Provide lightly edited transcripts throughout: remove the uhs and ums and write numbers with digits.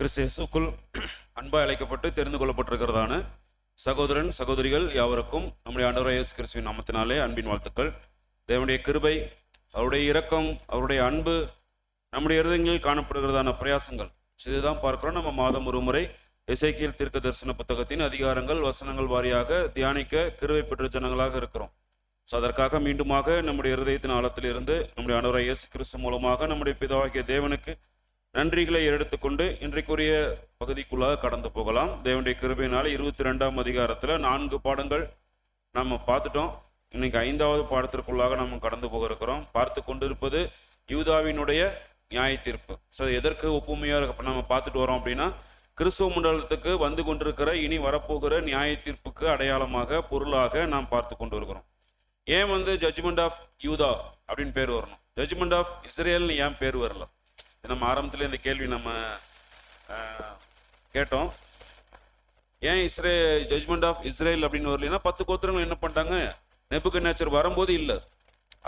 கிறிஸ்து இயேசுக்குள் அன்பாய் அழைக்கப்பட்டு தெரிந்து கொள்ளப்பட்டிருக்கிறதான சகோதரன் சகோதரிகள் யாவருக்கும் நம்முடைய ஆண்டவராகிய இயேசு கிறிஸ்துவின் நாமத்தினாலே அன்பின் வாழ்த்துக்கள். தேவனுடைய கிருபை, அவருடைய இரக்கம், அவருடைய அன்பு நம்முடைய இருதயங்களில் காணப்படுகிறதான பிரயாசங்கள் இதுதான் பார்க்கிறோம். நம்ம மாதம் ஒரு முறை எசேக்கியேல் தீர்க்க தரிசன புத்தகத்தின் அதிகாரங்கள் வசனங்கள் வாரியாக தியானிக்க கிருபை பெற்ற ஜனங்களாக இருக்கிறோம். ஸோ அதற்காக மீண்டுமாக நம்முடைய இருதயத்தின் ஆழத்தில் இருந்து நம்முடைய ஆண்டவராகிய இயேசு கிறிஸ்து மூலமாக நம்முடைய பிதாவாகிய தேவனுக்கு நன்றிகளை எடுத்துக்கொண்டு இன்றைக்குரிய பகுதிக்குள்ளாக கடந்து போகலாம். தேவனுடைய கிருபையினால 22ஆம் அதிகாரத்தில் 4 பாடங்கள் நம்ம பார்த்துட்டோம். இன்னைக்கு 5வது பாடத்திற்குள்ளாக நம்ம கடந்து போக இருக்கிறோம். பார்த்து கொண்டிருப்பது யூதாவினுடைய நியாய தீர்ப்பு. ஸோ எதற்கு ஒப்புமையாக நம்ம பார்த்துட்டு வரோம் அப்படின்னா, கிறிஸ்துவ மண்டலத்துக்கு வந்து கொண்டிருக்கிற இனி வரப்போகிற நியாய தீர்ப்புக்கு அடையாளமாக பொருளாக நாம் பார்த்து கொண்டு இருக்கிறோம். ஏன் ஜட்ஜ்மெண்ட் ஆஃப் யூதா அப்படின்னு பேர் வரணும், ஜட்ஜ்மெண்ட் ஆஃப் இஸ்ரேல்னு ஏன் பேர் வரல? நம்ம ஆரம்பத்தில் இந்த கேள்வி நம்ம கேட்டோம். ஏன் ஜட்ஜ்மெண்ட் ஆஃப் இஸ்ரேல் அப்படின்னு வரலைன்னா, 10 கோத்திரங்கள் என்ன பண்ணிட்டாங்க, நெபுகத்நேச்சர் வரும்போது இல்லை,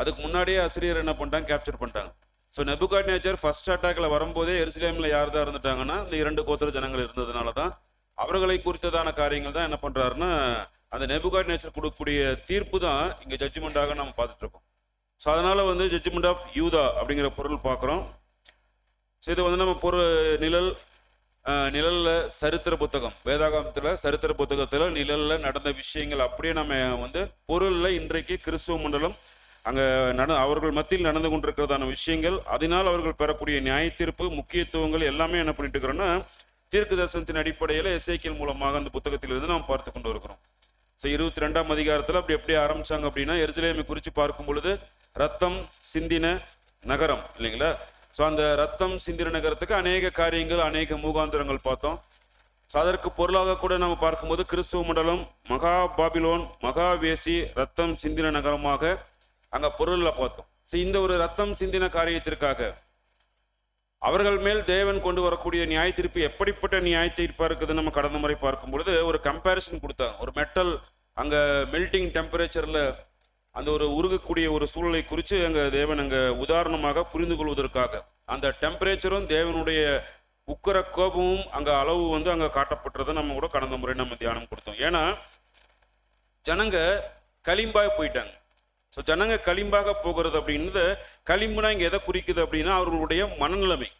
அதுக்கு முன்னாடியே அசிரியர் என்ன பண்ணிட்டாங்க, கேப்சர் பண்ணிட்டாங்க. ஸோ நெபுகத்நேச்சர் ஃபர்ஸ்ட் அட்டாக்ல வரும்போதே எருசலேமில் யார் தான் இருந்துட்டாங்கன்னா, இந்த 2 கோத்திர ஜனங்கள் இருந்ததுனால தான் அவர்களை குறித்ததான காரியங்கள் தான் என்ன பண்றாருன்னா, அந்த நெபுகத்நேச்சர் கொடுக்கக்கூடிய தீர்ப்பு தான் இங்கே ஜட்ஜ்மெண்ட்டாக நம்ம பார்த்துட்டு இருக்கோம். ஸோ அதனால ஜட்ஜ்மெண்ட் ஆஃப் யூதா அப்படிங்கிற பொருள் பார்க்குறோம். ஸோ இது நம்ம நிழல்ல சரித்திர புத்தகம், வேதாகமத்தில் சரித்திர புத்தகத்தில் நிழல்ல நடந்த விஷயங்கள் அப்படியே நம்ம பொருளில் இன்றைக்கு கிறிஸ்துவ மண்டலம் அங்கே அவர்கள் மத்தியில் நடந்து கொண்டிருக்கிறதான விஷயங்கள், அதனால் அவர்கள் பெறக்கூடிய நியாய தீர்ப்பு முக்கியத்துவங்கள் எல்லாமே என்ன பண்ணிட்டு இருக்கிறோன்னா, தீர்க்க தரிசனத்தின் அடிப்படையில் எசேக்கியேல் மூலமாக அந்த புத்தகத்திலிருந்து நாம் பார்த்து கொண்டு இருக்கிறோம். ஸோ 22ஆம் அதிகாரத்தில் அப்படி எப்படி ஆரம்பிச்சாங்க அப்படின்னா, எருசலேமை குறித்து பார்க்கும் பொழுது ரத்தம் சிந்தின நகரம் இல்லைங்களா? ஸோ அந்த ரத்தம் சிந்தின நகரத்துக்கு அநேக காரியங்கள், அநேக மூகாந்திரங்கள் பார்த்தோம். ஸோ அதற்கு பொருளாக கூட நம்ம பார்க்கும்போது கிறிஸ்துவ மண்டலம் மகா பாபிலோன், மகா வேசி, ரத்தம் சிந்தின நகரமாக அங்கே பொருளில் பார்த்தோம். ஸோ இந்த ஒரு ரத்தம் சிந்தின காரியத்திற்காக அவர்கள் மேல் தேவன் கொண்டு வரக்கூடிய நியாய தீர்ப்பு எப்படிப்பட்ட நியாய தீர்ப்பாக இருக்குது நம்ம கடந்த முறை பார்க்கும் பொழுது ஒரு கம்பேரிசன் கொடுத்தாங்க. ஒரு மெட்டல் அங்கே மெல்டிங் டெம்பரேச்சரில் அந்த ஒரு உருகக்கூடிய ஒரு சூழலை குறித்து தேவன் உதாரணமாக புரிந்து கொள்வதற்காக அந்த டெம்பரேச்சரும் தேவனுடைய உக்கர கோபமும் அளவு அங்கே காட்டப்பட்டதை நம்ம கூட கடந்த முறை நம்ம தியானம் கொடுத்தோம். ஏன்னா ஜனங்க களிம்பாக போயிட்டாங்க. ஸோ ஜனங்க களிம்பாக போகிறது அப்படின்றது, களிம்புனா இங்கே எதை குறிக்குது அப்படின்னா, அவர்களுடைய மனநிலைமை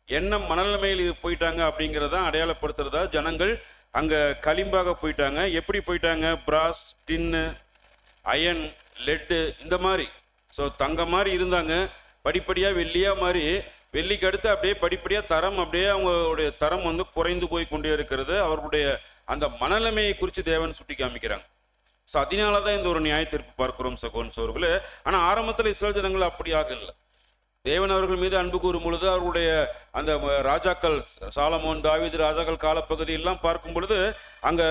என்ன மனநிலைமையில் போயிட்டாங்க அப்படிங்கிறத அடையாளப்படுத்துறதா ஜனங்கள் அங்கே களிம்பாக போயிட்டாங்க. எப்படி போயிட்டாங்க? பிராஸ், டின்னு, அயன், லெட்டு இந்த மாதிரி. ஸோ தங்க மாதிரி இருந்தாங்க, படிப்படியாக வெள்ளியாக மாதிரி, வெள்ளிக்கு அடுத்து அப்படியே படிப்படியாக தரம், அப்படியே அவங்களுடைய தரம் குறைந்து போய் கொண்டே இருக்கிறது. அவர்களுடைய அந்த மனநிலைமையை குறித்து தேவன் சுட்டி காமிக்கிறாங்க. ஸோ அதனால தான் இந்த ஒரு நியாய தீர்ப்பு பார்க்கிறோம் சகோதரன் சோர்களே. ஆனால் ஆரம்பத்தில் இஸ்ரேல் ஜனங்கள் அப்படியாக இல்லை. தேவன் அவர்கள் மீது அன்பு கூறும் பொழுது அவர்களுடைய அந்த ராஜாக்கள், சாலமோன், தாவீது ராஜாக்கள் காலப்பகுதியெல்லாம் பார்க்கும் பொழுது அங்கே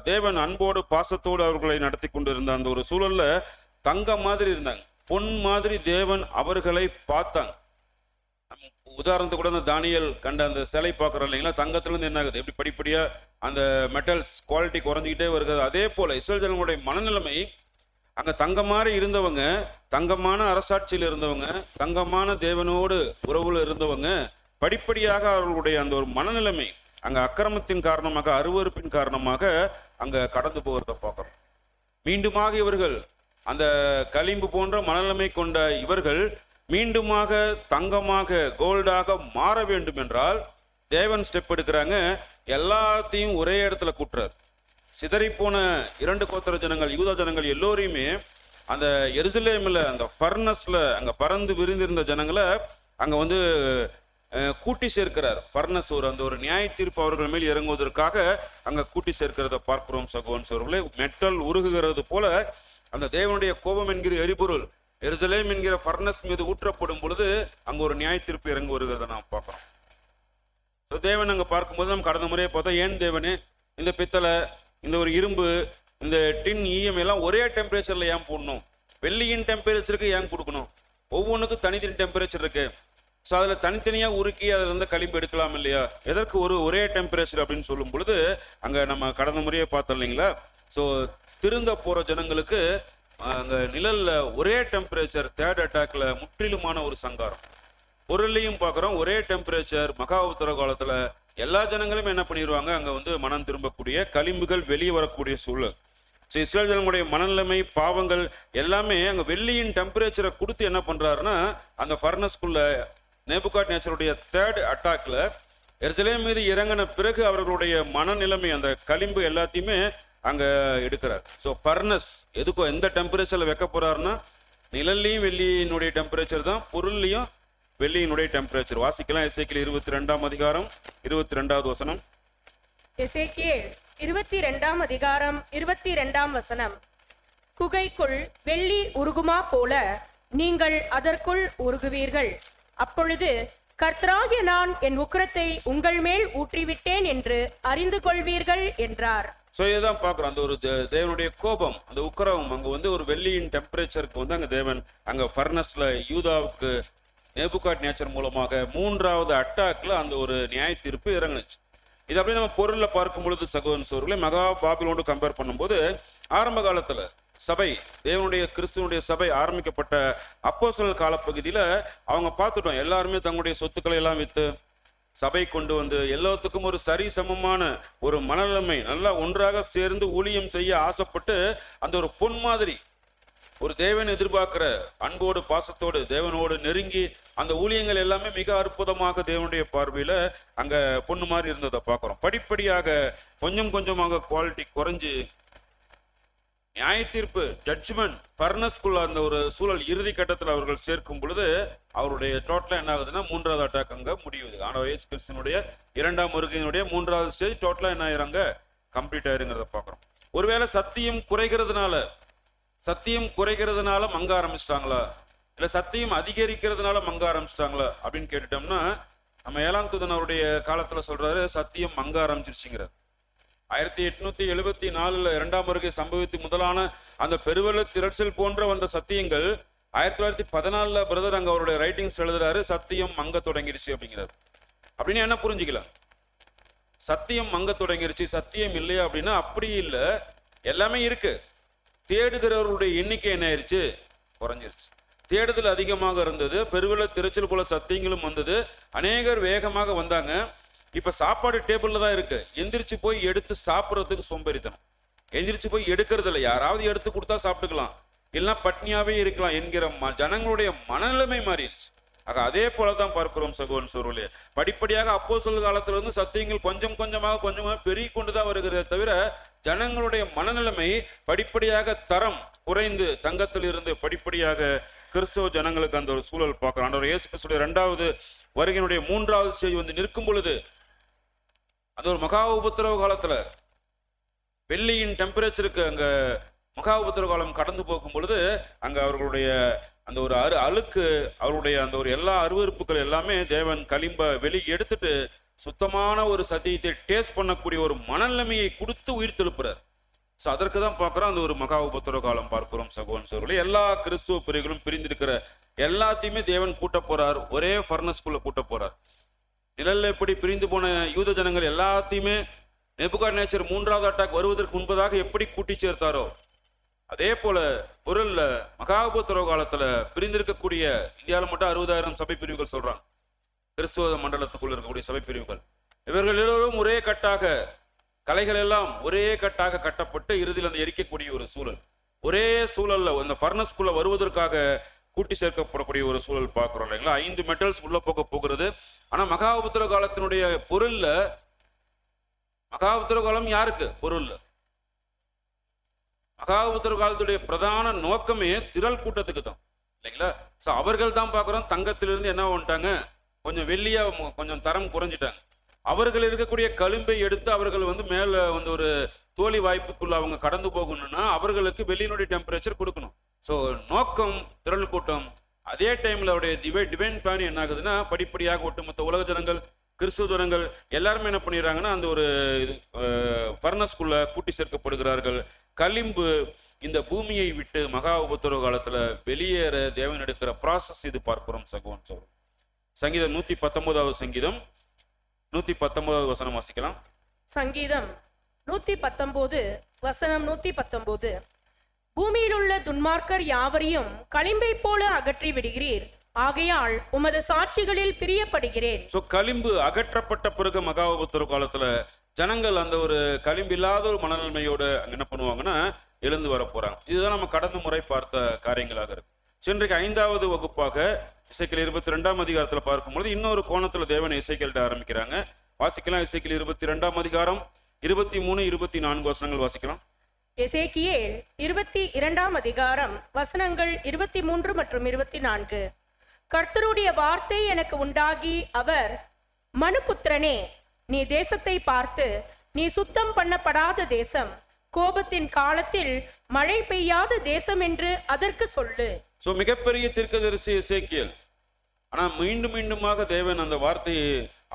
தேவன் அன்போடு பாசத்தோடு அவர்களை நடத்தி கொண்டு இருந்த அந்த ஒரு சூழல்ல தங்க மாதிரி இருந்தாங்க, பொன் மாதிரி தேவன் அவர்களை பார்த்தாங்க. உதாரணத்துக்கு கூட அந்த தானியல் கண்ட அந்த சிலை பார்க்குறோம் இல்லைங்களா, தங்கத்திலேருந்து என்ன ஆகுது, எப்படி படிப்படியாக அந்த மெட்டல்ஸ் குவாலிட்டி குறைஞ்சிக்கிட்டே வருகிறது. அதே போல் இஸ்ரேல் ஜனங்களுடைய மனநிலைமை அங்கே தங்க மாதிரி இருந்தவங்க, தங்கமான அரசாட்சியில் இருந்தவங்க, தங்கமான தேவனோடு உறவுல இருந்தவங்க, படிப்படியாக அவர்களுடைய அந்த ஒரு மனநிலைமை அங்கே அக்கிரமத்தின் காரணமாக, அருவருப்பின் காரணமாக அங்கே கடந்து போகிறத பார்க்குறோம். மீண்டுமாக இவர்கள் அந்த களிம்பு போன்ற மனநிலைமை கொண்ட இவர்கள் மீண்டுமாக தங்கமாக, கோல்டாக மாற வேண்டும் என்றால் தேவன் ஸ்டெப் எடுக்கிறாங்க. எல்லாத்தையும் ஒரே இடத்துல கூட்டுறார். சிதறி போன 2 கோத்திர ஜனங்கள், யூதா ஜனங்கள் எல்லோரையுமே அந்த எருசலேமில் அந்த ஃபர்னஸ்ல அங்கே பறந்து விரிந்திருந்த ஜனங்களை அங்கே கூட்டி சேர்க்கிறார். ஃபர்னஸ் அந்த ஒரு நியாய தீர்ப்பு அவர்கள் மேல் இறங்குவதற்காக அங்கே கூட்டி சேர்க்கிறத பார்க்கிறோம் சகோதரன் சகோதரர்களே. மெட்டல் உருகுகிறது போல அந்த தேவனுடைய கோபம் என்கிற எரிபொருள் எருசலேம் என்கிற ஃபர்னஸ் மீது ஊற்றப்படும் பொழுது அங்கே ஒரு நியாய தீர்ப்பு இறங்கி வருகிறத நாம் பார்க்கிறோம். ஸோ தேவன் அங்கே பார்க்கும்போது நம்ம கடந்த முறையை பார்த்தா, ஏன் தேவனே இந்த பித்தளை, இந்த ஒரு இரும்பு, இந்த டின், ஈயம் எல்லாம் ஒரே டெம்பரேச்சரில் ஏன் போடணும்? வெள்ளியின் டெம்பரேச்சருக்கு ஏன் கொடுக்கணும்? ஒவ்வொன்றுக்கும் தனித்தனி டெம்பரேச்சர் இருக்கு. ஸோ அதில் தனித்தனியாக உருக்கி அதை களிம்பு எடுக்கலாம் இல்லையா? எதற்கு ஒரே டெம்பரேச்சர் அப்படின்னு சொல்லும் பொழுது அங்கே நம்ம கடந்த முறையை பார்த்தோம் இல்லைங்களா? ஸோ திருந்த போகிற ஜனங்களுக்கு அங்கே நிழல்ல ஒரே டெம்பரேச்சர், தேர்ட் அட்டாக்ல முற்றிலுமான ஒரு சங்காரம். பொருளையும் பார்க்குறோம், ஒரே டெம்பரேச்சர் மகா உத்தர காலத்தில் எல்லா ஜனங்களும் என்ன பண்ணிடுவாங்க, அங்க வந்து மனம் திரும்பக்கூடிய, களிம்புகள் வெளியே வரக்கூடிய சூழல். ஸோ இஸ்ரேல் ஜனங்களுடைய மனநிலைமை, பாவங்கள் எல்லாமே அங்க வெள்ளியின் டெம்பரேச்சரை கொடுத்து என்ன பண்றாருன்னா, அந்த ஃபர்னஸ்குள்ள நேபுகாத்நேச்சருடைய தேர்ட் அட்டாக்ல எருசலேம் மீது இறங்கின பிறகு அவர்களுடைய மனநிலைமை, அந்த களிம்பு எல்லாத்தையுமே அங்க எடுக்கிறார். ஸோ ஃபர்னஸ் எதுக்கோ எந்த டெம்பரேச்சர்ல வைக்க போறாருன்னா, நிழல்லையும் வெள்ளியினுடைய டெம்பரேச்சர் தான், பொருள்லையும் வெள்ளியினுடைய டெம்பரேச்சர். வாசிக்கலாம் எசேக்கியேல் 22ஆம் அதிகாரம் 22வது வசனம். எசேக்கியேல் 22ஆம் அதிகாரம் 22ஆம் வசனம். குகைக்குள் வெள்ளி உருகுமா போல நீங்கள் அதற்குள் உருகுவீர்கள். அப்பொழுது கர்த்தராகிய நான் என் உக்கிரத்தை உங்கள் மேல் ஊற்றிவிட்டேன் என்று அறிந்து கொள்வீர்கள் என்றார். ஸோ இதுதான் பார்க்குறோம், அந்த ஒரு தேவனுடைய கோபம், அந்த உக்கிரகம் அங்கே வந்து ஒரு வெள்ளியின் டெம்பரேச்சருக்கு வந்து அங்கே தேவன் அங்கே ஃபர்னஸ்ல யூதாவுக்கு நேபுகாத்நேச்சர் மூலமாக 3வது அட்டாக்ல அந்த ஒரு நியாய தீர்ப்பு இறங்குனுச்சு. இது அப்படியே நம்ம பொருளில் பார்க்கும் பொழுது சகோதரன் சோர்களே, மகா பாபிலோனோடு கம்பேர் பண்ணும்போது ஆரம்ப காலத்தில் சபை, தேவனுடைய கிறிஸ்துவனுடைய சபை ஆரம்பிக்கப்பட்ட அப்போஸ்தலர் காலப்பகுதியில் அவங்க பார்த்துட்டோம், எல்லாருமே தங்களுடைய சொத்துக்களை எல்லாம் விற்று சபை கொண்டு வந்து எல்லாத்துக்கும் ஒரு சரி சமமான ஒரு மனநிலைமை, நல்லா ஒன்றாக சேர்ந்து ஊழியம் செய்ய ஆசைப்பட்டு அந்த ஒரு பொன் மாதிரி ஒரு தேவன் எதிர்பார்க்கிற அன்போடு பாசத்தோடு தேவனோடு நெருங்கி அந்த ஊழியங்கள் எல்லாமே மிக அற்புதமாக தேவனுடைய பார்வையில அங்க பொண்ணு மாதிரி இருந்ததை பார்க்கிறோம். படிப்படியாக கொஞ்சம் கொஞ்சமாக குவாலிட்டி குறைஞ்சு நியாய தீர்ப்பு, ஜட்ஜ்மெண்ட், ஃபர்னஸ்குள்ள அந்த ஒரு சூழல் இறுதி கட்டத்தில் அவர்கள் சேர்க்கும் பொழுது அவருடைய டோட்டலா என்ன ஆகுதுன்னா 3வது அட்டாக் அங்க முடியுது. ஆண்டவர் இயேசு கிறிஸ்துவினுடைய 2ஆம் வருகையினுடைய 3வது ஸ்டேஜ் டோட்டலா என்ன ஆயிராங்க, கம்ப்ளீட் ஆயிருங்கிறத பார்க்கிறோம். ஒருவேளை சத்தியம் குறைகிறதுனால மங்க ஆரம்பிச்சிட்டாங்களா, இல்ல சத்தியம் அதிகரிக்கிறதுனால மங்க ஆரம்பிச்சிட்டாங்களா அப்படின்னு கேட்டுட்டோம்னா, நம்ம 7ஆம் தூதன் அவருடைய காலத்துல சொல்றாரு, சத்தியம் மங்க ஆரம்பிச்சிருச்சுங்கிறார். 1874 2ஆம் வருகை சம்பவித்து முதலான அந்த பெருவெள்ள திரட்சல் போன்ற வந்த சத்தியங்கள் 1914 பிரதர் அங்க அவருடைய ரைட்டிங்ஸ் எழுதுறாரு, சத்தியம் மங்க தொடங்கிருச்சு அப்படிங்கிறார். அப்படின்னு என்ன புரிஞ்சுக்கலாம், சத்தியம் மங்க தொடங்கிருச்சு, சத்தியம் இல்லையா அப்படின்னா அப்படி இல்லை, எல்லாமே இருக்கு. தேடுகிறவர்களுடைய எண்ணிக்கை என்ன ஆயிடுச்சு, குறைஞ்சிருச்சு. தேடுதல் அதிகமாக இருந்தது, பெருவெள்ள திரைச்சல் போல சத்தியங்களும் வந்தது, அநேகர் வேகமாக வந்தாங்க. இப்ப சாப்பாடு டேபிள்ல தான் இருக்கு, எந்திரிச்சு போய் எடுத்து சாப்பிட்றதுக்கு சோம்பேறித்தனம், எந்திரிச்சு போய் எடுக்கிறது இல்லை, யாராவது எடுத்து கொடுத்தா சாப்பிட்டுக்கலாம், இல்லைன்னா பட்னியாவே இருக்கலாம் என்கிற ஜனங்களுடைய மனநிலைமை மாறிடுச்சு. ஆக அதே போலதான் பார்க்கிறோம் சகோதரன் சோர்களே, படிப்படியாக அப்போஸ்தலர் காலத்துல இருந்து சத்தியங்கள் கொஞ்சம் கொஞ்சமாக பெருகி கொண்டுதான் வருகிறதே தவிர ஜனங்களுடைய மனநிலைமை படிப்படியாக தரம் குறைந்து தங்கத்தில் இருந்து படிப்படியாக கிறிஸ்தவ ஜனங்களுக்கு அந்த ஒரு சூழல் பார்க்கிறோம். ஆண்டவர் இயேசு கிறிஸ்துவின் 2வது வருகையினுடைய 3வது ஸ்டேஜ் வந்து நிற்கும் பொழுது, அந்த ஒரு மகா உபத்திரவ காலத்துல வெள்ளியின் டெம்பரேச்சருக்கு அங்க மகா உபத்திரவ காலம் கடந்து போகும் பொழுது அங்க அவர்களுடைய அந்த ஒரு அழுக்கு, அவருடைய அந்த ஒரு எல்லா அருவருப்புகள் எல்லாமே தேவன் களிம்ப வெளியே எடுத்துட்டு சுத்தமான ஒரு சத்தியத்தை டேஸ்ட் பண்ணக்கூடிய ஒரு மனநிலைமையை கொடுத்து உயிர் தெழுப்புறார். ஸோ அதற்கு தான் பார்க்குறோம் அந்த ஒரு மகா உபத்திரவ காலம் பார்க்கிறோம் சகோதரன் சகோதரர்களே. எல்லா கிறிஸ்துவ பிரிவுகளும் பிரிந்திருக்கிற எல்லாத்தையுமே தேவன் கூட்ட போறார், ஒரே ஃபர்னஸ்குள்ள கூட்ட போறார். நிழல்ல எப்படி பிரிந்து போன யூத ஜனங்கள் எல்லாத்தையுமே நேபுகாத்நேச்சர் 3வது அட்டாக் வருவதற்கு முன்பதாக எப்படி கூட்டி சேர்த்தாரோ, அதே போல பொருள்ல மகா உபத்திரவ காலத்துல பிரிந்திருக்கக்கூடிய இந்தியாவில் மட்டும் 60,000 சபை பிரிவுகள் சொல்றாங்க, கிறிஸ்துவ மண்டலத்துக்குள்ள இருக்கக்கூடிய சபை பிரிவுகள். இவர்கள் எல்லோரும் ஒரே கட்டாக, கலைகள் எல்லாம் ஒரே கட்டாக கட்டப்பட்டு இறுதியில் அந்த எரிக்கக்கூடிய ஒரு சூழல், ஒரே சூழல்ல அந்த ஃபர்னஸ்குள்ள வருவதற்காக கூட்டி சேர்க்கப்படக்கூடிய ஒரு சூழல் பார்க்கிறோம் இல்லைங்களா. 5 மெட்டல்ஸ் உள்ள போகிறது. ஆனா மகா உபத்திரவ காலத்தினுடைய பொருள்ல, மகா உபத்திரவ காலம் யாருக்கு, பொருள்ல மகா உபத்திரவ காலத்துடைய பிரதான நோக்கமே திரள் கூட்டத்துக்கு தான் இல்லைங்களா. ஸோ அவர்கள் தான் பார்க்குறோம் தங்கத்திலிருந்து என்ன பண்ணிட்டாங்க, கொஞ்சம் வெள்ளியா கொஞ்சம் தரம் குறைஞ்சிட்டாங்க. அவர்கள் இருக்கக்கூடிய களிம்பை எடுத்து அவர்கள் வந்து மேலே வந்து ஒரு தோல்வி வாய்ப்புக்குள்ள அவங்க கடந்து போகணும்னா அவர்களுக்கு வெள்ளியினுடைய டெம்பரேச்சர் கொடுக்கணும். ஸோ நோக்கம் திரள் கூட்டம். அதே டைம்ல அவருடைய டிவைன் பிளான் என்ன ஆகுதுன்னா, படிப்படியாக ஒட்டுமொத்த உலக ஜனங்கள், கிறிஸ்துவ ஜனங்கள் எல்லாருமே என்ன பண்ணிடுறாங்கன்னா அந்த ஒரு ஃபர்னஸ்குள்ள கூட்டி சேர்க்கப்படுகிறார்கள். களிம்பு இந்த பூமியை விட்டு மகா உபத்திரவ காலத்துல வெளியேற தேவன் எடுக்கிற ப்ராசஸ் இது பார்க்கிறோம் சகோதரன் சகோதரர். சங்கீதம் 119வது சங்கீதம் 119வது வசனம் வாசிக்கலாம். சங்கீதம் 119 வசனம் 119. பூமியில் உள்ள துன்மார்க்கர் யாவரையும் களிம்பை போல அகற்றி விடுகிறீர், ஆகையால் உமது சாட்சிகளில் பிரியப்படுகிறேன். சோ களிம்பு அகற்றப்பட்ட பிறகு மகா உபத்திரவ காலத்துல ஜனங்கள் அந்த ஒரு களிம்பு இல்லாத ஒரு மனநிலைமையோட அங்க என்ன பண்ணுவாங்கன்னா எழுந்து வர போறாங்க. இதுதான் நம்ம கடந்த முறை பார்த்த காரியங்களாக இருக்கு. இன்றைக்கு 5வது வகுப்பாக எசேக்கியேல் 22ஆம் அதிகாரத்துல பார்க்கும்போது இன்னொரு கோணத்துல தேவன் எசேக்கியேல்ட்ட ஆரம்பிக்கிறாங்க. வாசிக்கலாம். எசேக்கியேல் 22ஆம் அதிகாரம் 23, 24 வசனங்கள் வாசிக்கலாம். எசேக்கியேல் 22ஆம் அதிகாரம் வசனங்கள் 23 மற்றும் 24. கர்த்தருடைய வார்த்தை எனக்கு உண்டாகி அவர், மனுபுத்திரனே, நீ தேசத்தை பார்த்து, நீ சுத்தம் பண்ணப்படாத தேசம், கோபத்தின் காலத்தில் மழை பெய்யாத தேசம் என்று அதற்கு சொல்லு. சோ மிகப்பெரிய தீர்க்கதரிசி எசேக்கியேல். ஆனா மீண்டும் மீண்டுமாக தேவன் அந்த வார்த்தையை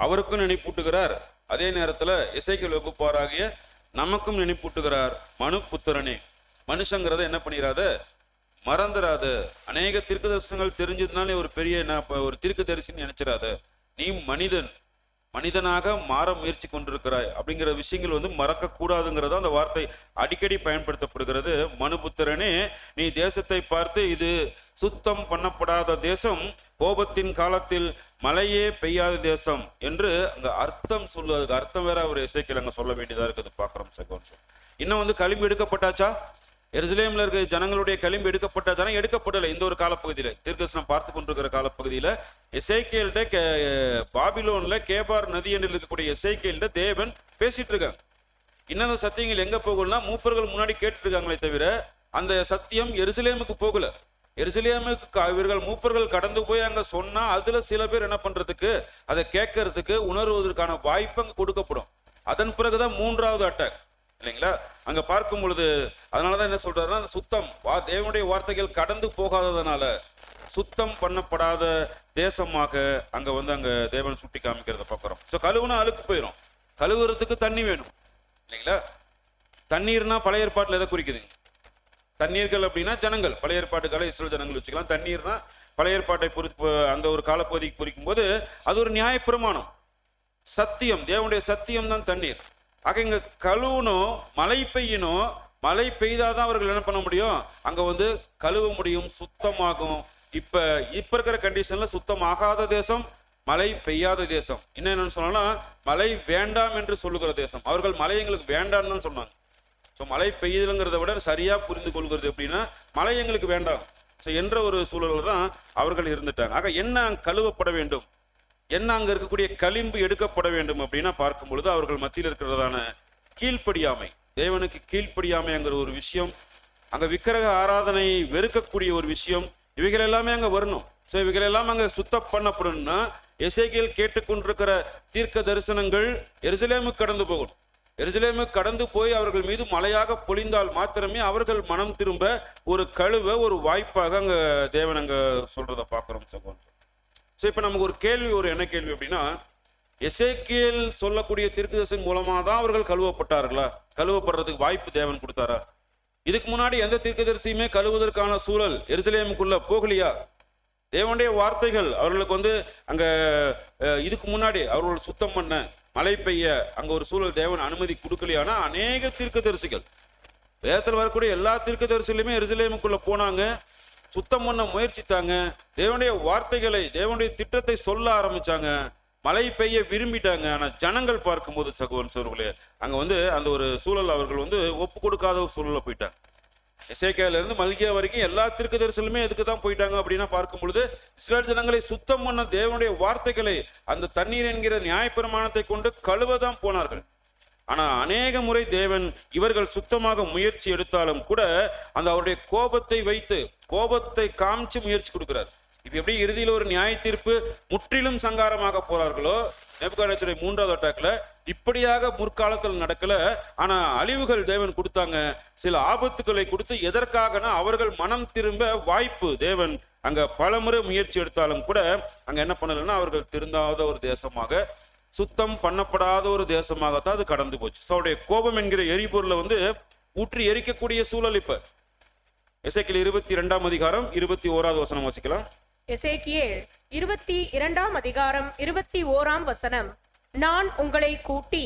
அவருக்கும் நினைப்பூட்டுகிறார். அதே நேரத்துல எசேக்கியேல் வகுப்பாராகிய நமக்கும் நினைப்பூட்டுகிறார். மனுபுத்திரனே, மனுஷங்கிறத என்ன பண்ணிடாத, மறந்துடாத. அநேக தீர்க்க தரிசனங்கள் தெரிஞ்சதுனாலே ஒரு பெரிய ஒரு தீர்க்க தரிசின்னு நினைச்சிடாத. நீ மனிதனாக மாற முயற்சி கொண்டிருக்கிறாய் அப்படிங்கிற விஷயங்கள் மறக்க கூடாதுங்கிறத அந்த வார்த்தை அடிக்கடி பயன்படுத்தப்படுகிறது. மனுபுத்திரனே, நீ தேசத்தை பார்த்து, இது சுத்தம் பண்ணப்படாத தேசம், கோபத்தின் காலத்தில் மழையே பெய்யாத தேசம் என்று அங்க அர்த்தம் சொல்லுவதுக்கு அர்த்தம் வேற அவர் எசேக்கியேல் அங்க சொல்ல வேண்டியதா இருக்குது. பாக்குறோம் சகோதரர். இன்னும் களிம்பு எடுக்கப்பட்டாச்சா? எருசலேம்ல இருக்க ஜனங்களுடைய களிம்பு எடுக்கப்பட்டாச்சானா? எடுக்கப்படலை. இந்த ஒரு காலப்பகுதியில தீர்க்கதரிசனம் பார்த்து கொண்டிருக்கிற காலப்பகுதியில எசேக்கியேல்ட்ட பாபிலோன்ல கேபார் நதி என்று இருக்கக்கூடிய எசேக்கியேல்ட்ட தேவன் பேசிட்டு இருக்காங்க. இன்னும் சத்தியங்கள் எங்க போகலன்னா மூப்பர்கள் முன்னாடி கேட்டு இருக்காங்களே தவிர அந்த சத்தியம் எருசலேமுக்கு போகல. எருசலேமுக்கு இவர்கள் மூப்பர்கள் கடந்து போய் அங்க சொன்னா அதுல சில பேர் என்ன பண்றதுக்கு, அதை கேட்கறதுக்கு, உணர்வதற்கான வாய்ப்பு அங்க கொடுக்கப்படும். அதன் பிறகுதான் 3வது அட்டாக் இல்லைங்களா? அங்க பார்க்கும் பொழுது அதனாலதான் என்ன சொல்றாருன்னா, அந்த சுத்தம் தேவனுடைய வார்த்தைகள் கடந்து போகாததுனால சுத்தம் பண்ணப்படாத தேசமாக அங்க அங்க தேவன் சுட்டி காமிக்கிறத பார்க்கிறோம். சோ கழுவுனா அழுக்கு போயிடும். கழுவுறதுக்கு தண்ணி வேணும் இல்லைங்களா? தண்ணீர்னா பழைய ஏற்பாட்டுல எதை குறிக்குதுங்க? தண்ணீர்கள் அப்படின்னா ஜனங்கள், பழைய ஏற்பாட்டுக்கால இஸ்ரேல் ஜனங்கள் வச்சுக்கலாம். தண்ணீர்னா பழைய ஏற்பாட்டை அந்த ஒரு காலப்பகுதிக்கு குறிக்கும் போது அது ஒரு நியாயப்பிரமாணம், சத்தியம், தேவனுடைய சத்தியம் தான் தண்ணீர். ஆக இங்க கழுவணும், மழை பெய்யணும். மழை பெய்தாதான் அவர்கள் என்ன பண்ண முடியும், அங்க கழுவ முடியும், சுத்தமாகும். இப்ப இருக்கிற கண்டிஷன்ல சுத்தமாகாத தேசம், மழை பெய்யாத தேசம். என்னன்னு சொன்னாலும் மழை வேண்டாம் என்று சொல்லுகிற தேசம். அவர்கள் மழை எங்களுக்கு வேண்டாம்னு தான் சொன்னாங்க. ஸோ மழை பெய்யுதுங்கிறத விட சரியா புரிந்து கொள்கிறது எப்படின்னா, மழை எங்களுக்கு வேண்டாம் என்ற ஒரு சூழலில் தான் அவர்கள் இருந்துட்டாங்க. ஆக என்ன கழுவப்பட வேண்டும், என்ன அங்க இருக்கக்கூடிய களிம்பு எடுக்கப்பட வேண்டும் அப்படின்னா பார்க்கும் பொழுது அவர்கள் மத்தியில் இருக்கிறதான கீழ்ப்படியாமை, தேவனுக்கு கீழ்ப்படியாமைங்கிற ஒரு விஷயம், அங்க விக்கிரக ஆராதனை வெறுக்கக்கூடிய ஒரு விஷயம், இவைகள் எல்லாமே அங்க வரணும். ஸோ இவைகள் எல்லாம் அங்க சுத்தம் பண்ணப்படணும்னா எசேக்கியேல் கேட்டுக்கொண்டிருக்கிற தீர்க்க தரிசனங்கள் எருசலேமுக்கு கடந்து போகணும். எருசலேமுக்கு கடந்து போய் அவர்கள் மீது மழையாக பொழிந்தால் மாத்திரமே அவர்கள் மனம் திரும்ப ஒரு கழுவ ஒரு வாய்ப்பாக அங்க தேவன் அங்க சொல்றதை பார்க்கிறோம் சகோதரர். ஸோ இப்போ நமக்கு ஒரு கேள்வி, என்ன கேள்வி அப்படின்னா, எசேக்கியேல் சொல்லக்கூடிய தீர்க்கதரிசனம் மூலமா தான் அவர்கள் கழுவப்பட்டார்களா? கழுவப்படுறதுக்கு வாய்ப்பு தேவன் கொடுத்தாரா? இதுக்கு முன்னாடி எந்த தீர்க்கதரிசியுமே கழுவுவதற்கான சூழல் எருசலேமுக்குள்ள போகலையா? தேவனுடைய வார்த்தைகள் அவர்களுக்கு அங்க இதுக்கு முன்னாடி அவர்கள் சுத்தம் பண்ண, மழை பெய்ய அங்க ஒரு சூழல் தேவன் அனுமதி கொடுக்கலையானா அநேக தீர்க்கதரிசிகள், வேதத்தில் வரக்கூடிய எல்லா தீர்க்கதரிசிகளுமே எருசலேமுக்குள்ள போனாங்க, சுத்தம் பண்ண முயற்சித்தாங்க, தேவனுடைய வார்த்தைகளை, தேவனுடைய திட்டத்தை சொல்ல ஆரம்பிச்சாங்க, மழை பெய்ய விரும்பிட்டாங்க. ஆனா ஜனங்கள் பார்க்கும்போது சகோதரன் சோர்களே அங்க அந்த ஒரு சூழல் அவர்கள் ஒப்பு கொடுக்காத ஒரு சூழல போயிட்டாங்க. எசேக்கியேல்ல இருந்து மல்கியா வரைக்கும் எல்லா தீர்க்கதரிசிகளுமே எதுக்கு தான் போயிட்டாங்க அப்படின்னா பார்க்கும் பொழுது இஸ்ரவேல் ஜனங்களை சுத்தம் பண்ண தேவனுடைய வார்த்தைகளை அந்த தண்ணீர் என்கிற நியாயப்பிரமாணத்தை கொண்டு கழுவதான் போனார்கள். ஆனா அநேக முறை தேவன் இவர்கள் சுத்தமாக முயற்சி எடுத்தாலும் கூட அந்த அவருடைய கோபத்தை வைத்து, கோபத்தை காமிச்சு முயற்சி கொடுக்கிறார். இப்ப எப்படி இறுதியில் ஒரு நியாய தீர்ப்பு முற்றிலும் சங்காரமாக போறார்களோ நேபுகாத்நேச்சருடைய 3வது அட்டாக்ல, இப்படியாக முற்காலத்தில் நடக்கல. ஆனா அழிவுகள் தேவன் கொடுத்தாங்க, சில ஆபத்துக்களை கொடுத்து. எதற்காகனா அவர்கள் மனம் திரும்ப வாய்ப்பு தேவன் அங்க பலமுறை முயற்சி எடுத்தாலும் கூட அங்க என்ன பண்ணலன்னா அவர்கள் திருந்தாத ஒரு தேசமாக, சுத்தம் பண்ணப்படாத ஒரு தேசமாகத்தான் அது கடந்து போச்சு. அவருடைய கோபம் என்கிற எரிபொருளை ஊற்றி எரிக்கக்கூடிய சூழல். இப்ப எசேக்கியேல் 22ஆம் அதிகாரம் 21வது வசனம் வாசிக்கலாம். எசேக்கியேல் 22ஆம் அதிகாரம் 21ஆம் வசனம். நான் உங்களை கூட்டி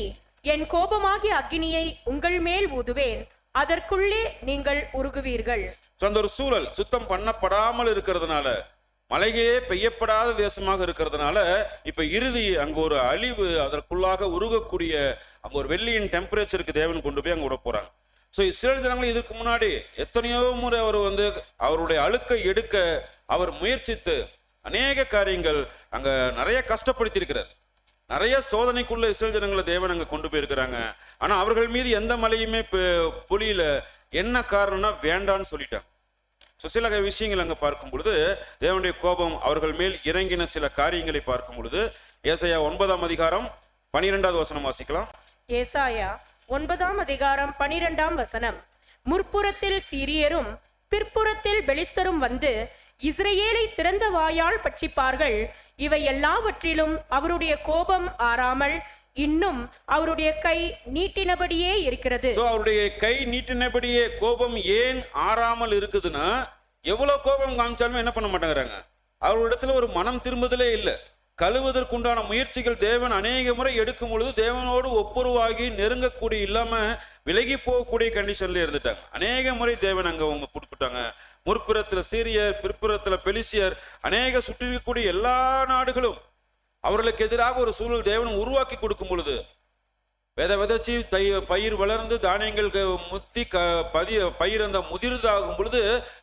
என் கோபமாகிய அக்கினியை உங்கள் மேல் ஊதுவேன், அதற்குள்ளே நீங்கள் உருகுவீர்கள். அந்த ஒரு சூழல் சுத்தம் பண்ணப்படாமல் இருக்கிறதுனால மழையே பெய்யப்படாத தேசமாக இருக்கிறதுனால இப்ப இறுதி அங்க ஒரு அழிவு, அதற்குள்ளாக உருகக்கூடிய அங்க ஒரு வெள்ளியின் டெம்பரேச்சருக்கு தேவன் கொண்டு போய் அங்க விட போறாங்க. ஸோ இஸ்ரேல் ஜனங்கள் இதுக்கு முன்னாடி எத்தனையோ முறை அவர் அவருடைய அழுக்கை எடுக்க அவர் முயற்சித்து அநேக காரியங்கள் அங்க நிறைய கஷ்டப்படுத்தி இருக்கிறார். நிறைய சோதனைக்குள்ள இஸ்ரேல் ஜனங்களை தேவன் அங்க கொண்டு போயிருக்கிறாங்க. ஆனா அவர்கள் மீது எந்த மழையுமே பொழியல. என்ன காரணம்னா வேண்டான்னு சொல்லிட்டாங்க. ஸோ சில விஷயங்கள் அங்க பார்க்கும் பொழுது தேவனுடைய கோபம் அவர்கள் மேல் இறங்கின சில காரியங்களை பார்க்கும் பொழுது ஏசாயா 9ஆம் அதிகாரம் 12வது வசனம் வாசிக்கலாம். ஏசாயா 9ஆம் அதிகாரம் 12ஆம் வசனம். முற்புறத்தில் சீரியரும் பிற்புறத்தில் பெலிஸ்தரும் வந்து இஸ்ரவேலை திறந்த வாயால் பட்சிப்பார்கள். இவை எல்லாவற்றிலும் அவருடைய கோபம் ஆறாமல் இன்னும் அவருடைய கை நீட்டினபடியே இருக்கிறது. அவருடைய கை நீட்டினபடியே கோபம் ஏன் ஆறாமல் இருக்குதுன்னா, எவ்வளவு கோபம் காமிச்சாலும் என்ன பண்ண மாட்டேங்கிறாங்க, அவரிடத்துல ஒரு மனம் திரும்புதலே இல்லை. கழுவதற்குண்டான முயற்சிகள் தேவன் அநேக முறை எடுக்கும் பொழுது தேவனோடு ஒப்புரவாகி நெருங்கக்கூடிய இல்லாம விலகி போகக்கூடிய கண்டிஷன்ல இருந்துட்டாங்க. அநேக முறை தேவன் அங்க அவங்க கொடுத்துட்டாங்க. முற்புறத்துல சீரியர், பிற்புறத்துல பெலிசியர், அநேக சுற்றிருக்கக்கூடிய எல்லா நாடுகளும் அவர்களுக்கு எதிராக ஒரு சூழல் தேவன் உருவாக்கி கொடுக்கும் பொழுது விதைச்சி பயிர் வளர்ந்து தானியங்கள் முத்தி பயிர் அந்த முதிர்தாகும் பொழுது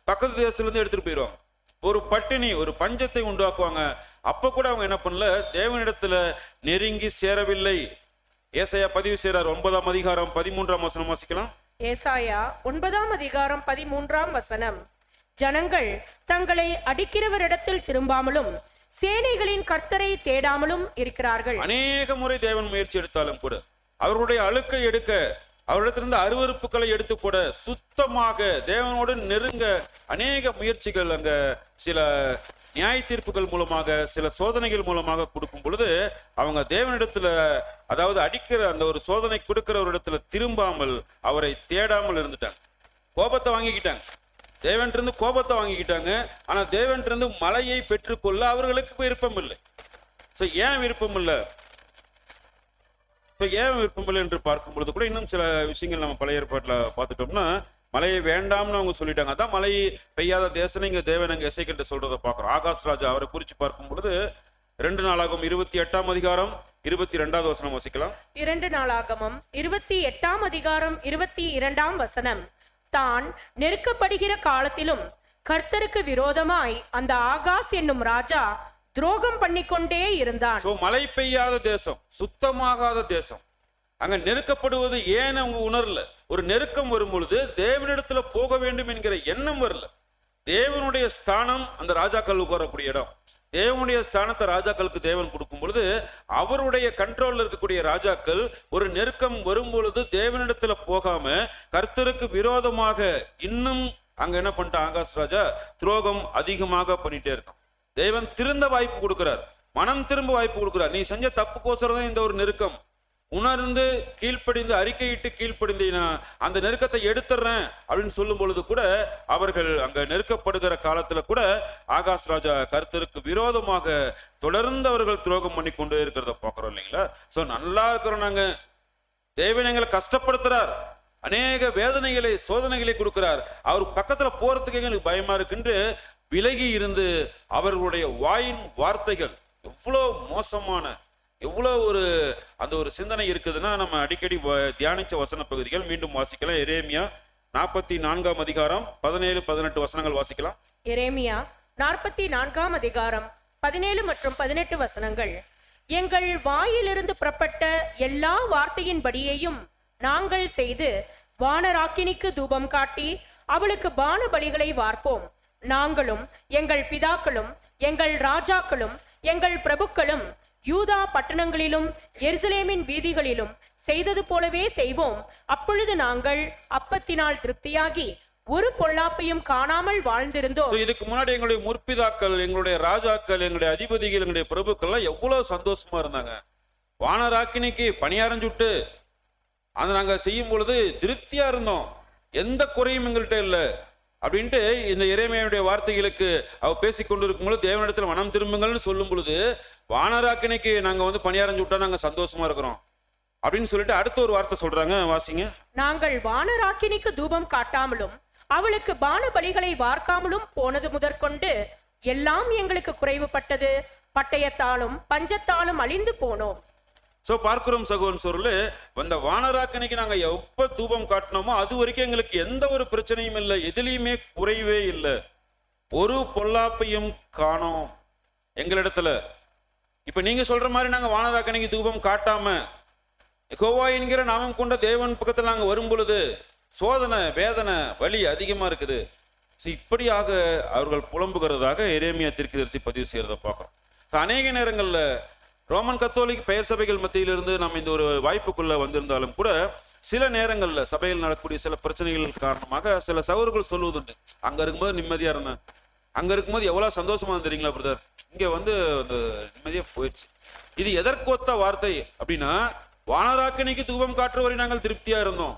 பக்கத்து தேசத்துல இருந்து எடுத்துட்டு போயிடுவாங்க. ஒரு பட்டினி, ஒரு பஞ்சத்தை உண்டாக்குவாங்க. அப்ப கூட அவங்க என்ன பண்ணல, தேவனிடத்துல நெருங்கி சேரவில்லை. ஏசாயா பதிவு செய்றார் 9ஆம் அதிகாரம் 13ஆம் வசனம் வாசிக்கலாம். ஏசாயா 9ஆம் அதிகாரம் 13ஆம் வசனம். ஜனங்கள் தங்களை அடிக்கிறவரிடத்தில் திரும்பாமலும் சேனைகளின் கர்த்தரை தேடாமலும் இருக்கிறார்கள். அநேக முறை தேவன் முயற்சி எடுத்தாலும் கூட அவர்களுடைய அழுக்கை எடுக்க, அவரிடத்திலிருந்து அருவருப்புகளை எடுத்து கூட சுத்தமாக தேவனோடு நெருங்க அநேக முயற்சிகள் அங்க சில நியாய தீர்ப்புகள் மூலமாக, சில சோதனைகள் மூலமாக கொடுக்கும் பொழுது அவங்க தேவனிடத்துல, அதாவது அடிக்கிற அந்த ஒரு சோதனை கொடுக்கிறவரிடத்துல திரும்பாமல் அவரை தேடாமல் இருந்துட்டாங்க. கோபத்தை வாங்கிக்கிட்டாங்க, தேவன்றிருந்து கோபத்தை வாங்கிக்கிட்டாங்க. ஆனா தேவன்றிருந்து மழையை பெற்றுக்கொள்ள அவர்களுக்கு விருப்பம் இல்லை. ஸோ ஏன் விருப்பம் இல்லை, ஏன் விருப்பம் இல்லை என்று பார்க்கும் பொழுது கூட இன்னும் சில விஷயங்கள் நம்ம பழைய ஏற்பாட்டில் பார்த்துட்டோம்னா, மழையை வேண்டாம்னு அவங்க சொல்லிட்டாங்க. அதான் மழை பெய்யாத தேசம் இங்க தேவன் அங்க எசேக்கியேல் சொல்றதை பார்க்கிறோம். ஆகாஷ் ராஜா அவரை குறித்து பார்க்கும் பொழுது 2 நாளாகமம் 28ஆம் அதிகாரம் 22வது வசனம் வாசிக்கலாம். 2 நாளாகமம் 28ஆம் அதிகாரம் 22ஆம் வசனம். தான் நெருக்கப்படுகிற காலத்திலும் கர்த்தருக்கு விரோதமாய் அந்த ஆகாஸ் என்னும் ராஜா துரோகம் பண்ணிக்கொண்டே இருந்தான். மழை பெய்யாத தேசம், சுத்தமாகாத தேசம், அங்க நெருக்கப்படுவது ஏன் அவங்க உணரல. ஒரு நெருக்கம் வரும் பொழுது தேவனிடத்துல போக வேண்டும் என்கிற எண்ணம் வரல. தேவனுடைய ஸ்தானம் அந்த ராஜாக்களுக்கு வரக்கூடிய இடம். தேவனுடைய ஸ்தானத்தை ராஜாக்களுக்கு தேவன் கொடுக்கும் பொழுது அவருடைய கண்ட்ரோல்ல இருக்கக்கூடிய ராஜாக்கள் ஒரு நெருக்கம் வரும் பொழுது தேவனிடத்துல போகாம கர்த்தருக்கு விரோதமாக இன்னும் அங்க என்ன பண்ணிட்டான் ஆகாஷ் ராஜா, துரோகம் அதிகமாக பண்ணிட்டே இருக்கான். தேவன் திருந்த வாய்ப்பு கொடுக்கிறார், மனம் திரும்ப வாய்ப்பு கொடுக்கிறார். நீ செஞ்ச தப்புக்கோசரம் தான் இந்த ஒரு நெருக்கம், உணர்ந்து கீழ்ப்படிந்து அறிக்கையிட்டு கீழ்ப்படிந்தீனா அந்த நெருக்கத்தை எடுத்துறேன் அப்படின்னு சொல்லும் பொழுது கூட அவர்கள் அங்க நெருக்கப்படுகிற காலத்துல கூட ஆகாஷ் ராஜா கர்த்தருக்கு விரோதமாக தொடர்ந்து அவர்கள் துரோகம் பண்ணி கொண்டு இருக்கிறத பாக்குறோம் இல்லைங்களா. சோ நல்லா இருக்கிறோம், நாங்க தேவன் எங்களை கஷ்டப்படுத்துறார், அநேக வேதனைகளை சோதனைகளை கொடுக்கிறார், அவர் பக்கத்துல போறதுக்கு எங்களுக்கு பயமா இருக்குன்னு விலகி இருந்து அவர்களுடைய வாயின் வார்த்தைகள் எவ்வளவு மோசமான, எவ்வளவு ஒரு அந்த ஒரு சிந்தனை இருக்குதுன்னா நம்ம அடிக்கடி தியானிச்ச வசன பகுதிகள் மீண்டும் வாசிக்கலாம். எரேமியா 44ஆம் அதிகாரம் 17-18 வசனங்கள் வாசிக்கலாம். எரேமியா 44ஆம் அதிகாரம் 17 மற்றும் 18 வசனங்கள். எங்கள் வாயிலிருந்து புறப்பட்ட எல்லா வார்த்தையின்படியையும் நாங்கள் செய்து வானராக்கினிக்கு தூபம் காட்டி அவளுக்கு பான பலிகளை வார்ப்போம். நாங்களும் எங்கள் பிதாக்களும் எங்கள் ராஜாக்களும் எங்கள் பிரபுக்களும் யூதா பட்டணங்களிலும் எருசலேமின் வீதிகளிலும் செய்தது போலவே செய்வோம். அப்பொழுது நாங்கள் அப்பத்தினால் திருப்தியாகி ஒரு பொல்லாப்பையும் காணாமல் வாழ்ந்திருந்தோம். இதுக்கு முன்னாடி எங்களுடைய முற்பிதாக்கள், எங்களுடைய ராஜாக்கள், எங்களுடைய அதிபதிகள், எங்களுடைய பிரபுக்கள் எவ்வளவு சந்தோஷமா இருந்தாங்க. வானராக்கினிக்கு பணியாரம் சுட்டு அதை நாங்க செய்யும் பொழுது திருப்தியா இருந்தோம், எந்த குறையும் எங்கள்கிட்ட இல்லை அப்படின்ட்டு இந்த எரேமியாவுடைய வார்த்தைகளுக்கு அவ பேசிக்கொண்டு இருக்கும் பொழுது தேவனிடத்துல மனம் திரும்புங்கள்னு சொல்லும் பொழுது வானராக்கினிக்கு நாங்க பணியாரம் சுட்டா நாங்க சந்தோஷமா இருக்கிறோம் அப்படின்னு சொல்லிட்டு அடுத்த ஒரு வார்த்தை சொல்றாங்க, வாசிங்க. நாங்கள் வானராக்கினிக்கு தூபம் காட்டாமலும் அவளுக்கு பான பலிகளை வார்க்காமலும் போனது முதற்கொண்டு எல்லாம் எங்களுக்கு குறைவுபட்டது, பட்டயத்தாலும் பஞ்சத்தாலும் அழிந்து போனோம். சோ பார்க்கிறோம் சகோதரன் சொல்ல, அந்த வானராக்கனைக்கு நாங்க எப்ப தூபம் காட்டினோமோ அது வரைக்கும் எங்களுக்கு எந்த ஒரு பிரச்சனையும் இல்லை, எதுலையுமே குறைவே இல்லை, ஒரு பொல்லாப்பையும் காணோம் எங்களிடத்துல. இப்ப நீங்க சொல்ற மாதிரி நாங்க வானராக்கனைக்கு தூபம் காட்டாம யெகோவா என்கிற நாமம் கொண்ட தேவன் பக்கத்துல நாங்க வரும் பொழுது சோதனை, வேதனை, வலி அதிகமா இருக்குது. இப்படியாக அவர்கள் புலம்புகிறதாக எரேமியா தீர்க்கதரிசி பதிவு செய்யறத பார்க்கிறோம். அநேக நேரங்கள்ல ரோமன் கத்தோலிக் பெயர் சபைகள் மத்தியிலிருந்து நம்ம இந்த ஒரு வாய்ப்புக்குள்ள வந்திருந்தாலும் கூட சில நேரங்கள்ல சபையில் நடக்கக்கூடிய சில பிரச்சனைகள் காரணமாக சில சகோதரர்கள் சொல்லுவதுண்டு, அங்க இருக்கும்போது நிம்மதியா இருந்தேன், அங்க இருக்கும்போது எவ்வளவு சந்தோஷமா இருந்தீங்களா பிரதர், இங்க வந்து அந்த நிம்மதியா போயிடுச்சு. இது எதற்கொத்த வார்த்தை அப்படின்னா, வானராக்கனைக்கு தூபம் காட்டுற வரை நாங்கள் திருப்தியா இருந்தோம்,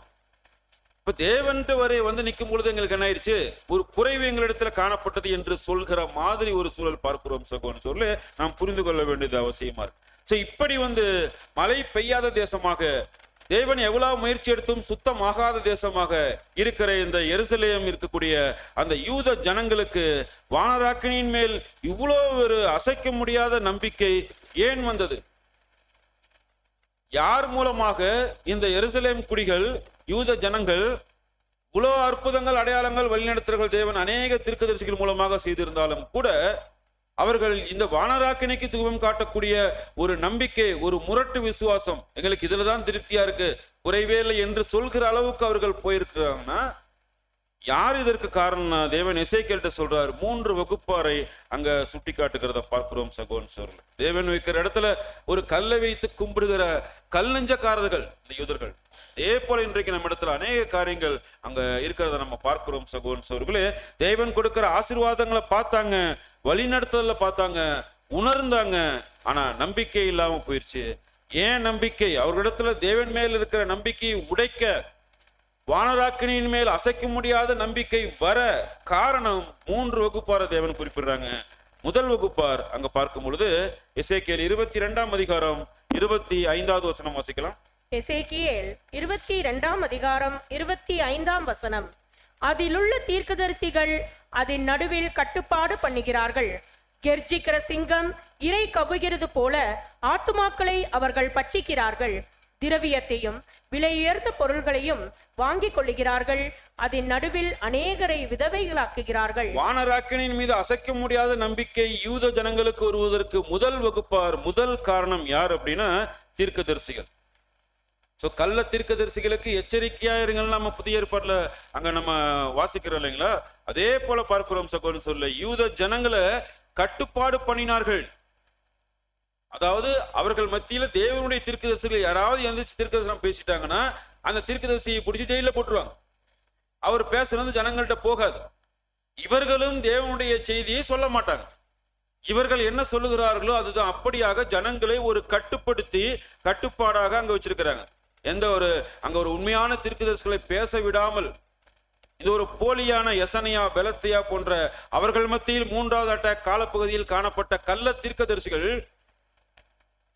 இப்ப தேவன்ட்டு வரை வந்து நிற்கும் பொழுது எங்களுக்கு என்ன ஆயிடுச்சு, ஒரு குறைவு எங்களிடத்துல காணப்பட்டது என்று சொல்கிற மாதிரி ஒரு சூழல் பார்க்கிறோம் சகோன்னு சொல்லி நாம் புரிந்து கொள்ள வேண்டியது அவசியமா இருக்கு. சோ இப்படி வந்து மழை பெய்யாத தேசமாக, தேவன் எவ்வளவு முயற்சி எடுத்தும் சுத்தமாகாத தேசமாக இருக்கிற இந்த எருசலேம் இருக்கக்கூடிய அந்த யூத ஜனங்களுக்கு வானராக்கனின் மேல் இவ்வளோ ஒரு அசைக்க முடியாத நம்பிக்கை ஏன் வந்தது? யார் மூலமாக இந்த எருசலேம் குடிகள், யூத ஜனங்கள் இவ்வளோ அற்புதங்கள், அடையாளங்கள், வழிநடத்துதல்கள் தேவன் அநேக தீர்க்கதரிசிகள் மூலமாக செய்திருந்தாலும் கூட அவர்கள் இந்த வானராக்கினைக்கு தூபம் காட்டக்கூடிய ஒரு நம்பிக்கை, ஒரு முரட்டு விசுவாசம், எங்களுக்கு இதுலதான் திருப்தியா இருக்கு, குறைவே இல்லை என்று சொல்கிற அளவுக்கு அவர்கள் போயிருக்கிறாங்கன்னா யார் இதற்கு காரணம்னா தேவன் எசேக்கியேல்ட்ட சொல்றார், 3 வகுப்பாரை அங்க சுட்டி காட்டுகிறத பார்க்கிறோம் சகோன் சொல்ல. தேவன் வைக்கிற இடத்துல ஒரு கல்லை வைத்து கும்பிடுகிற கல் நெஞ்சக்காரர்கள் இந்த யூதர்கள். அதே போல இன்றைக்கு நம்ம இடத்துல அநேக காரியங்கள் அங்க இருக்கிறத நம்ம பார்க்கிறோம் சகோன் சோர்களே. தேவன் கொடுக்கிற ஆசீர்வாதங்களை பார்த்தாங்க, வழிநடத்துதல பார்த்தாங்க, உணர்ந்தாங்க, ஆனா நம்பிக்கை இல்லாம போயிடுச்சு. ஏன் நம்பிக்கை? அவர்களிடத்துல தேவன் மேல் இருக்கிற நம்பிக்கையை உடைக்க, வானராக்கினியின் மேல் அசைக்க முடியாத நம்பிக்கை வர காரணம் 3 வகுப்பார தேவன் குறிப்பிடுறாங்க. முதல் வகுப்பார் அங்க பார்க்கும் பொழுது எசேக்கியேல் 22ஆம் அதிகாரம் 25வது வசனம் வாசிக்கலாம். எசேக்கியேல் 22ஆம் அதிகாரம் 25ஆம் வசனம். அதிலுள்ள தீர்க்கதரிசிகள் அதன் நடுவில் கட்டுப்பாடு பண்ணுகிறார்கள். கெர்ச்சிக்கிற சிங்கம் இரை கவுகிறது போல ஆத்துமாக்களை அவர்கள் பட்சிக்கிறார்கள். திரவியத்தையும் விலையுயர்ந்த பொருள்களையும் வாங்கிக் கொள்ளுகிறார்கள். அதன் நடுவில் அநேகரை விதவைகளாக்குகிறார்கள். வானராக்கினின் மீது அசைக்க முடியாத நம்பிக்கை யூத ஜனங்களுக்கு வருவதற்கு முதல் வகுப்பார், முதல் காரணம் யார் அப்படின்னா தீர்க்கதரிசிகள். சோ கள்ள தீர்க்கதரிசிகளுக்கு எச்சரிக்கையா இருங்கள் நம்ம புதிய ஏற்பாட்டுல அங்க நம்ம வாசிக்கிறோம் இல்லைங்களா? அதே போல பார்க்கிறோம் சகோதரன் சொல்ல, யூத ஜனங்களை கட்டுப்பாடு பண்ணினார்கள். அதாவது அவர்கள் மத்தியில தேவனுடைய தீர்க்கதரிசிகள் யாராவது எந்திரிச்சு தீர்க்கதரிசனம் பேசிட்டாங்கன்னா அந்த தீர்க்கதரிசியை பிடிச்சி ஜெயில போட்டுருவாங்க. அவர் பேசுறது ஜனங்கள்கிட்ட போகாது. இவர்களும் தேவனுடைய செய்தியை சொல்ல மாட்டாங்க. இவர்கள் என்ன சொல்லுகிறார்களோ அதுதான் அப்படியாக ஜனங்களை ஒரு கட்டுப்படுத்தி கட்டுப்பாடாக அங்க வச்சிருக்கிறாங்க. அங்க ஒரு உண்மையான தீர்க்கதரிசிகளை பேச விடாமல், இது ஒரு போலியான எசனியா, பெலத்தியா போன்ற அவர்கள் மத்தியில் 3வது அட்டாக் காலப்பகுதியில் காணப்பட்ட கள்ள தீர்க்கதரிசிகள்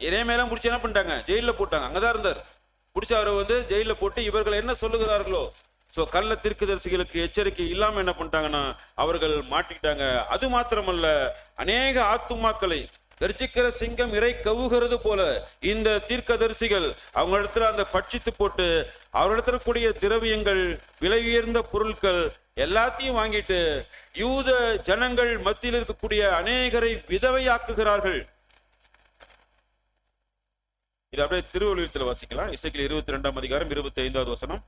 எரேமியாலாம் பிடிச்சி என்ன பண்ணிட்டாங்க, ஜெயில போட்டாங்க. அங்கதான் இருந்தார். பிடிச்ச அவரை வந்து ஜெயில போட்டு இவர்கள் என்ன சொல்லுகிறார்களோ, சோ கள்ள தீர்க்கதரிசிகளுக்கு எச்சரிக்கை இல்லாம என்ன பண்ணிட்டாங்கன்னா அவர்கள் மாட்டிக்கிட்டாங்க. அது மாத்திரமல்ல, அநேக ஆத்துமாக்களை கர்ச்சிக்கிற சிங்கம் இரை கவுகிறது போல இந்த தீர்க்கதரிசிகள் அவங்க இடத்துல அந்த பட்சித்து போட்டு அவரிடத்துல கூடிய திரவியங்கள், விலை உயர்ந்த பொருட்கள் எல்லாத்தையும் வாங்கிட்டு யூத ஜனங்கள் மத்தியில் இருக்கக்கூடிய அநேகரை விதவையாக்குகிறார்கள். இது அப்படியே திருவள்ளுவத்தில் வாசிக்கலாம். எசேக்கியேல் 22ஆம் அதிகாரம் 25வது வசனம்.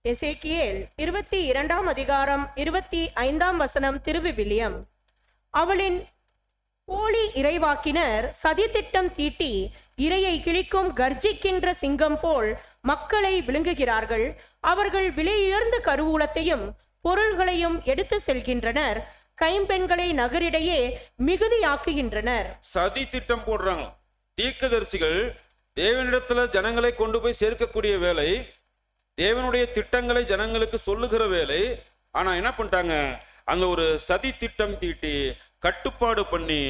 எசேக்கியேல் 22ஆம் அதிகாரம் 25ஆம் வசனம் திருவிவிலியம். அவளின் போலி இறைவாக்கினர் சதித்திட்டம் தீட்டி இரையை கிழிக்கும் கர்ஜிக்கின்ற சிங்கம் போல் மக்களை விழுங்குகிறார்கள். அவர்கள் விலையுயர்ந்த கருவூலத்தையும் பொருள்களையும் எடுத்து செல்கின்றனர். கைம்பெண்களை நகரிடையே மிகுதியாக்குகின்றனர். சதி திட்டம் போடுறாங்க தீர்க்கதரிசிகள். தேவனிடத்துல ஜனங்களை கொண்டு போய் சேர்க்கக்கூடிய வேலை, தேவனுடைய திட்டங்களை ஜனங்களுக்கு சொல்லுகிற வேலை. ஆனா என்ன பண்ணிட்டாங்க, அங்க ஒரு சதி திட்டம் தீட்டி கட்டுப்பாடு பண்ணி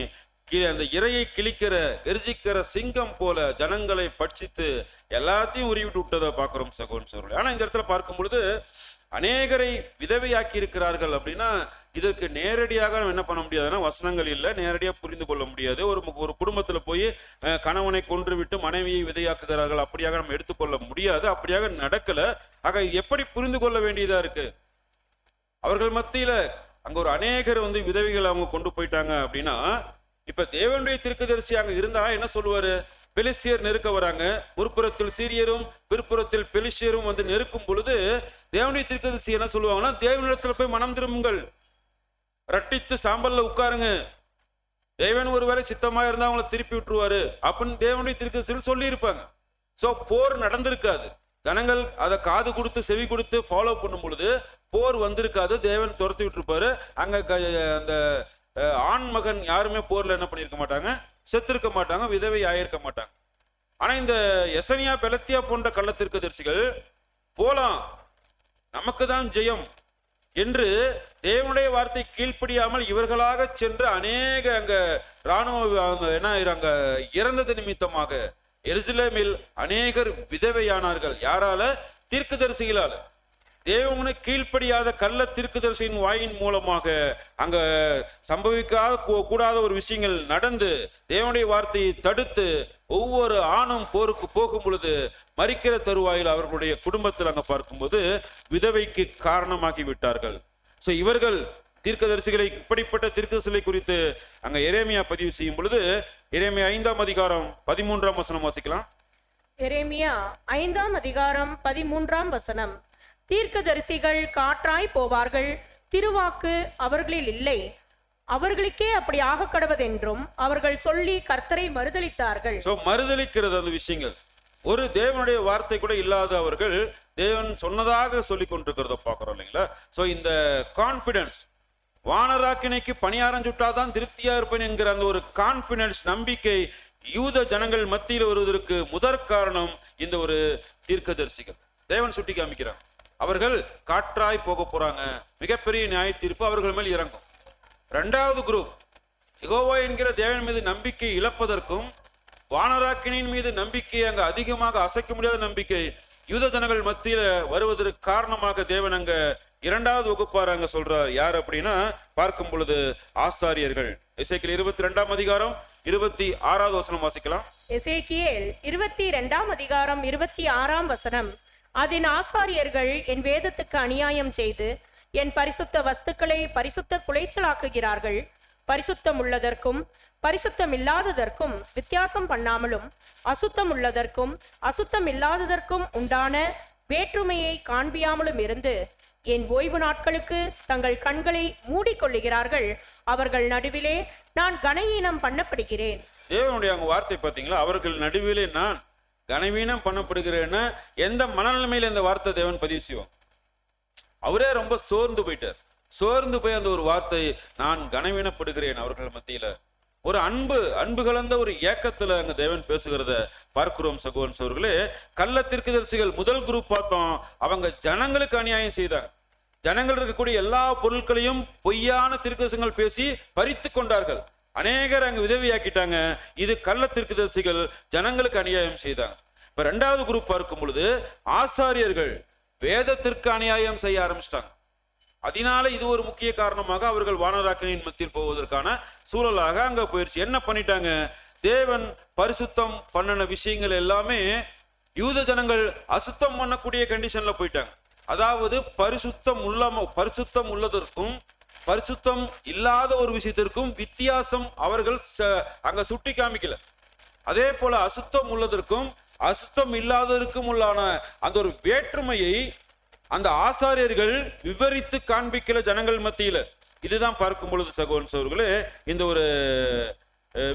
அந்த இரையை கிழிக்கிற கர்ஜிக்கிற சிங்கம் போல ஜனங்களை பட்சித்து எல்லாத்தையும் உருவிட்டு விட்டதை பார்க்கிறோம் சகோதரன். ஆனா இந்த இடத்துல பார்க்கும் பொழுது அநேகரை விதவையாக்கி இருக்கிறார்கள் அப்படின்னா இதற்கு நேரடியாக நம்ம என்ன பண்ண முடியாதுன்னா வசனங்கள் இல்லை, நேரடியாக புரிந்து கொள்ள முடியாது. ஒரு குடும்பத்தில் போய் கணவனை கொன்று விட்டு மனைவியை விதையாக்குகிறார்கள் அப்படியாக நம்ம எடுத்துக்கொள்ள முடியாது. அப்படியாக நடக்கல. ஆக எப்படி புரிந்து கொள்ள வேண்டியதா இருக்கு? அவர்கள் மத்தியில அங்க ஒரு அநேகர் விதவைகள் அவங்க கொண்டு போயிட்டாங்க அப்படின்னா, இப்ப தேவனுடைய தீர்க்கதரிசி அங்க இருந்தா என்ன சொல்லுவாரு? பெலிஸ்தியர் நெருக்க வராங்க, முற்புறத்தில் சீரியரும் பிற்புறத்தில் பெலிஸ்தியரும் நெருக்கும் பொழுது தேவனுடைய தீர்க்கதரிசி என்ன சொல்லுவாங்கன்னா, தேவனிடத்துல போய் மனம் திரும்புங்கள், ரட்டித்து சாம்பல்ல உட்காருங்க, தேவன் ஒருவேளை சித்தமா இருந்தா அவங்களை திருப்பி விட்டுருவாரு அப்படின்னு தேவனுடைய தீர்க்கதரிசி சொல்லி இருப்பாங்க. சோ போர் நடந்திருக்காது. ஜனங்கள் அதை காது கொடுத்து செவி கொடுத்து ஃபாலோ பண்ணும் பொழுது போர் வந்திருக்காது, தேவன் துரத்தி விட்டுருப்பாரு. அங்க அந்த ஆண் மகன் யாருமே போர்ல என்ன பண்ணிருக்க மாட்டாங்க, செத்திருக்க மாட்டாங்க, விதவை ஆயிருக்க மாட்டாங்க. ஆனா இந்த எசனியா பெலத்தியா போன்ற கள்ளத்தீர்க்கதரிசிகள் போலாம், நமக்கு தான் ஜெயம் என்று தேவனுடைய வார்த்தை கீழ்ப்படியாமல் இவர்களாக சென்று அநேக அங்க இராணுவ என்ன அங்க இறந்தது நிமித்தமாக எருசலேமில் அநேகர் விதவையானார்கள். யாரால? தீர்க்கதரிசிகளால. தேவனு கீழ்ப்படியாத கள்ள தீர்க்கதரிசியின் வாயின் மூலமாக அங்க சம்பவிக்காத கூடாத ஒரு விஷயங்கள் நடந்து தேவனுடைய வார்த்தையை தடுத்து ஒவ்வொரு ஆணும் போருக்கு போகும் பொழுது மரிக்கிற தருவாயில் அவர்களுடைய குடும்பத்தில் அங்க பார்க்கும்போது விதவைக்கு காரணமாகி விட்டார்கள். சோ இவர்கள் தீர்க்கதரிசிகளை, இப்படிப்பட்ட தீர்க்கதரிசிகளை குறித்து அங்க எரேமியா பதிவு செய்யும் பொழுது எரேமியா 5ஆம் அதிகாரம் 13ஆம் வசனம் வாசிக்கலாம். எரேமியா 5ஆம் அதிகாரம் 13ஆம் வசனம். தீர்க்கதரிசிகள் காற்றாய் போவார்கள், திருவாக்கு அவர்களில் இல்லை, அவர்களுக்கே அப்படி ஆக கடவதென்றும் அவர்கள் சொல்லி கர்த்தரை மறுதலித்தார்கள். சோ மறுதலிக்கிறது அந்த விஷயங்கள். ஒரு தேவனுடைய வார்த்தை கூட இல்லாத அவர்கள் தேவன் சொன்னதாக சொல்லி கொண்டிருக்கிறத பாக்குறோம் இல்லைங்களா? சோ இந்த கான்பிடன்ஸ், வானராக்கினைக்கு பணியாரம் சுட்டாதான் திருப்தியா இருப்பேன் என்கிற அந்த ஒரு கான்பிடன்ஸ், நம்பிக்கை யூத ஜனங்கள் மத்தியில் வருவதற்கு முதற் காரணம் இந்த ஒரு தீர்க்கதரிசிகள். தேவன் சுட்டி காமிக்கிறார், அவர்கள் காற்றாய் போக போறாங்க, மிகப்பெரிய நியாய தீர்ப்பு அவர்கள் மேல் இறங்கும். இரண்டாவது குரூப், யெகோவா என்கிற தேவன் மீது நம்பிக்கை இழப்பதற்கும் வானராக்கினின் மீது நம்பிக்கை அங்க அதிகமாக அசைக்க முடியாத நம்பிக்கை யூத ஜனங்கள் மத்தியில வருவதற்கு காரணமாக தேவன் அங்க இரண்டாவது வகுப்பார் அங்க சொல்றார். யார் அப்படின்னா பார்க்கும் பொழுது ஆசாரியர்கள். எசேக்கியேல் 22ஆம் அதிகாரம் 26வது வசனம் வாசிக்கலாம். எசேக்கியேல் 22ஆம் அதிகாரம் 26ஆம் வசனம். அதன் ஆசாரியர்கள் என் வேதத்துக்கு அநியாயம் செய்து என் பரிசுத்த வஸ்துக்களை பரிசுத்த குலைச்சலாக்குகிறார்கள், பரிசுத்தம் உள்ளதற்கும் பரிசுத்தம் இல்லாததற்கும் வித்தியாசம் பண்ணாமலும் அசுத்தம் உள்ளதற்கும் அசுத்தம் இல்லாததற்கும் உண்டான வேற்றுமையை காண்பியாமலும் இருந்து என் ஓய்வு நாட்களுக்கு தங்கள் கண்களை மூடிக்கொள்ளுகிறார்கள், அவர்கள் நடுவிலே நான் கனவீனம் பண்ணப்படுகிறேன். தேவனுடைய அவங்க வார்த்தை பார்த்தீங்களா? அவர்கள் நடுவிலே நான் கனவீனம் பண்ணப்படுகிறேன்னு எந்த மனநிலைமையில இந்த வார்த்தை தேவன் பதிவு செய்வோம்? அவரே ரொம்ப சோர்ந்து போயிட்டார். சோர்ந்து போய் அந்த ஒரு வார்த்தை, நான் கனவீனப்படுகிறேன் அவர்கள் மத்தியில, ஒரு அன்பு கலந்த ஒரு ஏக்கத்துல அங்க தேவன் பேசுகிறத பார்க்கிறோம். சகோதரன் சகோதரர்களே, கள்ள தீர்க்கதரிசிகள் முதல் குரூப் பார்த்தோம், அவங்க ஜனங்களுக்கு அநியாயம் செய்தாங்க. ஜனங்கள் இருக்கக்கூடிய எல்லா பொருட்களையும் பொய்யான தீர்க்கதரிசிகள் பேசி பறித்து கொண்டார்கள். அநேகர் அங்க விதவியாக்கிட்டாங்க. இது கள்ள தீர்க்கதரிசிகள் ஜனங்களுக்கு அநியாயம் செய்தாங்க. இப்ப இரண்டாவது குரூப் பார்க்கும் பொழுது ஆசாரியர்கள் வேதத்திற்கு அநியாயம் செய்ய ஆரம்பிச்சிட்டாங்க. அதனால இது ஒரு முக்கிய காரணமாக அவர்கள் வானராக்கினின் மத்தியில் போவதற்கான சூழலாக அங்க போயிடுச்சு. என்ன பண்ணிட்டாங்க? தேவன் பரிசுத்தம் பண்ணின விஷயங்கள் எல்லாமே யூத ஜனங்கள் அசுத்தம் பண்ணக்கூடிய கண்டிஷன்ல போயிட்டாங்க. அதாவது பரிசுத்தம் உள்ளதற்கும் பரிசுத்தம் இல்லாத ஒரு விஷயத்திற்கும் வித்தியாசம் அவர்கள் அங்க சுட்டி காமிக்கல. அதே போல அசுத்தம் உள்ளதற்கும் அசுத்தம் இல்லாததற்கும் உள்ளான அந்த ஒரு வேற்றுமையை அந்த ஆசாரியர்கள் விவரித்து காண்பிக்கல ஜனங்கள் மத்தியில. இதுதான் பார்க்கும் பொழுது சகோதரன் சகோதரர்களே, இந்த ஒரு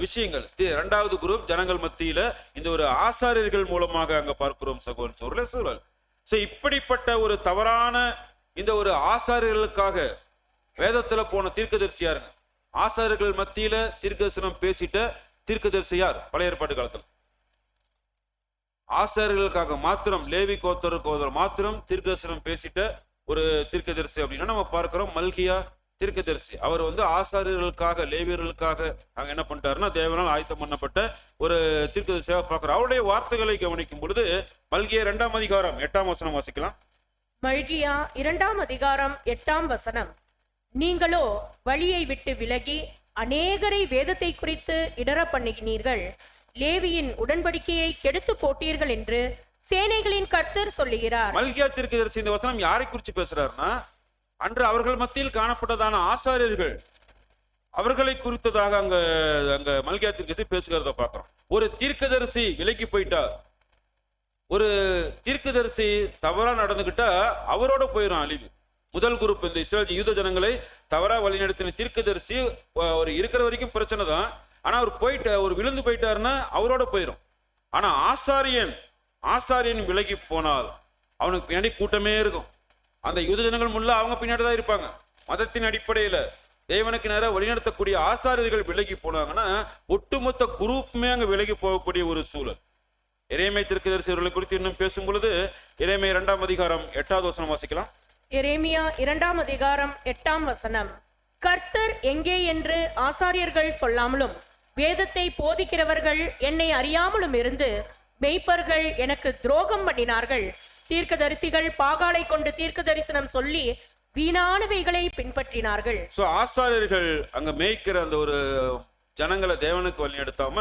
விஷயங்கள் இரண்டாவது குரூப் ஜனங்கள் மத்தியில இந்த ஒரு ஆசாரியர்கள் மூலமாக அங்க பார்க்கிறோம் சகோதரன் சகோதரர்களே சூழல். சோ இப்படிப்பட்ட ஒரு தவறான இந்த ஒரு ஆசாரியர்களுக்காக வேதத்துல போன தீர்க்கதரிசி யாருங்க? ஆசாரியர்கள் மத்தியில தீர்க்கதரிசனம் பேசிட்ட தீர்க்கதரிசி யார்? பழைய ஏற்பாட்டு காலத்துல ஆசாரியர்களுக்காக மாத்திரம், லேவி கோத்தருக்கு மாத்திரம் தீர்க்கதரிசனம் பேசிட்ட ஒரு தீர்க்கதரிசி அப்படின்னா நம்ம பார்க்கிறோம் மல்கியா தீர்க்கதரிசி. அவர் ஆசாரியர்களுக்காக, லேவியர்களுக்காக அங்க என்ன பண்ணிட்டாருன்னா தேவனால் ஆயத்தம் பண்ணப்பட்ட ஒரு தீர்க்கதரிசியாக பார்க்கிறோம். அவருடைய வார்த்தைகளை கவனிக்கும் பொழுது மல்கியா 2ஆம் அதிகாரம் 8ஆம் வசனம் வாசிக்கலாம். மல்கியா 2:8. நீங்களோ வழியை விட்டு விலகி அநேகரை வேதத்தை குறித்து இடற பண்ணினீர்கள், லேவியின் உடன்படிக்கையை கெடுத்து போட்டீர்கள் என்று சேனைகளின் கர்த்தர் சொல்லுகிறார். மல்கியா தீர்க்கதரிசி இந்த வசனம் யாரை குறித்து பேசுறாருன்னா, அன்று அவர்கள் மத்தியில் காணப்பட்டதான ஆசாரியர்கள் அவர்களை குறித்ததாக அங்க மல்கியா தீர்க்கதரிசி பேசுகிறத பார்க்கிறோம். ஒரு தீர்க்கதரிசி விலகி போயிட்டா, ஒரு தீர்க்கதரிசி தவறா நடந்துகிட்டா அவரோட போயிடும் அழிவு. முதல் குரூப் இந்த இஸ்ரேல் யூத ஜனங்களை தவறா வழிநடத்தின தீர்க்கதரிசி ஒரு இருக்கிற வரைக்கும் பிரச்சனை தான். ஆனா அவர் ஒரு விழுந்து போயிட்டாருன்னா அவரோட போயிடும். ஆனா ஆசாரியன் விலகி போனால் அவனுக்கு பின்னாடி கூட்டமே இருக்கும். அந்த யூத ஜனங்கள் முள்ள அவங்க பின்னாடி தான் இருப்பாங்க. மதத்தின் அடிப்படையில தேவனுக்கு நேரம் வழிநடத்தக்கூடிய ஆசாரியர்கள் விலகி போனாங்கன்னா ஒட்டுமொத்த குரூப்புமே அங்க விலகி போகக்கூடிய ஒரு சூழல். எரேமியா தீர்க்கதரிசி அவர்களை குறித்து இன்னும் பேசும் பொழுது எரேமியா 2:8 வாசிக்கலாம். எரேமியா 2:8. கர்த்தர் எங்கே என்று ஆசாரியர்கள் சொல்லாமலும் வேதத்தை போதிக்கிறவர்கள் என்னை அறியாமலும் இருந்து மெய்ப்பர்கள் எனக்கு துரோகம் பண்ணினார்கள். தீர்க்கதரிசிகள் பாகாலை கொண்டு தீர்க்க தரிசனம் சொல்லி வீணானவைகளை பின்பற்றினார்கள். ஆசாரியர்கள் அங்க மேய்க்கிற அந்த ஒரு ஜனங்களை தேவனுக்கு வழிநடத்தாம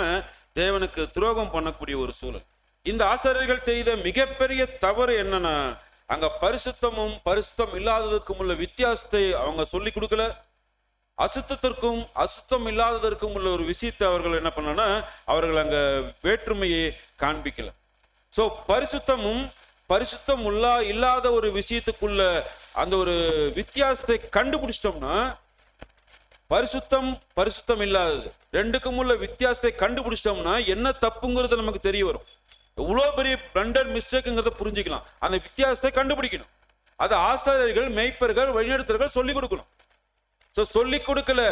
தேவனுக்கு துரோகம் பண்ணக்கூடிய ஒரு சூழல். இந்த ஆசாரியர்கள் செய்த மிகப்பெரிய தவறு என்னன்னா, அங்க பரிசுத்தமும் பரிசுத்தம் இல்லாததுக்கும் உள்ள வித்தியாசத்தை அவங்க சொல்லி கொடுக்கல. அசுத்தத்திற்கும் அசுத்தம் இல்லாததற்கும் உள்ள ஒரு விஷயத்தை அவர்கள் என்ன பண்ணனா, அவர்கள் அங்க வேற்றுமையை காண்பிக்கல. பரிசுத்தமும் பரிசுத்தம் இல்லாத ஒரு விஷயத்துக்குள்ள அந்த ஒரு வித்தியாசத்தை கண்டுபிடிச்சிட்டோம்னா, பரிசுத்தம் இல்லாதது ரெண்டுக்கும் உள்ள வித்தியாசத்தை கண்டுபிடிச்சிட்டோம்னா என்ன தப்புங்கிறது நமக்கு தெரிய வரும். எவ்வளோ பெரிய பிளண்டர் மிஸ்டேக்குங்கிறத புரிஞ்சுக்கலாம். அந்த வித்தியாசத்தை கண்டுபிடிக்கணும். அது ஆசாரியர்கள், மெய்ப்பர்கள், வழிநடத்தர்கள் சொல்லிக் கொடுக்கணும். சொல்லிக் கொடுக்கல,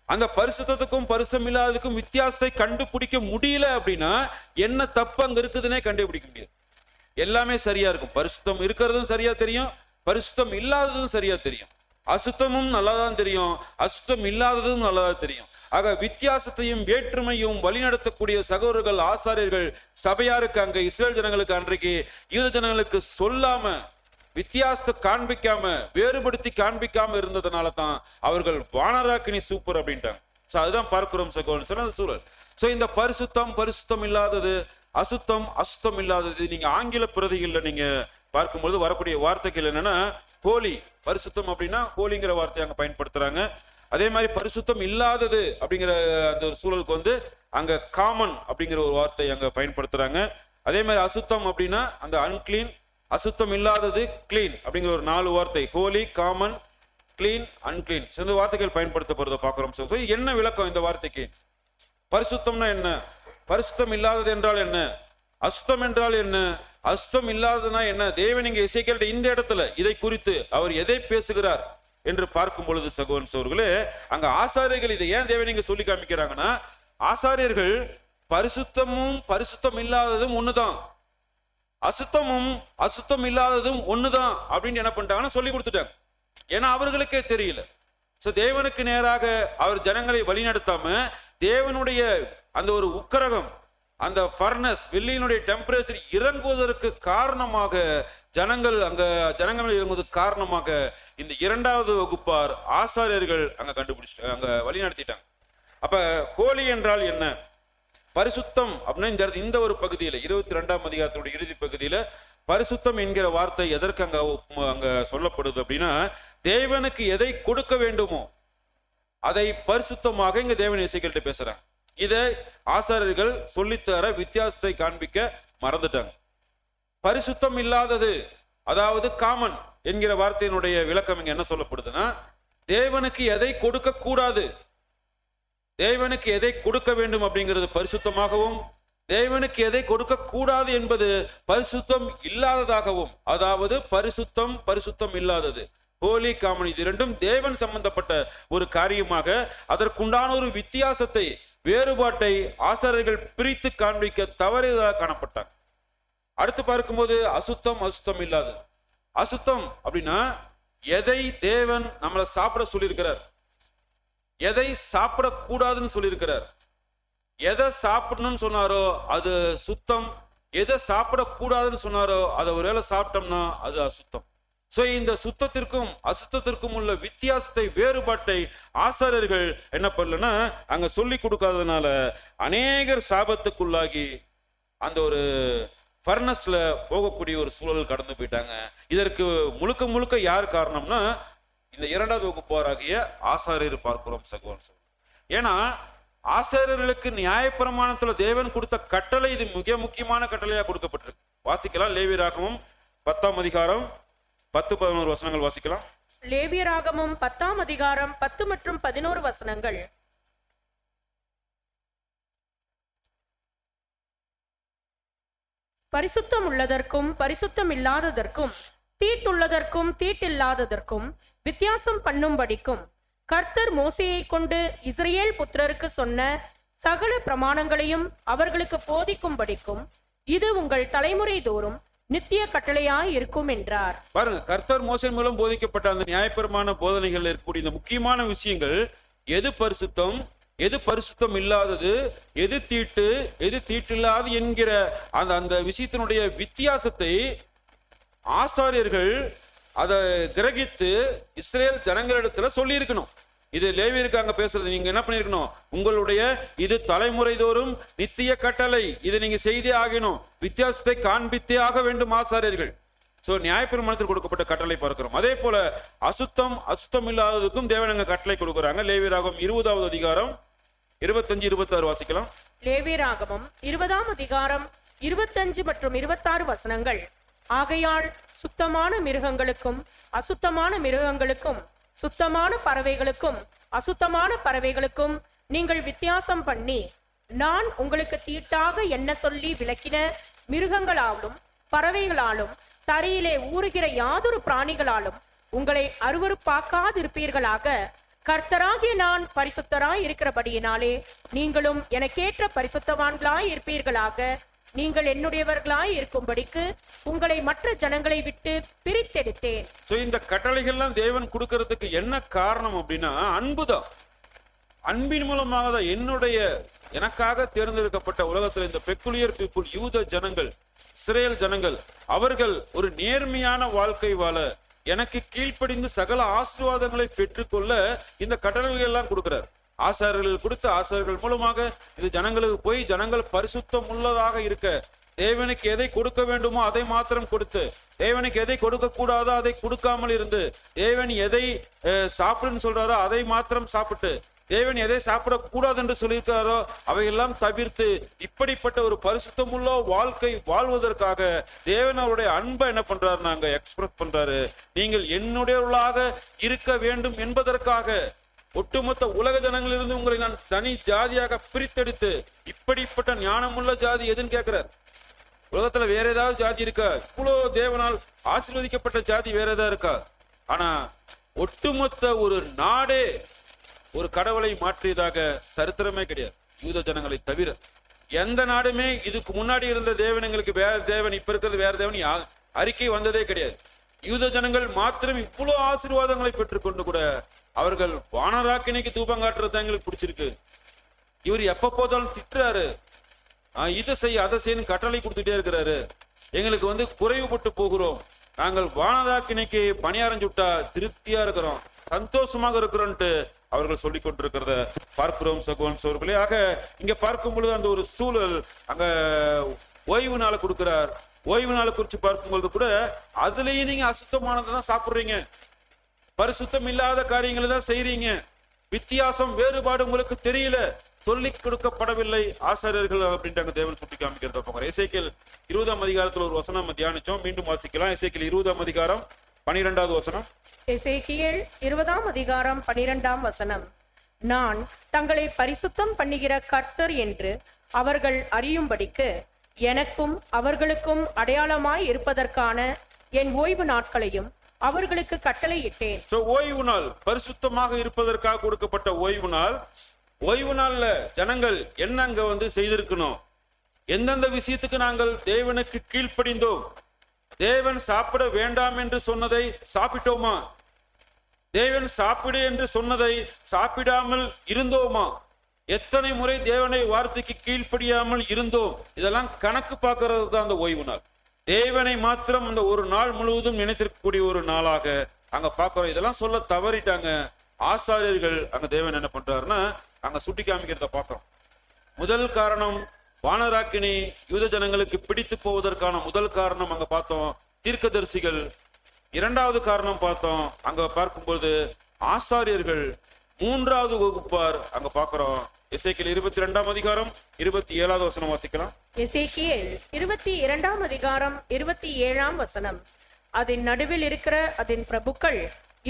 அந்த பரிசுத்தத்துக்கும் பரிசுத்தம் இல்லாததுக்கும் வித்தியாசத்தை கண்டுபிடிக்க முடியல அப்படின்னா என்ன தப்பு அங்க இருக்குதுன்னே கண்டுபிடிக்க முடியாது. எல்லாமே சரியா இருக்கும். பரிசுத்தம் இருக்கிறதும் சரியா தெரியும், பரிசுத்தம் இல்லாததும் சரியா தெரியும். அசுத்தமும் நல்லாதான் தெரியும், அசுத்தம் இல்லாததும் நல்லாதான் தெரியும். ஆக வித்தியாசத்தையும் வேற்றுமையும் வழிநடத்தக்கூடிய சகோதரர்கள், ஆசாரியர்கள் சபையாருக்கு அங்க இஸ்ரேல் ஜனங்களுக்கு அன்றைக்கு யூத ஜனங்களுக்கு சொல்லாம, வித்தியாசத்தை காண்பிக்காம, வேறுபடுத்தி காண்பிக்காம இருந்ததுனால தான் அவர்கள் வானராக்கினி சூப்பர் அப்படின்ட்டாங்க. அதுதான் பார்க்கிறோம் சகோதரன் அந்த சூழல். இந்த பரிசுத்தம் இல்லாதது, அசுத்தம் இல்லாதது, நீங்க ஆங்கில பிரதிகள்ல நீங்க பார்க்கும்போது வரக்கூடிய வார்த்தைகள் என்னன்னா, ஹோலி, பரிசுத்தம் அப்படின்னா ஹோலிங்கிற வார்த்தையை அங்க பயன்படுத்துறாங்க. அதே மாதிரி பரிசுத்தம் இல்லாதது அப்படிங்கிற அந்த ஒரு சூழலுக்கு அங்க காமன் அப்படிங்கிற ஒரு வார்த்தை அங்க பயன்படுத்துறாங்க. அதே மாதிரி அசுத்தம் அப்படின்னா அந்த அன்கிளீன், அசுத்தம் இல்லாதது கிளீன் அப்படிங்கிற ஒரு 4 வார்த்தை, ஹோலி, காமன், கிளீன், அன்கிளீன், இந்த வார்த்தைகள் பயன்படுத்தப்படுறத பார்க்கிறோம். என்ன விளக்கம் இந்த வார்த்தைக்கு? பரிசுத்தம்னா என்ன? பரிசுத்தம் இல்லாதது என்றால் என்ன? அசுத்தம் என்றால் என்ன? அசுத்தம் இல்லாததுனா என்ன? தேவன் இங்க எசேக்கியேல் இந்த இடத்துல இதை குறித்து அவர் எதை பேசுகிறார் என்று பார்க்கும் பொழுது சகோதரர்களே, அங்க ஆசாரியர்கள் இதை ஏன் தேவன் இங்க சொல்லி காமிக்கிறாங்கன்னா, ஆசாரியர்கள் பரிசுத்தமும் பரிசுத்தம் இல்லாததும் ஒண்ணுதான், அசுத்தம் இல்லாததும் ஒண்ணுதான் அப்படின்னு என்ன பண்ணிட்டாங்கன்னா சொல்லி கொடுத்துட்டாங்க. ஏன்னா அவர்களுக்கே தெரியல. தேவனுக்கு நேராக அவர் ஜனங்களை வழிநடத்தாம தேவனுடைய அந்த ஒரு உக்கிரகம், அந்த ஃபர்னஸ், வெள்ளியினுடைய டெம்பரேச்சர் இறங்குவதற்கு காரணமாக ஜனங்கள் இறங்குவதற்கு காரணமாக இந்த 2வது வகுப்பார் ஆசாரியர்கள் அங்க கண்டுபிடிச்சிட்டாங்க, அங்க வழி நடத்திட்டாங்க. அப்ப ஹோலி என்றால் என்ன, பரிசுத்தம் அப்படின்னா இந்த ஒரு பகுதியில 22ஆம் அதிகாரத்துடைய இறுதி பகுதியில பரிசுத்தம் என்கிற வார்த்தை எதற்கு அங்க சொல்லப்படுது அப்படின்னா, தேவனுக்கு எதை கொடுக்க வேண்டுமோ அதை பரிசுத்தமாக இங்க தேவன் எசேக்கியேல்கிட்ட பேசுறாங்க. இதை ஆசாரியர்கள் சொல்லித்தர வித்தியாசத்தை காண்பிக்க மறந்துட்டாங்க. பரிசுத்தம் இல்லாதது, அதாவது காமன் என்கிற வார்த்தையினுடைய விளக்கம் இங்க என்ன சொல்லப்படுதுன்னா, தேவனுக்கு எதை கொடுக்க கூடாது, தேவனுக்கு எதை கொடுக்க வேண்டும் அப்படிங்கிறது பரிசுத்தமாகவும், தேவனுக்கு எதை கொடுக்க கூடாது என்பது பரிசுத்தம் இல்லாததாகவும், அதாவது பரிசுத்தம் இல்லாதது, ஹோலி, காமன், இது இரண்டும் தேவன் சம்பந்தப்பட்ட ஒரு காரியமாக அதற்குண்டான ஒரு வித்தியாசத்தை, வேறுபாட்டை ஆசாரியர்கள் பிரித்து காண்பிக்க தவறியதாக காணப்பட்டாங்க. அடுத்து பார்க்கும்போது அசுத்தம் இல்லாதது. அசுத்தம் அப்படின்னா எதை தேவன் நம்மளை சாப்பிட சொல்லியிருக்கிறார், எதை சாப்பிடக்கூடாதுன்னு சொல்லியிருக்கிறார். எதை சாப்பிடணும்னு சொன்னாரோ அது சுத்தம், எதை சாப்பிடக்கூடாதுன்னு சொன்னாரோ அதை ஒருவேளை சாப்பிட்டோம்னா அது அசுத்தம். சோ இந்த சுத்தத்திற்கும் அசுத்தத்திற்கும் உள்ள வித்தியாசத்தை, வேறுபாட்டை ஆசாரியர்கள் என்ன பண்ணலன்னா அங்க சொல்லி கொடுக்காததுனால அநேகர் சாபத்துக்குள்ளாகி அந்த ஒரு ஃபர்னஸ்ல போகக்கூடிய ஒரு சூழல் கடந்து போயிட்டாங்க. இதற்கு முழுக்க முழுக்க யார் காரணம்னா இந்த 2வது வகுப்பாராகிய ஆசாரியர் பார்க்கிறோம் சகோதரன். ஏன்னா ஆசாரியர்களுக்கு நியாயப்பிரமாணத்துல தேவன் கொடுத்த கட்டளை இது மிக முக்கியமான கட்டளையா கொடுக்கப்பட்டிருக்கு. வாசிக்கலாம் லேவியராகமம் 10ஆம் அதிகாரம் 10-11 வசனங்கள் வாசிக்கலாம். லேவியராகமம் 10ஆம் அதிகாரம் 10 மற்றும் 11 வசனங்கள். பரிசுத்தம் உள்ளதற்கும் பரிசுத்தம் இல்லாததற்கும், தீட்டுள்ளதற்கும் தீட்டில்லாததற்கும் வித்தியாசம் பண்ணும்படிக்கும் கர்த்தர் மோசேயை கொண்டு இஸ்ரவேல் புத்திரருக்கு சொன்ன சகல பிரமாணங்களையும் அவர்களுக்கு போதிக்கும்படிக்கும் இது உங்கள் தலைமுறை தோறும் நித்திய கட்டளையாய் இருக்கும் என்றார். பாருங்க, கர்த்தர் மோசே மூலம் போதிக்கப்பட்ட அந்த நியாயப்பிரமாண போதனைகள் இருக்கக்கூடிய இந்த முக்கியமான விஷயங்கள், எது பரிசுத்தம், எது பரிசுத்தம் இல்லாதது, எது தீட்டு, எது தீட்டில்லாது என்கிற அந்த விஷயத்தினுடைய வித்தியாசத்தை ஆசாரியர்கள் அதை கிரகித்து இஸ்ரேல் ஜனங்களிடத்துல சொல்லி இருக்கணும். இது லேவியருக்கு அங்க பேசுறது, நீங்க என்ன பண்ணிருக்கணும், உங்களுடைய இது தலைமுறை தோறும் நித்திய கட்டளை, இதை நீங்க செய்தே ஆகணும், வித்தியாசத்தை காண்பித்தே ஆக வேண்டும் ஆசாரியர்கள். சோ நியாயப்பிரமாணத்தில் கொடுக்கப்பட்ட கட்டளை பார்க்கிறோம். அதே போல அசுத்தம் இல்லாததுக்கும் தேவன் அங்க கட்டளை கொடுக்குறாங்க. லேவியராகமம் 20ஆவது அதிகாரம் 25-26 வாசிக்கலாம். லேவியராகமம் 20ஆம் அதிகாரம் 25 மற்றும் 26 வசனங்கள். ஆகையால் சுத்தமான மிருகங்களுக்கும் அசுத்தமான மிருகங்களுக்கும், சுத்தமான பறவைகளுக்கும் அசுத்தமான பறவைகளுக்கும் நீங்கள் வித்தியாசம் பண்ணி, நான் உங்களுக்கு தீட்டாக என்ன சொல்லி விளக்கின மிருகங்களாலும் பறவைகளாலும் தரையிலே ஊறுகிற யாதொரு பிராணிகளாலும் உங்களை அருவருப்பாக்காதிருப்பீர்களாக. கர்த்தராகிய நான் பரிசுத்தராய் இருக்கிறபடியினாலே நீங்களும் எனக்கேற்ற பரிசுத்தவான்களாய் இருப்பீர்களாக. நீங்கள் என்னுடையவர்களாய் இருக்கும்படிக்கு உங்களை மற்ற ஜனங்களை விட்டு பிரித்தெடுத்தேன். சோ இந்த கட்டளைகள்லாம் தேவன் கொடுக்கறதுக்கு என்ன காரணம் அப்படின்னா அன்புதான். அன்பின் மூலமாக தான் எனக்காக தேர்ந்தெடுக்கப்பட்ட உலகத்தில் இந்த பெக்குலியர் பீப்புள், யூத ஜனங்கள், இஸ்ரேல் ஜனங்கள், அவர்கள் ஒரு நேர்மையான வாழ்க்கை வாழ, எனக்கு கீழ்ப்படிந்து சகல ஆசீர்வாதங்களை பெற்றுக்கொள்ள இந்த கட்டளைகள் எல்லாம் கொடுக்கிறார். ஆசாரியர்கள் கொடுத்து ஆசாரியர்கள் மூலமாக இது ஜனங்களுக்கு போய் ஜனங்கள் பரிசுத்தம் உள்ளதாக இருக்க, தேவனுக்கு எதை கொடுக்க வேண்டுமோ அதை மாத்திரம் கொடுத்து, தேவனுக்கு எதை கொடுக்க கூடாதோ அதை கொடுக்காமல் இருந்து, தேவன் எதை சாப்பிடுன்னு சொல்றாரோ அதை மாத்திரம் சாப்பிட்டு, தேவன் எதை சாப்பிடக்கூடாது என்று சொல்லியிருக்காரோ அவையெல்லாம் தவிர்த்து இப்படிப்பட்ட ஒரு பரிசுத்தமுள்ள வாழ்க்கை வாழ்வதற்காக தேவன் அவருடைய அன்பை என்ன பண்றாரு, நாங்க எக்ஸ்பிரஸ் பண்றாரு. நீங்கள் என்னுடையவர்களாக இருக்க வேண்டும் என்பதற்காக ஒட்டுமொத்த உலக ஜனங்களிலிருந்து உங்களை நான் தனி ஜாதியாக பிரித்தெடுத்து, இப்படிப்பட்ட ஞானமுள்ள ஜாதி எதுன்னு கேட்கிறார். உலகத்துல வேற ஏதாவது ஜாதி இருக்கா? இவ்வளவு தேவனால் ஆசீர்வதிக்கப்பட்ட ஜாதி வேற ஏதாவது இருக்கா? ஆனா ஒட்டுமொத்த ஒரு நாடே ஒரு கடவுளை மாற்றியதாக சரித்திரமே கிடையாது, யூத ஜனங்களை தவிர. எந்த நாடுமே இதுக்கு முன்னாடி இருந்த தேவன் எங்களுக்கு வேற தேவன், இப்ப இருக்கிறது வேற தேவன் அறிக்கை வந்ததே கிடையாது. யூத ஜனங்கள் மாத்திரம் இவ்வளவு ஆசீர்வாதங்களை பெற்றுக்கொண்டு கூட அவர்கள் வானராக்கினைக்கு தூபம் காட்டுறது எங்களுக்கு பிடிச்சிருக்கு. இவர் எப்ப போதாலும் திட்டுறாரு, இதை செய்ய அதை செய்யணும் கட்டளை கொடுத்துட்டே இருக்கிறாரு. எங்களுக்கு குறைவுபட்டு போகிறோம், நாங்கள் வானராக்கினைக்கு பணியாரம் சுட்டா திருப்தியா இருக்கிறோம், சந்தோஷமாக இருக்கிறோம்ட்டு அவர்கள் சொல்லிக் கொண்டிருக்கிறத பார்க்கிறோம் சகோதரன் சகோதரிகளே. ஆக இங்க பார்க்கும் பொழுது அந்த ஒரு சூழல் அங்க ஓய்வு நாளை கொடுக்கிறார். ஓய்வு நாளை குறித்து பார்க்கும்பொழுது கூட அதுலயும் நீங்க அசுத்தமானதான் சாப்பிடுறீங்க, பரிசுத்தம் இல்லாத காரியங்களை தான் செய்றீங்க, வித்தியாசம் வேறுபாடு உங்களுக்கு தெரியல, சொல்லிக் கொடுக்கப்படவில்லை ஆசாரியர்கள் அப்படின்ட்டு தேவன் சுட்டி காமிக்கிறத போங்க. எசேக்கியேல் 20ஆம் அதிகாரத்துல ஒரு வசனம் தியானிச்சோம், மீண்டும் வாசிக்கலாம். எசேக்கியேல் 20ஆம் அதிகாரம் 12வது வசனம். எசேக்கியேல் 20ஆம் அதிகாரம் 12ஆம் வசனம். நான் தங்களை பரிசுத்தம் பண்ணுகிற கர்த்தர் என்று அவர்கள் அறியும்படிக்கு எனக்கும் அவர்களுக்கும் அடையாளமாய் இருப்பதற்கான என் ஓய்வு நாட்களையும் அவர்களுக்கு கட்டளையிட்டேன். ஓய்வு நாள் பரிசுத்தமாக இருப்பதற்காக கொடுக்கப்பட்ட ஓய்வு நாள். ஓய்வு நாள்ல ஜனங்கள் என்ன அங்க செய்திருக்கணும், எந்தெந்த விஷயத்துக்கு நாங்கள் தேவனுக்கு கீழ்ப்படிந்தோம், தேவன் சாப்பிட வேண்டாம் என்று சொன்னதை சாப்பிட்டோமா, தேவன் சாப்பிடு என்று சொன்னதை சாப்பிடாமல் இருந்தோமா, எத்தனை முறை தேவனை வார்த்தைக்கு கீழ்ப்படியாமல் இருந்தோம், இதெல்லாம் கணக்கு பார்க்கறது தான் அந்த ஓய்வு நாள். தேவனை மாத்திரம் அந்த ஒரு நாள் முழுவதும் நினைத்திருக்கக்கூடிய ஒரு நாளாக அங்க பார்க்கிறோம். இதெல்லாம் சொல்ல தவறிட்டாங்க ஆசாரியர்கள். அங்க தேவன் என்ன பண்றாருன்னா அங்க சுட்டி காமிக்கிறத பார்க்கிறோம். முதல் காரணம் வானராக்கினி யூத ஜனங்களுக்கு பிடித்து போவதற்கான முதல் காரணம் அங்க பார்த்தோம் தீர்க்கதரிசிகள். இரண்டாவது காரணம் பார்த்தோம் அங்க பார்க்கும்போது ஆசாரியர்கள். மூன்றாவது வகுப்பார் அங்க பார்க்கிறோம் எசேக்கியேல் 22ஆம் அதிகாரம் 27வது வசனம் வாசிக்கலாம். எசேக்கியேல் 22ஆம் அதிகாரம் 27ஆம் வசனம். அதன் நடுவில் இருக்கிற அதன் பிரபுக்கள்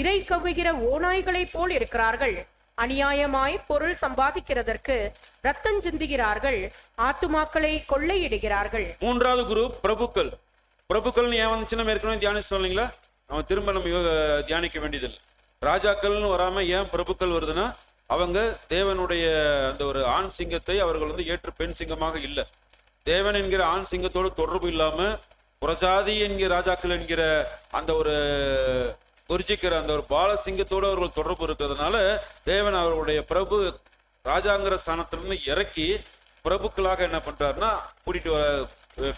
இறை கவ்வுகிற ஓநாய்களைப் போல் இருக்கிறார்கள். அநியாயமாய் பொருள் சம்பாதிக்கிறதற்கு ரத்தம் சிந்துகிறார்கள், ஆத்துமாக்களை கொள்ளையிடுகிறார்கள். மூன்றாவது குரூப் பிரபுக்கள். பிரபுக்கள்னு ஏன் வந்துச்சுன்னா ஏற்கனவே தியானிச்சு சொன்னீங்களா, நம்ம திரும்ப நம்ம தியானிக்க வேண்டியதில்லை. ராஜாக்கள்னு வராம ஏன் பிரபுக்கள் வருதுன்னா அவங்க தேவனுடைய அந்த ஒரு ஆண் சிங்கத்தை அவர்கள் வந்து ஏற்று பெண் சிங்கமாக இல்லை. தேவன் என்கிற ஆண் சிங்கத்தோடு தொடர்பு இல்லாம புறஜாதி என்கிற ராஜாக்கள் என்கிற அந்த ஒரு குறிச்சிக்கிற அந்த ஒரு பால சிங்கத்தோடு அவர்கள் தொடர்பு இருக்கிறதுனால தேவன் அவர்களுடைய பிரபு ராஜாங்கிற ஸ்தானத்திலிருந்து இறக்கி பிரபுக்களாக என்ன பண்றாருன்னா கூட்டிட்டு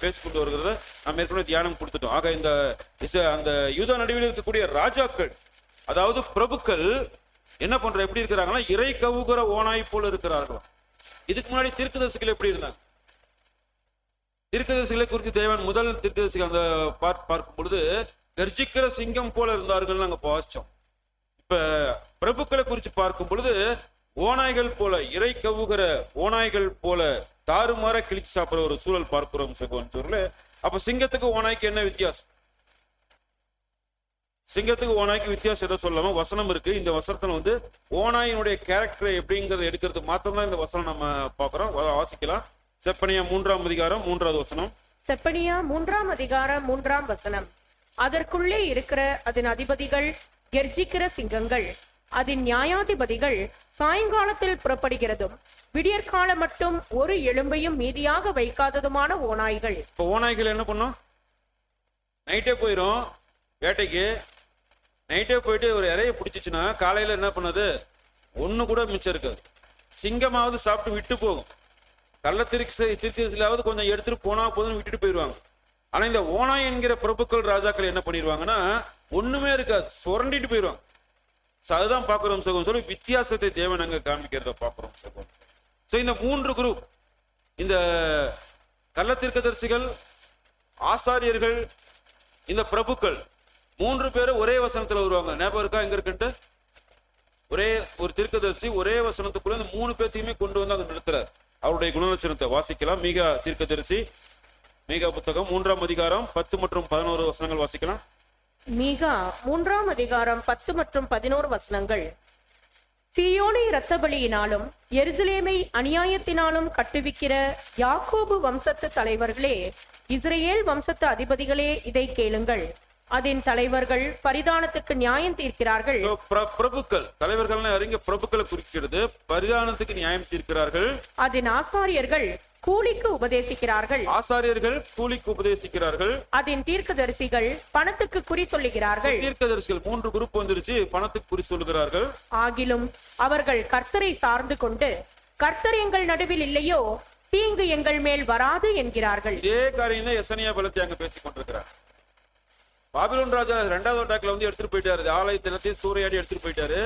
பேசிக்கொண்டு வருகிறத நம்ம ஏற்கனவே தியானம் கொடுத்துட்டோம். ஆக இந்த அந்த யூதா நடுவில் இருக்கக்கூடிய ராஜாக்கள் அதாவது பிரபுக்கள் என்ன பண்ற எப்படி இருக்கிறாங்கன்னா இறை கவுகிற ஓனாய் போல இருக்கிறார்கள். இதுக்கு முன்னாடி தீர்க்கதரிசிகள் எப்படி இருந்தாங்க? தீர்க்கதரிசிகளை குறித்து தேவன் முதல் தீர்க்கதரிசி அந்த பார்க்கும் பொழுது கர்ஜிக்கிற சிங்கம் போல இருந்தார்கள் நாங்க வாசிச்சோம். இப்ப பிரபுக்களை குறித்து பார்க்கும் பொழுது ஓநாய்கள் போல இறை கவுகிற ஓநாய்கள் போல தாறுமாற கிழிச்சு சாப்பிடுற ஒரு சூழல் பார்க்கிறோம் சகோதரர்களே. அப்ப சிங்கத்துக்கு ஓநாய்க்கு என்ன வித்தியாசம்? சிங்கத்துக்கு ஓநாய்க்கு வித்தியாசம் எதை சொல்லாம வசனம் இருக்கு. இந்த வசனத்துல வந்து ஓநாயினுடைய கேரக்டரை எப்படிங்கிறத எடுக்கிறது மாத்திரம்தான் இந்த வசனம் நம்ம பார்க்கிறோம். வாசிக்கலாம். செப்பனியா 3ஆம் அதிகாரம் 3வது வசனம். செப்பனியா 3ஆம் அதிகாரம் 3ஆம் வசனம். அதற்குள்ளே இருக்கிற அதன் அதிபதிகள் கெர்ஜிக்கிற சிங்கங்கள், அதன் நியாயாதிபதிகள் சாயங்காலத்தில் புறப்படுகிறதும் விடியற்காலம் மட்டும் ஒரு எலும்பையும் மீதியாக வைக்காததுமான ஓநாய்கள். இப்போ ஓநாய்கள் என்ன பண்ணும்? நைட்டே போயிடும் வேட்டைக்கு. நைட்டே போயிட்டு ஒரு இறைய பிடிச்சிச்சுன்னா காலையில என்ன பண்ணுது? ஒண்ணு கூட மிச்சம் இருக்காது. சிங்கமாவது சாப்பிட்டு விட்டு போகும். திருக்கதரிசிலாவது கொஞ்சம் எடுத்துட்டு போனா போதும் விட்டுட்டு போயிடுவாங்க. ஆனா இந்த ஓனாய் என்கிற பிரபுக்கள் ராஜாக்கள் என்ன பண்ணிடுவாங்கன்னா ஒண்ணுமே இருக்காது, சுரண்டிட்டு போயிடுவாங்க. அதுதான் பாக்குறோம் சகோதரன் சொல்லி வித்தியாசத்தை தேவன் அங்க காமிக்கிறத பாக்குறோம் சகோதரன். சோ இந்த 3 குரூப், இந்த கள்ள தீர்க்கதரிசிகள், ஆசாரியர்கள், இந்த பிரபுக்கள் 3 பேரும் ஒரே வசனத்துல வருவாங்க. ஞாபகம் இருக்கா எங்க இருக்குன்ட்டு? ஒரே ஒரு தீர்க்கதரிசி ஒரே வசனத்துக்குள்ள இந்த 3 பேர்த்தையுமே கொண்டு வந்து அங்க நிறுத்துறார். அவருடைய குணலட்சணத்தை வாசிக்கலாம். மீகா தீர்க்கதரிசி, மீகா புத்தகம் 3ஆம் அதிகாரம் 10 மற்றும் 11 வசனங்கள் வாசிக்கலாம். மீகா 3ஆம் அதிகாரம் 10 மற்றும் 11 வசனங்கள். சீயோனை இரத்த பலியினாலும் எருசலேமை அநியாயத்தினாலும் கட்டுவிக்கிற யாக்கோபு வம்சத்து தலைவர்களே, இஸ்ரேல் வம்சத்து அதிபதிகளே, இதை கேளுங்கள். அதன் தலைவர்கள் பரிதானத்துக்கு நியாயம் தீர்க்கிறார்கள். பிரபுக்கள், தலைவர்கள் அறிஞர் பிரபுக்களை குறிக்கிறது. பரிதானத்துக்கு நியாயம் தீர்க்கிறார்கள். அதன் ஆசாரியர்கள் கூலிக்கு உபதேசிக்கிறார்கள். ஆசாரியர்கள் கூலிக்கு உபதேசிக்கிறார்கள். அதன் தீர்க்கதரிசிகள் பணத்துக்கு குறி சொல்லுகிறார்கள். தீர்க்கதரிசிகள் 3 குரூப் வந்துருச்சு, பணத்துக்கு குறி சொல்லுகிறார்கள். ஆகிலும் அவர்கள் கர்த்தரை சார்ந்து கொண்டு கர்த்தர் எங்கள் நடுவில் இல்லையோ, தீங்கு எங்கள் மேல் வராது என்கிறார்கள். இதே காரியம் தான் எசனியா பலத்தை அங்க பேசிக் கொண்டிருக்கிறார். பாபிலோன் ராஜா 2வது அட்டாக்ல வந்து எடுத்துட்டு போயிட்டாரு. ஆலயத்தினத்தை சூறையாடி எடுத்துட்டு போயிட்டாரு.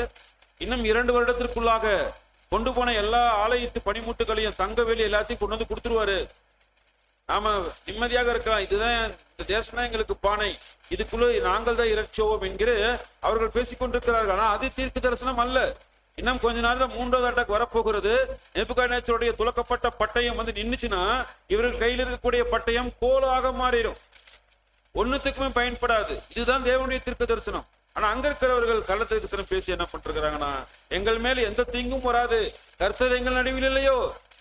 இன்னும் 2 வருடத்திற்குள்ளாக கொண்டு போன எல்லா ஆலயத்து பனிமுட்டுகளையும் தங்க வேலி எல்லாத்தையும் கொண்டு வந்து கொடுத்துருவாரு. நாம நிம்மதியாக இருக்கலாம். இதுதான் இந்த தேசம் தான் எங்களுக்கு பானை, இதுக்குள்ள நாங்கள் தான் இறைச்சோவோம் என்கிற அவர்கள் பேசிக்கொண்டிருக்கிறார்கள். ஆனா அது தீர்க்க தரிசனம் அல்ல. இன்னும் கொஞ்ச நாள் தான் 3வது அட்டாக் வரப்போகிறது. நேபுகாத்நேச்சருடைய துலக்கப்பட்ட பட்டயம் வந்து நின்னுச்சுன்னா இவர்கள் கையில் இருக்கக்கூடிய பட்டயம் கோலாக மாறிடும், ஒன்னுத்துக்குமே பயன்படாது. இதுதான் தேவனுடைய தீர்க்க தரிசனம். ஆனா அங்க இருக்கிறவர்கள் கள்ள தரிசனம் பேசி என்ன பண்றாங்கன்னா எங்கள் மேல எந்த தீங்கும் வராது, கர்த்தர் எங்கள் நடுவில் இல்லையோ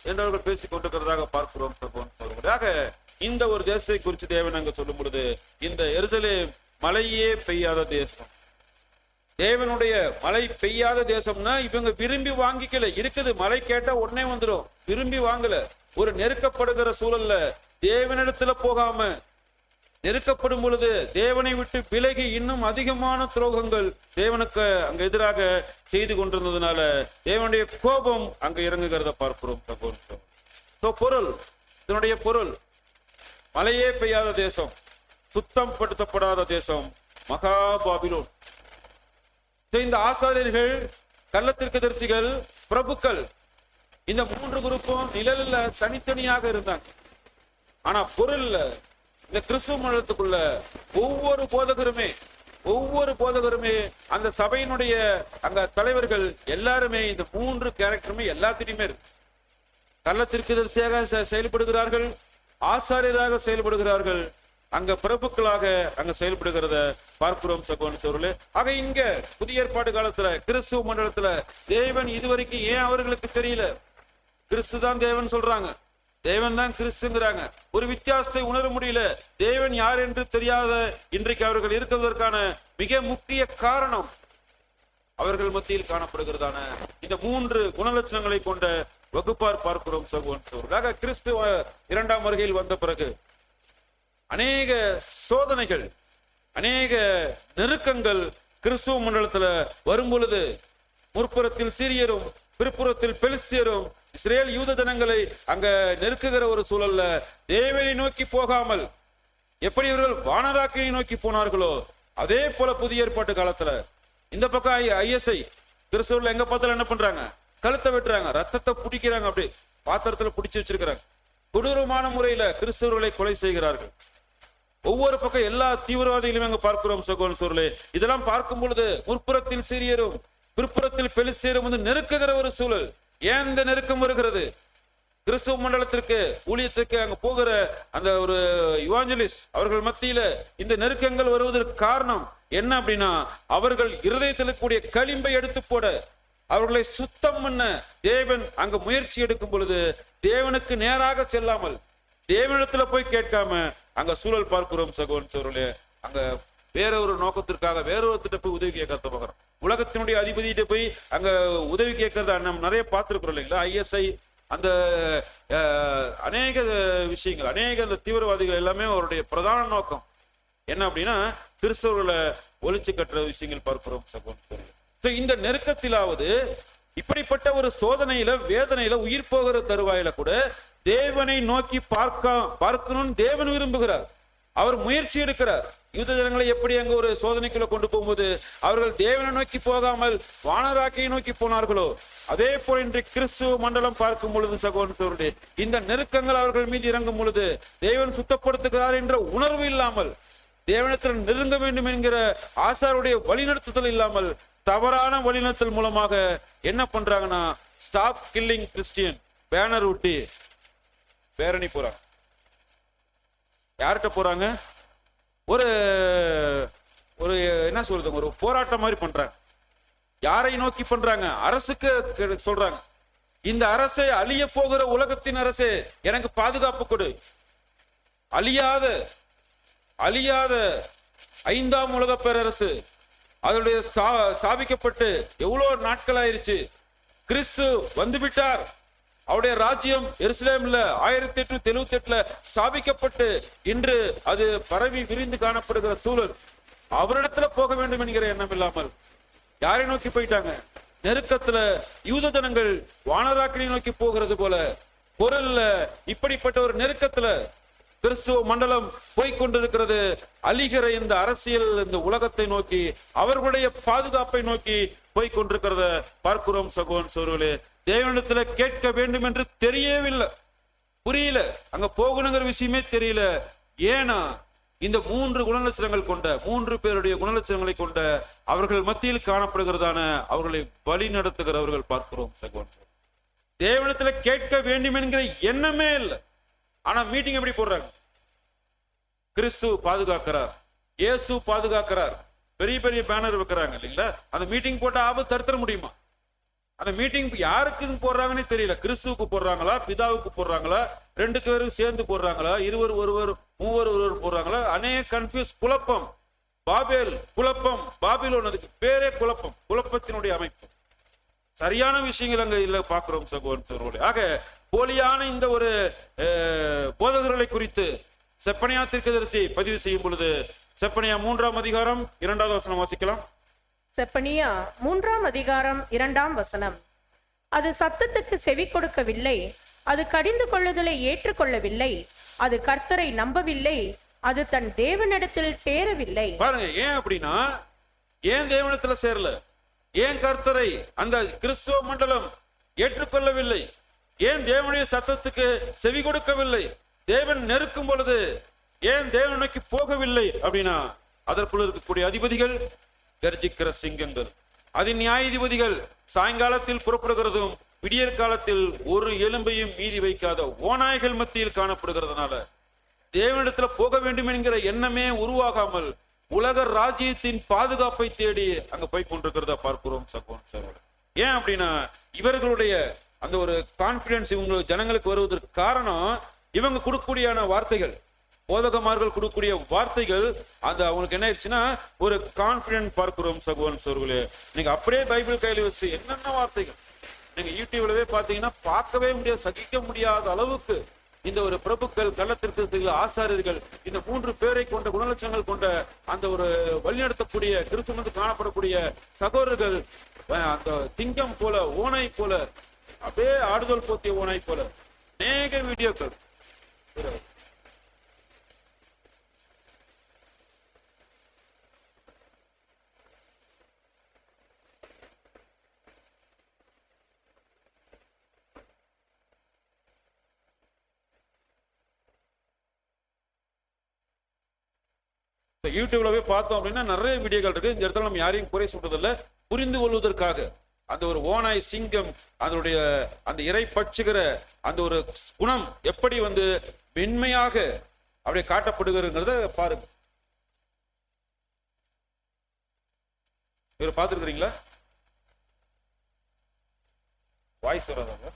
என்றவர்கள் பேசிக் கொண்டிருக்கிறதாக பார்க்கிறோம். இந்த ஒரு தேசத்தை குறித்து தேவன் அங்க சொல்லும் பொழுது இந்த எருசலேம் மழையே பெய்யாத தேசம், தேவனுடைய மழை பெய்யாத தேசம்னா இவங்க விரும்பி வாங்கிக்கல. இருக்குது, மழை கேட்டா உடனே வந்துடும், விரும்பி வாங்கல. ஒரு நெருக்கப்படுகிற சூழல்ல தேவனிடத்துல போகாம நெருக்கப்படும் பொழுது தேவனை விட்டு விலகி இன்னும் அதிகமான துரோகங்கள் தேவனுக்கு அங்க எதிராக செய்து கொண்டிருந்ததுனால தேவனுடைய கோபம் அங்க இறங்குகிறத பார்க்கிறோம். பொருள், இதனுடைய பொருள் மழையே பெய்யாத தேசம். சுத்தம் படுத்தப்படாத தேசம் மகா பாபிலோன். இந்த ஆசாரியர்கள், கள்ளத்தீர்க்கதரிசிகள், பிரபுக்கள், இந்த 3 குரூப்பும் நிழல்ல தனித்தனியாக இருந்தாங்க. ஆனா பொருள்ல இந்த கிறிஸ்துவ மண்டலத்துக்குள்ள ஒவ்வொரு போதகருமே அந்த சபையினுடைய அங்க தலைவர்கள் எல்லாருமே இந்த 3 கேரக்டருமே எல்லாத்திலுமே இருக்கு. கள்ளத்தீர்க்கதரிசியாக செயல்படுகிறார்கள், ஆசாரியராக செயல்படுகிறார்கள், அங்க பிரபுக்களாக அங்க செயல்படுகிறத பார்க்கிறோம் சகோதரர்களே. ஆக இங்க புதிய ஏற்பாடு காலத்துல கிறிஸ்துவ மண்டலத்துல தேவன் இதுவரைக்கும் ஏன் அவர்களுக்கு தெரியல? கிறிஸ்து தான் தேவன் சொல்றாங்க, தேவன் தான் கிறிஸ்துங்கிறாங்க. ஒரு வித்தியாசத்தை உணர முடியல. தேவன் யார் என்று தெரியாத இன்றைக்கு அவர்கள் இருக்கிறதற்கான மிக முக்கிய காரணம் அவர்கள் மத்தியில் காணப்படுகிறதான இந்த 3 குணலட்சணங்களை கொண்ட வகுப்பார் பார்க்கிறோம் சகோதரர்களாக. கிறிஸ்துவ 2ஆம் வருகையில் வந்த பிறகு அநேக சோதனைகள், அநேக நெருக்கங்கள் கிறிஸ்துவ மண்டலத்துல வரும் பொழுது முற்புறத்தில் சீரியரும் பிற்புறத்தில் பெலிஸ்தியரும் இஸ்ரேல் யூத ஜனங்களை அங்க நெருக்குகிற ஒரு சூழல்ல தேவனை நோக்கி போகாமல் எப்படி இவர்கள் வானராக்கினை நோக்கி போனார்களோ அதே போல புதிய ஏற்பாட்டு காலத்துல இந்த பக்கம் ISI கிறிஸ்துவர்கள் எங்க பார்த்தாலும் என்ன பண்றாங்க? கழுத்தை வெட்டுறாங்க, ரத்தத்தை பிடிக்கிறாங்க, அப்படி பாத்திரத்துல பிடிச்சு வச்சிருக்கிறாங்க. கொடூரமான முறையில கிறிஸ்தவர்களை கொலை செய்கிறார்கள். ஒவ்வொரு பக்கம் எல்லா தீவிரவாதிகளும் அங்க பார்க்கிறோம் சகோதரர்களே. இதெல்லாம் பார்க்கும் பொழுது முற்புறத்தில் சீரியரும் பிற்புறத்தில் பெலிஸ்தியரும் வந்து நெருக்குகிற ஒரு சூழல். ஏன் இந்த நெருக்கம் வருகிறது? கிறிஸ்துவ மண்டலத்திற்கு ஊழியத்துக்கு அங்க போகிற அந்த ஒரு இவாஞ்சலிஸ்ட் அவர்கள் மத்தியில இந்த நெருக்கங்கள் வருவதற்கு காரணம் என்ன அப்படின்னா, அவர்கள் இருதயத்தில் கூடிய களிம்பை எடுத்து போட, அவர்களை சுத்தம் பண்ண தேவன் அங்க முயற்சி எடுக்கும் பொழுது தேவனுக்கு நேராக செல்லாமல் தேவனிடத்துல போய் கேட்காம அங்க சூழல் பார்க்கிறோம் சகோதரர்களே. அங்க வேற ஒரு நோக்கத்திற்காக வேற ஒருத்திட்ட போய் உதவி கேட்கறத பார்க்கிறோம். உலகத்தினுடைய அதிபதியிட்ட போய் அங்க உதவி கேட்கறத நம்ம நிறைய பார்த்திருக்கிறோம் இல்லைங்களா? ISI அந்த அநேக விஷயங்கள், அநேக அந்த தீவிரவாதிகள் எல்லாமே அவருடைய பிரதான நோக்கம் என்ன அப்படின்னா கிறிஸ்தவர்களை ஒழிச்சு கட்டுற விஷயங்கள் பார்க்கிறோம் சகோதரர்களே. இந்த நெருக்கத்திலாவது இப்படிப்பட்ட ஒரு சோதனையில வேதனையில உயிர் போகிற தருவாயில கூட தேவனை நோக்கி பார்க்கணும்னு தேவன் விரும்புகிறார். அவர் முயற்சி எடுக்கிறார். யூத ஜனங்களை எப்படி அங்க ஒரு சோதனைக்குள்ள கொண்டு போகும்போது அவர்கள் தேவனை நோக்கி போகாமல் வானராக்கியை நோக்கி போனார்களோ அதே போல இன்றைக்கு கிறிஸ்துவ மண்டலம் பார்க்கும் பொழுது சகோதரர்களே, இந்த நெருக்கங்கள் அவர்கள் மீது இறங்கும் பொழுது தேவன் சுத்தப்படுத்துகிறார் என்ற உணர்வு இல்லாமல், தேவனத்தில் நெருங்க வேண்டும் என்கிற ஆசாருடைய வழிநடத்துதல் இல்லாமல் தவறான வழிநடத்தல் மூலமாக என்ன பண்றாங்கன்னா ஸ்டாப் கில்லிங் கிறிஸ்டியன் பேனர் ஊட்டி பேரணி போறாங்க. யார்கிட்ட போறாங்க? ஒரு ஒரு என்ன சொல்றது, ஒரு போராட்டம் மாதிரி பண்றாங்க. யாரை நோக்கி பண்றாங்க? அரசுக்கு சொல்றாங்க, இந்த அரசை அழிய போகிற உலகத்தின் அரசே எனக்கு பாதுகாப்பு கொடு. அழியாத 5ஆம் உலக பேரரசு அதனுடைய ஸ்தாபிக்கப்பட்டு எவ்வளவு நாட்கள் ஆயிருச்சு. கிறிஸ்து வந்துவிட்டார். அவருடைய ராஜ்யம் எருசலேம்ல 1878 ஸ்தாபிக்கப்பட்டு இன்று அது பரவி விரிந்து காணப்படுகிற சூழல். அவரிடத்துல போக வேண்டும் என்கிற எண்ணம் இல்லாமல் யாரை நோக்கி போயிட்டாங்க? நெருக்கத்துல யூத ஜனங்கள் வானராக்கினை நோக்கி போகிறது போல பொருள்ல இப்படிப்பட்ட ஒரு நெருக்கத்துல கிறிஸ்துவ மண்டலம் போய்கொண்டிருக்கிறது. அழிகிற இந்த அரசியல் இந்த உலகத்தை நோக்கி அவர்களுடைய பாதுகாப்பை நோக்கி போய்கொண்டிருக்கிறத பார்க்கிறோம் சகோதரர்களே. தேவனிடத்துல கேட்க வேண்டும் என்று தெரியவில்லை, புரியல, அங்க போகணுங்கிற விஷயமே தெரியல. ஏன்னா இந்த 3 குணலட்சணங்கள் கொண்ட 3 பேருடைய குணலட்சணங்களை கொண்ட அவர்கள் மத்தியில் காணப்படுகிறதான அவர்களை வழி நடத்துகிறவர்கள் பார்க்கிறோம் சகோதரர். தேவனிடத்துல கேட்க வேண்டும் என்கிற எண்ணமே இல்லை. ஆனா மீட்டிங் எப்படி போடுறாங்க? கிறிஸ்து பாதுகாக்கிறார், இயேசு பாதுகாக்கிறார், பெரிய பெரிய பேனர் வைக்கிறாங்க இல்லைங்களா? அந்த மீட்டிங் போட்ட ஆபத்து தடுத்துட முடியுமா? அந்த மீட்டிங் யாருக்கு போடுறாங்கன்னு தெரியல. கிறிஸ்துவுக்கு போடுறாங்களா, பிதாவுக்கு போடுறாங்களா, 2 பேரும் சேர்ந்து போடுறாங்களா, இருவர் ஒருவர் மூவர் ஒருவர் போடுறாங்களா? அநேக கன்ஃபியூஸ், குழப்பம், பாபேல் குழப்பம், பாபிலோன் அதுக்கு பேரே குழப்பம், குழப்பத்தினுடைய அமைப்பு. சரியான விஷயங்கள் அங்க இல்ல பார்க்கிறோம் சகோதரர்களே. ஆக போலியான இந்த ஒரு போதகர்களை குறித்து செப்பனியா தீர்க்கதரிசி பதிவு செய்யும் பொழுது செப்பனியா 3ஆம் அதிகாரம் 2வது வசனம் வாசிக்கலாம். செப்பனியா 3ஆம் அதிகாரம் 2ஆம் வசனம். அது சத்தத்துக்கு செவி கொடுக்கவில்லை, அது கடிந்து கொள்ளுதலை ஏற்றுக்கொள்ளவில்லை, அது கர்த்தரை நம்பவில்லை, அது தன் தேவனிடத்தில் சேரவில்லை. பாருங்க, ஏன் அப்படின்னா, ஏன் தேவனிடத்துல சேரல? ஏன் கர்த்தரை அந்த கிறிஸ்துவ மண்டலம் ஏற்றுக்கொள்ளவில்லை? ஏன் தேவனுடைய சத்தத்துக்கு செவி கொடுக்கவில்லை? தேவன் நெருக்கும் பொழுது ஏன் தேவன் நோக்கி போகவில்லை அப்படின்னா, அதற்குள்ள இருக்கக்கூடிய அதிபதிகள் கர்ஜிக்கிற சிங்கங்கள், அதன் நியாயாதிபதிகள் சாயங்காலத்தில் புறப்படுகிறதும் விடியற் காலத்தில் ஒரு எலும்பையும் மீதி வைக்காத ஓநாய்கள் மத்தியில் காணப்படுகிறதுனால தேவனிடத்துல போக வேண்டும் என்கிற எண்ணமே உருவாகாமல் உலக ராஜ்யத்தின் பாதுகாப்பை தேடி அங்க போய் கொண்டிருக்கிறத பார்க்கிறோம் சகோதரர். ஏன் அப்படின்னா, இவர்களுடைய அந்த ஒரு கான்பிடன்ஸ் இவங்களுக்கு ஜனங்களுக்கு வருவதற்கு காரணம் இவங்க கொடுக்கக்கூடிய வார்த்தைகள், போதகமார்கள் கொடுக்கக்கூடிய வார்த்தைகள். அந்த அவங்களுக்கு என்ன ஆயிடுச்சுன்னா ஒரு கான்பிடன்ஸ் பார்க்கிறோம் சகோதரர்களே. நீங்க அப்படியே பைபிள் கையில வச்சு என்னென்ன வார்த்தைகள் நீங்க யூடியூப்லவே பாத்தீங்கன்னா பார்க்கவே முடியாது, சகிக்க முடியாத அளவுக்கு இந்த ஒரு பிரபுக்கள், கள்ளத்திற்கு ஆசாரியர்கள், இந்த 3 பேரை கொண்ட குணலட்சணங்கள் கொண்ட அந்த ஒரு வழிநடத்தக்கூடிய கிறிஸ்துவ காணப்படக்கூடிய சகோதரர்கள் அந்த திங்கம் போல, ஓனை போல, அப்படியே ஆடுதல் போத்திய ஓனை போல அநேக வீடியோக்கள். யூடியூப்ல போய் பார்த்தோம் அப்படின்னா நிறைய வீடியோக்கள் இருக்கு. இந்த இடத்துல நம்ம யாரையும் குறை சொல்றதில்ல, புரிந்து கொள்வதற்காக. அந்த ஒரு ஓநாய் சிங்கம் அதனுடைய அந்த இறை பட்சுகிற அந்த ஒரு குணம் எப்படி மென்மையாக அப்படியே காட்டப்படுகிறத பாருங்க. இவர் பார்த்துருக்கிறீங்களா? வாய்ஸ் வராதாங்க?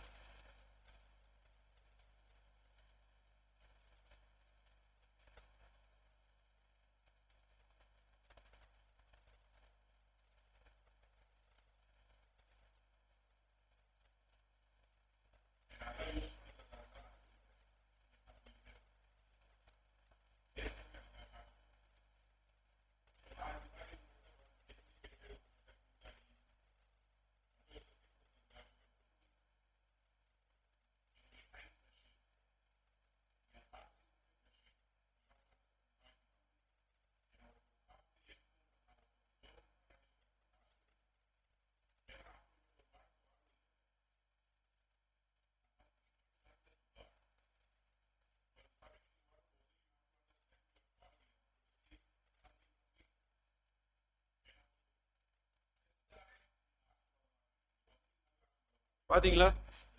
பாத்தீங்களா?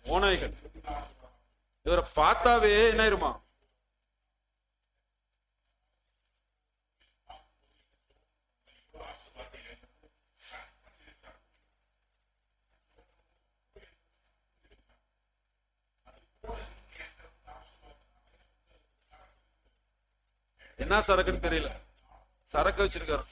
ஓநாய்கள் இவரை பார்த்தாவே என்ன ஆயிருமா? என்ன சரக்குன்னு தெரியல, சரக்கு வச்சிருக்காரு.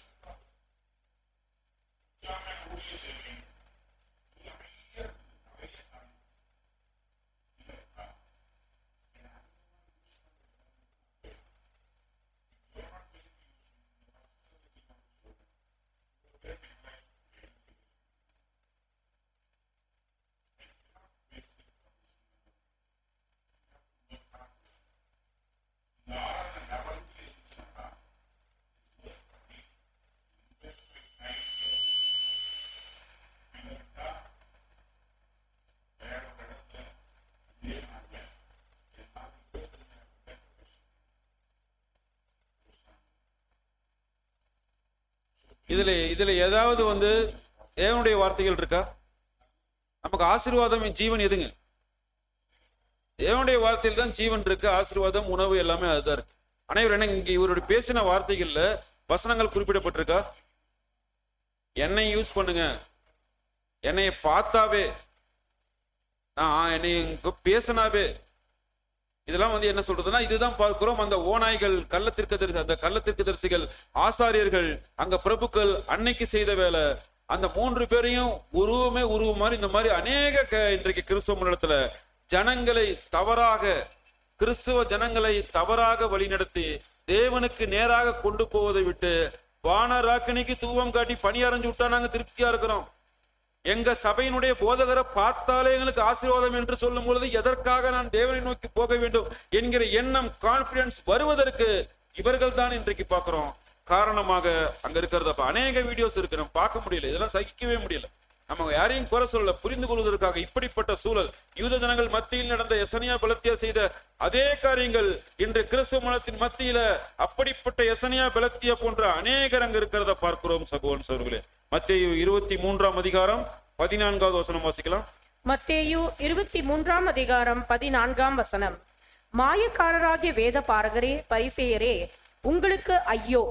இதுல ஏதாவது தேவனுடைய வார்த்தைகள் இருக்கா? நமக்கு ஆசீர்வாதம் ஜீவன் எதுங்க? தேவனுடைய வார்த்தையில் தான் ஜீவன் இருக்கு, ஆசீர்வாதம், உணவு எல்லாமே அதுதான் இருக்கு. அனைவரும் என்ன இங்க இவருடைய பேசின வார்த்தைகள்ல வசனங்கள் குறிப்பிடப்பட்டிருக்கா? என்னை யூஸ் பண்ணுங்க, என்னைய பார்த்தாவே, நான் என்னை பேசினாவே, இதெல்லாம் என்ன சொல்றதுன்னா இதுதான் பார்க்கிறோம். அந்த ஓநாய்கள், அந்த கள்ளத்திற்கு தரிசிகள், ஆசாரியர்கள், அங்க பிரபுக்கள் அன்னைக்கு செய்த வேலை, அந்த 3 பேரையும் உருவம் மாதிரி இந்த மாதிரி அநேக இன்றைக்கு கிறிஸ்துவ மண்டலத்துல ஜனங்களை தவறாக, கிறிஸ்துவ ஜனங்களை தவறாக வழிநடத்தி தேவனுக்கு நேராக கொண்டு போவதை விட்டு வானராக்கினிக்கு தூவம் காட்டி பணி அரைஞ்சு விட்டா நாங்க திருப்தியா இருக்கிறோம். எங்க சபையினுடைய போதகரை பார்த்தாலே எங்களுக்கு ஆசீர்வாதம் என்று சொல்லும் பொழுது எதற்காக நான் தேவனை நோக்கி போக வேண்டும் என்கிற எண்ணம், கான்பிடன்ஸ் வருவதற்கு இவர்கள் தான் இன்றைக்கு பார்க்கிறோம் காரணமாக அங்க இருக்கிறது. அப்ப அநேக வீடியோஸ் இருக்கு, நம்ம பார்க்க முடியல, இதெல்லாம் சகிக்கவே முடியல. நம்ம யாரையும் குறை சொல்ல, புரிந்து கொள்வதற்காக இப்படிப்பட்ட சூழல் யூத ஜனங்கள் மத்தியில் நடந்த எசனியா பெலத்தியா செய்த அதே காரியங்கள் இன்று கிறிஸ்துவ மதத்தின் மத்தியில அப்படிப்பட்ட எசனியா பெலத்தியா போன்ற அநேகர் அங்க இருக்கிறத பார்க்கிறோம் சகோதரன் சகோதரிகளே. மத்தேயு 23ஆம் அதிகாரம் 14வது வசனம் வாசிக்கலாம். மத்தேயு 23ஆம் அதிகாரம் 14ஆம் வசனம். மாயக்காரராகிய வேத பாரகரே, பரிசேயரே, உங்களுக்கு ஐயோ!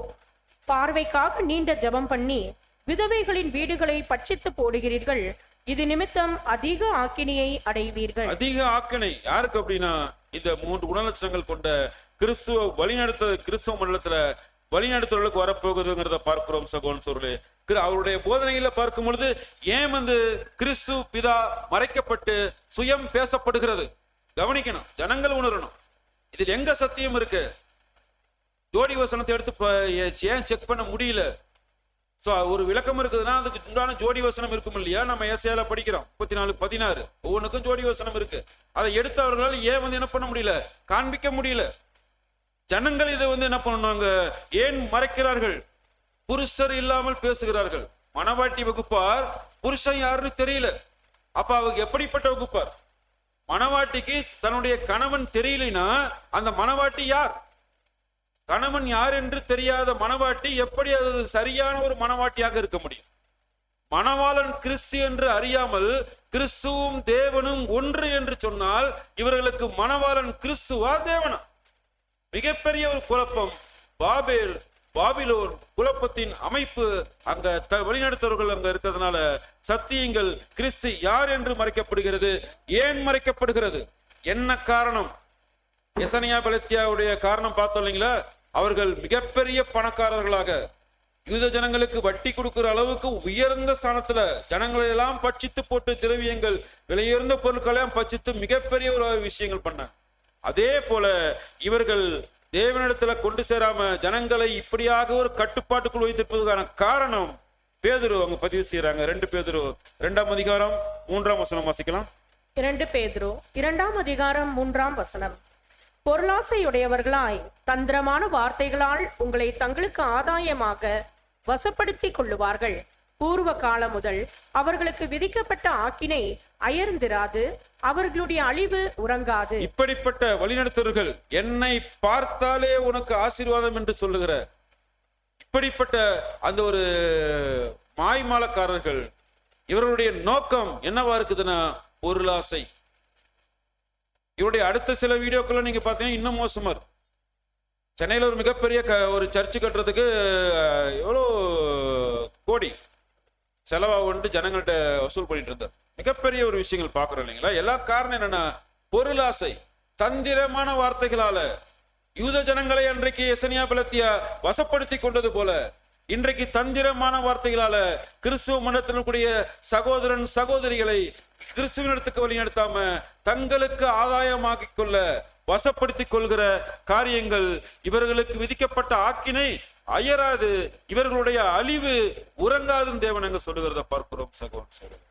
பார்வைக்காக நீண்ட ஜெபம் பண்ணி விதவைகளின் வீடுகளை பட்சித்து போடுகிறீர்கள். இது நிமித்தம் அதிக ஆக்கினையை அடைவீர்கள். அதிக ஆக்கினை யாருக்கு அப்படின்னா, இந்த 3 குணலட்சணங்கள் கொண்ட கிறிஸ்துவ மண்டலத்துல வழிநடத்துவர்களுக்கு வரப்போகுதுங்கிறத பார்க்கிறோம் சகோதரன் சோர்களே. அவருடைய போதனையில பார்க்கும் பொழுது ஏன் கிறிஸ்து பிதா மறைக்கப்பட்டு சுயம் பேசப்படுகிறது கவனிக்கணும், ஜனங்கள் உணரணும். இதில் எங்க சத்தியம் இருக்கு? ஜோடி வசனத்தை எடுத்து ஏன் செக் பண்ண முடியல? ஒரு விளக்கம் இருக்குதுன்னா அதுக்கு உண்டான ஜோடி வசனம் இருக்கும் இல்லையா? நம்ம ஏசாயால படிக்கிறோம் 34:16, ஒவ்வொன்றுக்கும் ஜோடி வசனம் இருக்கு. அதை எடுத்து அவர்களால் ஏன் என்ன பண்ண முடியல, காண்பிக்க முடியல. ஜனங்கள் இதை என்ன பண்ணுவாங்க, ஏன் மறைக்கிறார்கள்? புருஷர் இல்லாமல் பேசுகிறார்கள். மணவாட்டி வகுப்பார், புருஷன் யாருன்னு தெரியல. அப்ப அவங்க எப்படிப்பட்ட வகுப்பார்? மணவாட்டிக்கு தன்னுடைய கணவன் தெரியலனா அந்த மணவாட்டி யார்? கணவன் யார் என்று தெரியாத மணவாட்டி எப்படி அது சரியான ஒரு மணவாட்டியாக இருக்க முடியும்? மணவாளன் கிறிஸ்து என்று அறியாமல் கிறிஸ்துவும் தேவனும் ஒன்று என்று சொன்னால் இவர்களுக்கு மணவாளன் கிறிஸ்துவா தேவனா? மிகப்பெரிய ஒரு குழப்பம். பாபிலோன் குழப்பத்தின் அமைப்பு அங்க வழிநடத்தவர்கள் அங்க இருக்கிறதுனால சத்தியங்கள் கிறிஸ்து யார் என்று மறைக்கப்படுகிறது. ஏன் மறைக்கப்படுகிறது? என்ன காரணம்? எசனியா பெலத்தியாவுடைய காரணம் பார்த்தோம் இல்லைங்களா? அவர்கள் மிகப்பெரிய பணக்காரர்களாக யூத ஜனங்களுக்கு வட்டி கொடுக்கிற அளவுக்கு உயர்ந்த ஸ்தானத்துல ஜனங்களை எல்லாம் பட்சித்து போட்டு திரவியங்கள் விலையுயர்ந்த பொருட்களையும் பட்சித்து மிகப்பெரிய ஒரு விஷயங்கள் பண்ணாங்க. அதே போல இவர்கள் தேவனிடத்துல கொண்டு சேராம ஜனங்களை இப்படியாக ஒரு கட்டுப்பாட்டுக்குள் வைத்திருப்பதற்கான காரணம் பேதுரு அவங்க பதிவு செய்யறாங்க. 2 பேதுரு 2ஆம் அதிகாரம் 3ஆம் வசனம் வாசிக்கலாம். 2 பேதுரு 2ஆம் அதிகாரம் 3ஆம் வசனம். பொருளாசையுடையவர்களாய் தந்திரமான வார்த்தைகளால் உங்களை தங்களுக்கு ஆதாயமாக வசப்படுத்திக் கொள்ளுவார்கள். பூர்வ காலம் முதல் அவர்களுக்கு விதிக்கப்பட்ட ஆக்கினை அயர்ந்திராது, அவர்களுடைய அழிவு உறங்காது. இப்படிப்பட்ட வழிநடத்தவர்கள் என்னை பார்த்தாலே உனக்கு ஆசீர்வாதம் என்று சொல்லுகிற இப்படிப்பட்ட அந்த ஒரு மாய்மாலக்காரர்கள், இவர்களுடைய நோக்கம் என்னவா இருக்குதுன்னா பொருளாசை. இவருடைய அடுத்த சில வீடியோக்களை நீங்க பார்த்தீங்கன்னா இன்னும் மோசமா இருக்கும். சென்னையில் ஒரு மிகப்பெரிய ஒரு சர்ச்சு கட்டுறதுக்கு எவ்வளோ கோடி செலவாக ஜனங்கள்கிட்ட வசூல் பண்ணிட்டு இருந்தார். மிகப்பெரிய ஒரு விஷயங்கள் பார்க்குறோம் இல்லைங்களா? எல்லா காரணம் என்னன்னா பொருளாசை. தந்திரமான வார்த்தைகளால யூத ஜனங்களை அன்றைக்கு எசனியா பெலத்தியா வசப்படுத்தி கொண்டது போல இன்றைக்கு தந்திரமான வார்த்தைகளால கிறிஸ்துவ மண்டலத்தினுடைய சகோதரன் சகோதரிகளை கிறிஸ்துவனிடத்துக்கு வழி நடத்தாம தங்களுக்கு ஆதாயமாக்கி கொள்ள வசப்படுத்திக் கொள்கிற காரியங்கள், இவர்களுக்கு விதிக்கப்பட்ட ஆக்கினை அயராது, இவர்களுடைய அழிவு உறங்காதுன்னு தேவன் அங்க சொல்லுகிறத பார்க்கிறோம் சகோதரன்.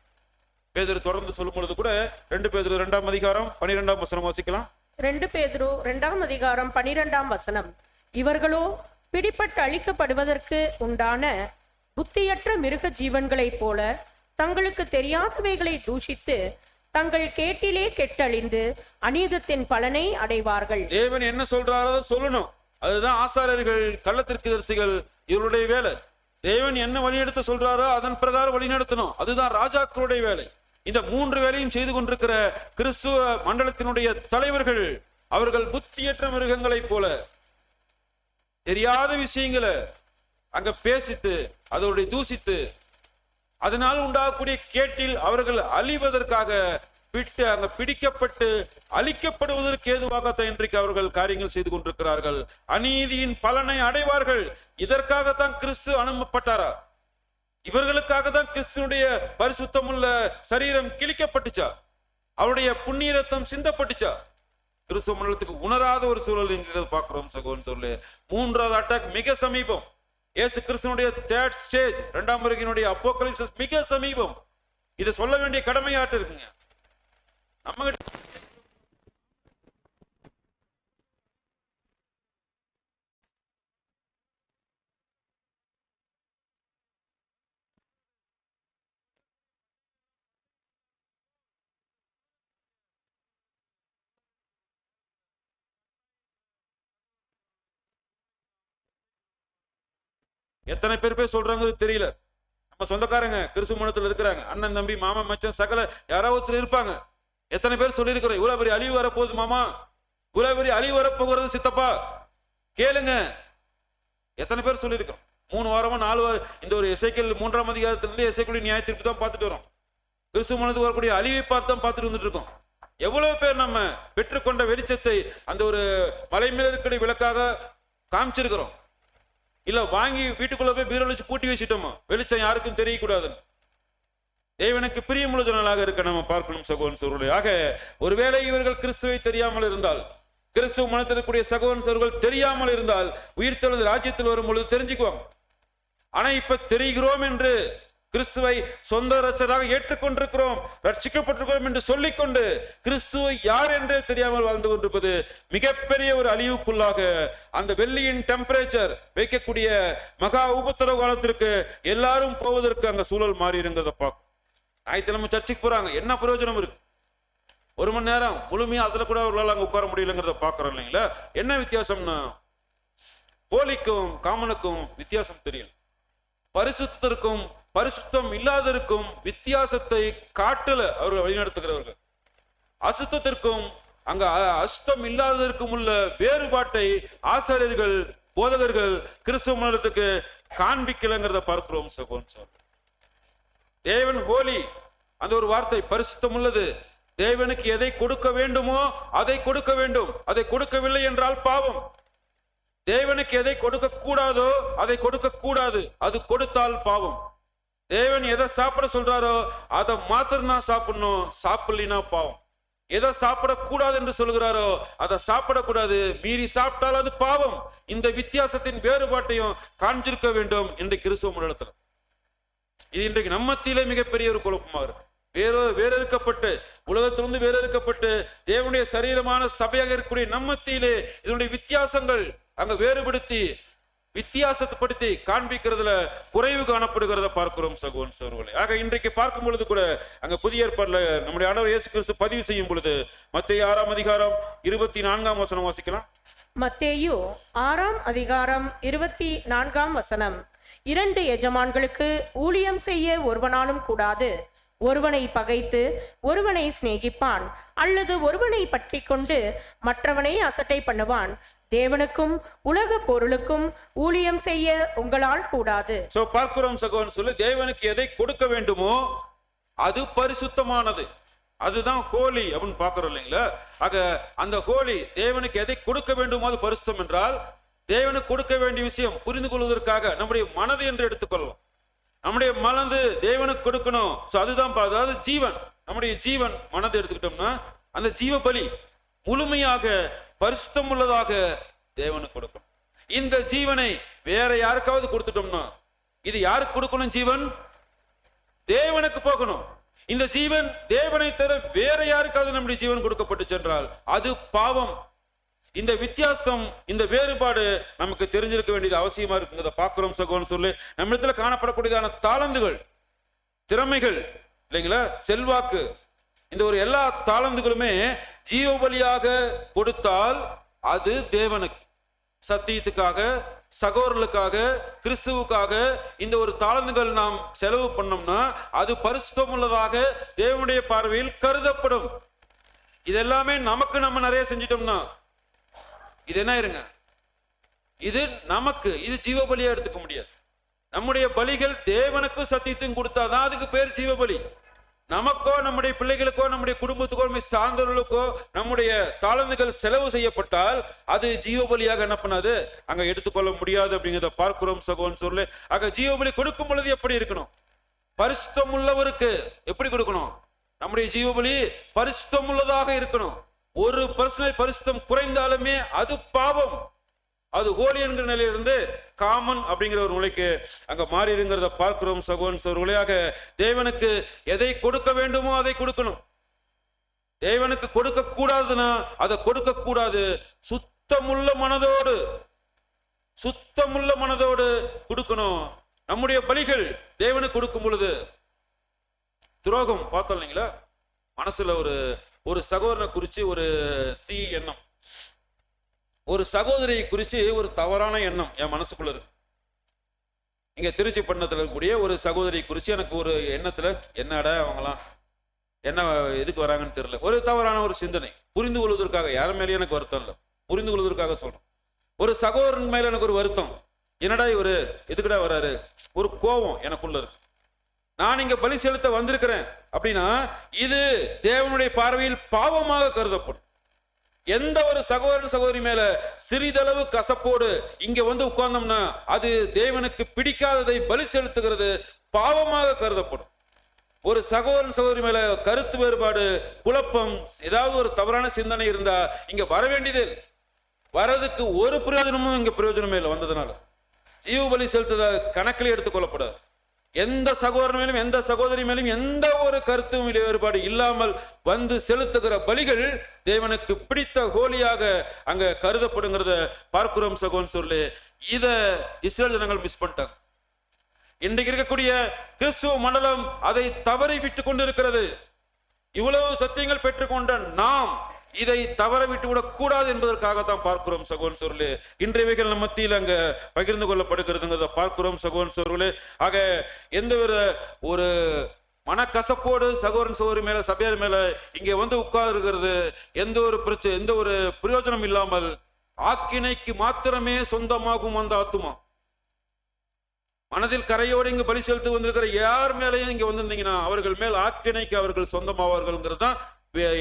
பேதுரு தொடர்ந்து சொல்லும் பொழுது கூட 2 பேதுரு 2ஆம் அதிகாரம் 12ஆம் வசனம் வாசிக்கலாம். 2 பேதுரு 2ஆம் அதிகாரம் 12ஆம் வசனம். இவர்களோ பிடிப்பட்டு அழிக்கப்படுவதற்கு உண்டான புத்தியற்ற மிருக ஜீவன்களைப் போல தங்களுக்கு தெரியாதவைகளை தூஷித்து தங்கள் கேட்டிலே கெட்டழிந்து அநீதத்தின் பலனை அடைவார்கள். தேவன் என்ன சொல்றாரோ சொல்லணும். அதுதான் ஆசாரியர்கள் கள்ளத்திற்குதரிசிகள் இவருடைய வேலை. தேவன் என்ன வழிநடத்த சொல்றாரோ அதன் பிரகாரம் வழிநடத்தணும். அதுதான் ராஜாக்களுடைய வேலை. இந்த 3 வேலையும் செய்து கொண்டிருக்கிற கிறிஸ்துவ மண்டலத்தினுடைய தலைவர்கள் அவர்கள் புத்தியற்ற மிருகங்களைப் போல தெரியாத விஷயங்களை அங்க பேசித்து அதோடைய தூசித்து அதனால் உண்டாகக்கூடிய கேட்டில் அவர்கள் அழிவதற்காக அங்க பிடிக்கப்பட்டு அழிக்கப்படுவதற்கு ஏதுவாகத்தான் இன்றைக்கு அவர்கள் காரியங்கள் செய்து கொண்டிருக்கிறார்கள். அநீதியின் பலனை அடைவார்கள். இதற்காகத்தான் கிறிஸ்து அனுப்பப்பட்டாரா? இவர்களுக்காக தான் கிறிஸ்துனுடைய பரிசுத்தமுள்ள சரீரம் கிழிக்கப்பட்டுச்சா? அவருடைய புண்ணிய ரத்தம் சிந்தப்பட்டுச்சா? கிறிஸ்துவ மண்டலத்துக்கு உணராத ஒரு சூழல் இங்க பார்க்கிறோம் சகோதரன் சொல்லு. 3வது அட்டாக் மிக சமீபம். இயேசு கிறிஸ்துனுடைய 3rd ஸ்டேஜ் 2ஆம் வருகையினுடைய அப்போகலிப்சிஸ் மிக சமீபம். இதை சொல்ல வேண்டிய கடமையாட்டு இருக்குங்க நம்ம. எத்தனை பேர் சொல்றாங்க தெரியல. நம்ம சொந்தக்காரங்க கிறிஸ்துவ மதத்துல இருக்கிறாங்க, அண்ணன் தம்பி மாமன் மச்சான் சகல யாராவது இருப்பாங்க. எத்தனை பேர் சொல்லியிருக்கிறோம், இவ்வளவு பெரிய அழிவு வரப்போகுது மாமா, இவ்வளவு பெரிய அழிவு வரப்போகிறது சித்தப்பா, கேளுங்க. எத்தனை பேர் சொல்லியிருக்கிறோம். 3 வாரமா 4 வாரம் இந்த ஒரு எசேக்கியேல் 3ஆம் அதிகாரத்திலிருந்து எசேக்கியேல் நியாய தீர்ப்பு தான் பார்த்துட்டு வரோம். கிறிஸ்துவ மதத்துக்கு வரக்கூடிய அழிவை பார்த்து தான் பார்த்துட்டு வந்துட்டு இருக்கோம். எவ்வளவு பேர் நம்ம பெற்றுக்கொண்ட வெளிச்சத்தை அந்த ஒரு மலை மேல இருக்கிற விளக்காக காமிச்சிருக்கிறோம். இல்ல வாங்கி வீட்டுக்குள்ள போய் பீரோல வச்சு பூட்டி வச்சுட்டோமா, வெளிச்சம் யாருக்கும் தெரியக்கூடாது. தேவனுக்கு பிரியமுள்ள ஜனங்களாக இருக்க நம்ம பார்க்கணும் சகோதரன் சகோதரர்களே. ஆக ஒருவேளை இவர்கள் கிறிஸ்துவை தெரியாமல் இருந்தால், கிறிஸ்துவ மனத்தில் இருக்கக்கூடிய சகோதரன் சகோதரர்கள் தெரியாமல் இருந்தால், உயிர்த்தெழுந்த ராஜ்யத்தில் வரும் பொழுது தெரிஞ்சுக்குவாங்க. ஆனா இப்ப தெரிகிறோம் என்று, கிறிஸ்துவை சொந்த ரட்சகராக ஏற்றுக்கொண்டிருக்கிறோம், ரட்சிக்கப்பட்டிருக்கிறோம் என்று சொல்லிக்கொண்டு கிறிஸ்துவை யார் என்றே தெரியாமல் வாழ்ந்து கொண்டிருப்பது மிகப்பெரிய ஒரு அழிவுக்குள்ளாக அந்த வெள்ளியின் டெம்பரேச்சர் வைக்கக்கூடிய மகா உபத்திரவ காலத்திற்கு எல்லாரும் போவதற்கு அங்க சூழல் மாறிடுங்கிறத பார்க்கும். ஞாயிற்றுக்கிழமை சர்ச்சுக்கு போறாங்க, என்ன பிரயோஜனம் இருக்கு? 1 மணி நேரம் முழுமையா அதுல கூட அவர்களால் அங்க உட்கார முடியலங்கிறத பாக்குறோம் இல்லைங்களா? என்ன வித்தியாசம்னா, போலிக்கும் காமனுக்கும் வித்தியாசம் தெரியல. பரிசுத்தத்திற்கும் பரிசுத்தம் இல்லாதருக்கும் வித்தியாசத்தை காட்டல அவர்கள் வழிநடத்துகிறவர்கள். அசுத்தத்திற்கும் அங்க அசுத்தம் இல்லாததற்கும் உள்ள வேறுபாட்டை ஆசாரியர்கள் போதகர்கள் கிறிஸ்துவ மதத்துக்கு காண்பிக்கலங்கிறத பார்க்கிறோம் சகோதரன். தேவன் ஹோலி, அந்த ஒரு வார்த்தை பரிசுத்தம் உள்ளது. தேவனுக்கு எதை கொடுக்க வேண்டுமோ அதை கொடுக்க வேண்டும், அதை கொடுக்கவில்லை என்றால் பாவம். தேவனுக்கு எதை கொடுக்க கூடாதோ அதை கொடுக்க கூடாது, அது கொடுத்தால் பாவம். தேவன் எதை சாப்பிட சொல்றாரோ அதை மாத்திரம் தான் சாப்பிடணும், சாப்பிடலினா பாவம். எதை சாப்பிடக்கூடாது என்று சொல்கிறாரோ அதை சாப்பிடக்கூடாது, மீறி சாப்பிட்டால் அது பாவம். இந்த வித்தியாசத்தின் வேறுபாட்டையும் காண்பிச்சிருக்க வேண்டும் இன்றைக்கு கிறிஸ்துவ மதத்துல. இது இன்றைக்கு நம்ம மத்தியிலே மிகப்பெரிய ஒரு குழப்பமா இருக்கு. வேறறுக்கப்பட்டு, உலகத்திலிருந்து வேறறுக்கப்பட்டு தேவனுடைய சரீரமான சபையாக இருக்கக்கூடிய நம்ம மத்தியிலே இதனுடைய வித்தியாசங்கள் அங்க வேறுபடுத்தி வித்தியாசப்படுத்தி காண்பிக்கிறதுல குறைவு காணப்படுகிறத பார்க்கிறோம் சகோதரன் சகோதரிகளே. ஆக இன்றைக்கு பார்க்கும் பொழுது கூட அங்க புதிய ஏற்பாடுல நம்முடைய ஆண்டவர் இயேசு கிறிஸ்து பதிவு செய்யும் பொழுது மத்தேயு 6ஆம் அதிகாரம் 24ஆம் வசனம் வாசிக்கலாம். மத்தேயு 6ஆம் அதிகாரம் 24ஆம் வசனம். 2 எஜமான்களுக்கு ஊழியம் செய்ய ஒருவனாலும் கூடாது. ஒருவனை பகைத்து ஒருவனை சிநேகிப்பான், அல்லது ஒருவனை பற்றி கொண்டு மற்றவனை அசட்டை பண்ணுவான். தேவனுக்கும் உலக பொருளுக்கும் ஊழியம் செய்ய உங்களால் கூடாது. பார்க்கிறோம் சகோதரன் சொல்லி, தேவனுக்கு எதை கொடுக்க வேண்டுமோ அது பரிசுத்தமானது, அதுதான் ஹோலி அப்படின்னு பாக்குறோம் இல்லைங்களா? ஆக அந்த ஹோலி, தேவனுக்கு எதை கொடுக்க வேண்டுமோ அது பரிசுத்தம் என்றால், தேவனுக்கு கொடுக்க வேண்டிய விஷயம் புரிந்து கொள்வதற்காக நம்முடைய மனது என்று எடுத்துக்கொள்ளலாம். நம்முடைய மனது தேவனுக்கு கொடுக்கணும், அதுதான் அதாவது ஜீவன். நம்முடைய ஜீவன் மனதை எடுத்துக்கிட்டோம்னா அந்த ஜீவ பலி முழுமையாக பரிசுத்தம் உள்ளதாக தேவனுக்கு கொடுக்கணும். இந்த ஜீவனை வேற யாருக்காவது கொடுத்துட்டோம்னா, இது யாருக்கு கொடுக்கணும்? ஜீவன் தேவனுக்கு போகணும். இந்த ஜீவன் தேவனை தவிர வேற யாருக்காவது நம்முடைய ஜீவன் கொடுக்கப்பட்டு சென்றால் அது பாவம். இந்த வித்தியாசம், இந்த வேறுபாடு நமக்கு தெரிஞ்சிருக்க வேண்டியது அவசியமா இருக்குங்கிறத பார்க்கிறோம் சகோதரன் சொல்லி. நம்ம இடத்துல காணப்படக்கூடியதான தாளந்துகள், திறமைகள் இல்லைங்களா, செல்வாக்கு, இந்த ஒரு எல்லா தாளந்துகளுமே ஜீவ பலியாக கொடுத்தால் அது தேவனுக்கு, சத்தியத்துக்காக, சகோதரர்களுக்காக, கிறிஸ்துவுக்காக இந்த ஒரு தாளந்துகள் நாம் செலவு பண்ணோம்னா அது பரிசுத்தம் உள்ளதாக தேவனுடைய பார்வையில் கருதப்படும். இதெல்லாமே நமக்கு நம்ம நிறைய செஞ்சிட்டோம்னா இது என்ன இருங்க, இது நமக்கு, இது ஜீவ பலியா எடுத்துக்க முடியாது. நம்முடைய பலிகள் தேவனுக்கு சத்தியத்தையும் கொடுத்தாதான் அதுக்கு பேர் ஜீவ பலி. நமக்கோ நம்முடைய பிள்ளைகளுக்கோ நம்முடைய குடும்பத்துக்கோ நம்ம சார்ந்தவர்களுக்கோ நம்முடைய தாளந்துகள் செலவு செய்யப்பட்டால் அது ஜீவ பலியாக என்ன பண்ணாது, அங்க எடுத்துக்கொள்ள முடியாது அப்படிங்கிறத பார்க்கிறோம் சகோதரன் சொல்லு. ஆக ஜீவ பலி கொடுக்கும் பொழுது எப்படி இருக்கணும்? பரிசுத்தம் உள்ளவருக்கு எப்படி கொடுக்கணும்? நம்முடைய ஜீவ பலி பரிசுத்தம் உள்ளதாக இருக்கணும். ஒரு பரிசுத்தம் குறைந்தாலுமே அது பாவம், அது ஹோலி என்கிற நிலையிலிருந்து காமன் அப்படிங்கிற ஒரு நிலைக்கு அங்க மாறி இருங்கிறத பார்க்கிறோம் சகோதரன் சகோதரியாக. தேவனுக்கு எதை கொடுக்க வேண்டுமோ அதை கொடுக்கணும். தேவனுக்கு கொடுக்க கூடாதுன்னா அதை கொடுக்க கூடாது. சுத்தமுள்ள மனதோடு கொடுக்கணும். நம்முடைய பலிகள் தேவனுக்கு கொடுக்கும் பொழுது துரோகம் பார்த்தோம் இல்லைங்களா, மனசுல ஒரு சகோதரனை குறிச்சு ஒரு தீ எண்ணம், ஒரு சகோதரியை குறிச்சு ஒரு தவறான எண்ணம் என் மனசுக்குள்ள இருக்கு. இங்க திருச்சி பட்டணத்துல இருக்கக்கூடிய ஒரு சகோதரி குறித்து எனக்கு ஒரு எண்ணத்துல, என்னடா அவங்களாம் என்ன எதுக்கு வராங்கன்னு தெரியல, ஒரு தவறான ஒரு சிந்தனை. புரிந்து கொள்வதற்காக, யார் மேலேயும் எனக்கு வருத்தம் இல்லை, புரிந்து கொள்வதற்காக சொல்றேன். ஒரு சகோதரன் மேல எனக்கு ஒரு வருத்தம், என்னடா இவரு எதுக்குடா வராரு, ஒரு கோபம் எனக்குள்ள இருக்கு. நான் இங்க பலி செலுத்த வந்திருக்கிறேன் அப்படின்னா இது தேவனுடைய பார்வையில் பாவமாக கருதப்படும். எந்த ஒரு சகோதரன் சகோதரி மேல சிறிதளவு கசப்போடு இங்க வந்து உட்கார்ந்தோம்னா அது தேவனுக்கு பிடிக்காததை பலி செலுத்துகிறது பாவமாக கருதப்படும். ஒரு சகோதரன் சகோதரி மேல கருத்து வேறுபாடு, குழப்பம், ஏதாவது ஒரு தவறான சிந்தனை இருந்தா இங்க வர வேண்டியதே, வரதுக்கு ஒரு பிரயோஜனமும் இங்க பிரயோஜனமே இல்லை. வந்ததுனால ஜீவ பலி செலுத்துத கணக்கில் எடுத்துக்கொள்ளப்படாது. எந்த சகோதரன் மேலும் எந்த சகோதரி மேலும் எந்த ஒரு கருத்தும் வேறுபாடு இல்லாமல் வந்து செலுத்துகிற பலிகள் தேவனுக்கு பிடித்த ஹோலியாக அங்க கருதப்படுங்கிறத பார்க்கிறோம். சகோதரன் சொல்லி இத இஸ்ரேல் ஜனங்கள் மிஸ் பண்ணிட்டாங்க. இன்றைக்கு இருக்கக்கூடிய கிறிஸ்துவ மண்டலம் அதை தவறி விட்டு கொண்டிருக்கிறது. இவ்வளவு சத்தியங்கள் பெற்றுக்கொண்ட நாம் இதை தவற விட்டு விடக் கூடாது என்பதற்காகத்தான் பார்க்கிறோம். சகோதரன் சொல்லி இன்றையவைகள் நம்ம மத்தியில் அங்க பகிர்ந்து கொள்ளப்படுகிறதுங்கிறத பார்க்கிறோம். சகோதரன் சொல்லி ஆக எந்த ஒரு மனக்கசப்போடு சகோதரன் சகோதரி மேல சபையார் மேல இங்க வந்து உட்கார்கிறது எந்த ஒரு பிரச்சனை, எந்த ஒரு பிரயோஜனம் இல்லாமல் ஆக்கினைக்கு மாத்திரமே சொந்தமாகும் அந்த ஆத்துமா. மனதில் கரையோடு இங்கு பலி செலுத்தி வந்திருக்கிற யார் மேலையும் இங்க வந்திருந்தீங்கன்னா அவர்கள் மேல் ஆக்கினைக்கு அவர்கள் சொந்தமாவார்கள் தான்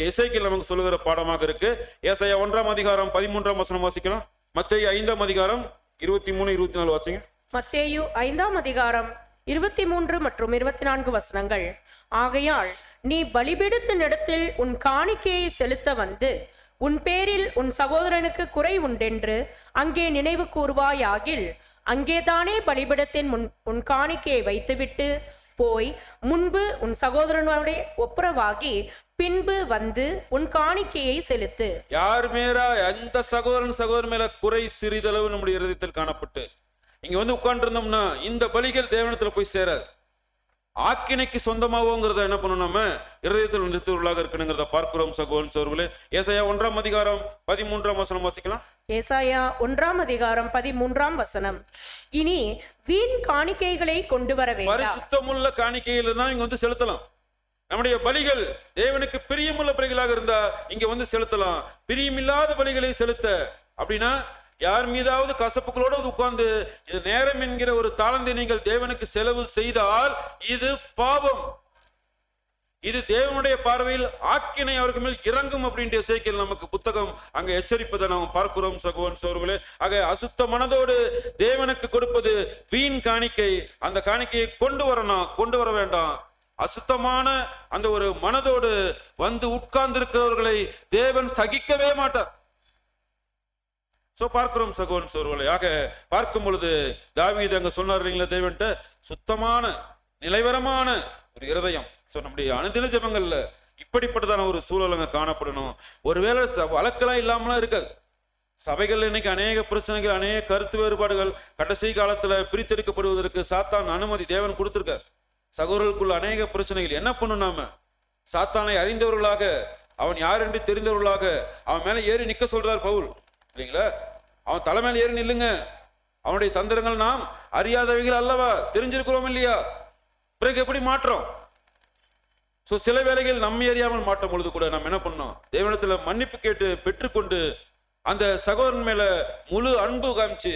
எசேக்கியேல் நமக்கு சொல்லுகிற பாடமாக இருக்கு. ஏசாயா 1ஆம் அதிகாரம் 13ஆம் வசனம் வாசிக்கலாம். மத்தேயு 5ஆம் அதிகாரம் 23, 24 வாசிங்க. மத்தேயு 5ஆம் அதிகாரம் 23 மற்றும் 24 வசனங்கள். ஆகையால் நீ பலிபீடத்தின் இடத்தில் உன் காணிக்கையை செலுத்த வந்து உன் பேரில் உன் சகோதரனுக்கு குறை உண்டென்று அங்கே நினைவு கூறுவாயாகில் அங்கேதானே பலிபீடத்தின் முன் உன் காணிக்கையை வைத்துவிட்டு போய் முன்பு உன் சகோதரனுடைய ஒப்புரவாகி பின்பு வந்து உன் காணிக்கையை செலுத்து. யார் மேலா எந்த சகோதரன் சகோதரன் மேல குறை சிறிதளவு நம்முடைய இருதயத்தில் காணப்பட்டு இங்க வந்து உட்கார்ந்து இருந்தோம்னா இந்த பலிகள் தேவனத்துல போய் சேராது. ஆக்கினைக்கு சொந்தமாவோங்கிறத என்ன பண்ணணும், நம்ம இருதயத்தில் நிறுத்துவர்களாக இருக்கணுங்கிறத பார்க்கிறோம். சகோதரன் சகோதரர்களே ஏசாயா 1ஆம் அதிகாரம் 13ஆம் வசனம் வாசிக்கலாம். ஏசாயா 1ஆம் அதிகாரம் 13ஆம் வசனம். இனி வீண் காணிக்கைகளை கொண்டு வர வேண்டாம். பரிசுத்தமுள்ள காணிக்கையில தான் இங்க வந்து செலுத்தலாம். நம்முடைய பலிகள் தேவனுக்கு பிரியமுள்ள பலிகளாக இருந்தா இங்க வந்து செலுத்தலாம். பிரியமில்லாத பலிகளை செலுத்த அப்படின்னா யார் மீதாவது கசப்புகளோடு உட்கார்ந்து இது நேரம் என்கிற ஒரு தாளந்தை நீங்கள் தேவனுக்கு செலவு செய்தால் இது பாவம். இது தேவனுடைய பார்வையில் ஆக்கினை அவருக்கு மேல் இறங்கும் அப்படின்ற எசேக்கியேல் நமக்கு புத்தகம் அங்க எச்சரிப்பதை நாம் பார்க்கிறோம். சகோதரன் சகோதரர்களே ஆக அசுத்த மனதோடு தேவனுக்கு கொடுப்பது வீண் காணிக்கை. அந்த காணிக்கையை கொண்டு வரணும், கொண்டு வர வேண்டாம். அசுத்தமான அந்த ஒரு மனதோடு வந்து உட்கார்ந்து இருக்கிறவர்களை தேவன் சகிக்கவே மாட்டார். பார்க்கிறோம் சகோதரன் சகோதரர்களே ஆக பார்க்கும் பொழுது தாவீது அங்க சொன்னார் இல்லைங்களா, தேவன்ட்ட சுத்தமான நிலைவரமான ஒரு இருதயம். நம்முடைய அனுதின ஜெபங்கள்ல இப்படிப்பட்டதான ஒரு சூழல் அங்க காணப்படணும். ஒருவேளை வழக்கெல்லாம் இல்லாமலாம் இருக்காது. சபைகள் இன்னைக்கு அநேக பிரச்சனைகள், அநேக கருத்து வேறுபாடுகள் கடைசி காலத்துல பிரித்தெடுக்கப்படுவதற்கு சாத்தான் அனுமதி தேவன் கொடுத்திருக்கார். சகோதரர்களுக்குள்ள அநேக பிரச்சனைகள் என்ன பண்ணும், நாம சாத்தானை அறிந்தவர்களாக அவன் யார் என்று தெரிந்தவர்களாக அவன் மேல ஏறி நிக்க சொல்றார் பவுல் இல்லைங்களா. அவன் தலைமையில் ஏறி நில்லுங்க, அவனுடைய தந்திரங்கள் நாம் அறியாதவைகள் அல்லவா, தெரிஞ்சிருக்கிறோம் இல்லையா, பிறகு எப்படி மாற்றோம். சில வேளைகள் நம்ம அறியாமல் மாற்றும் பொழுது கூட நம்ம என்ன பண்ணோம், தேவனிடத்துல மன்னிப்பு கேட்டு பெற்றுக்கொண்டு அந்த சகோதரன் மேல முழு அன்பு காமிச்சு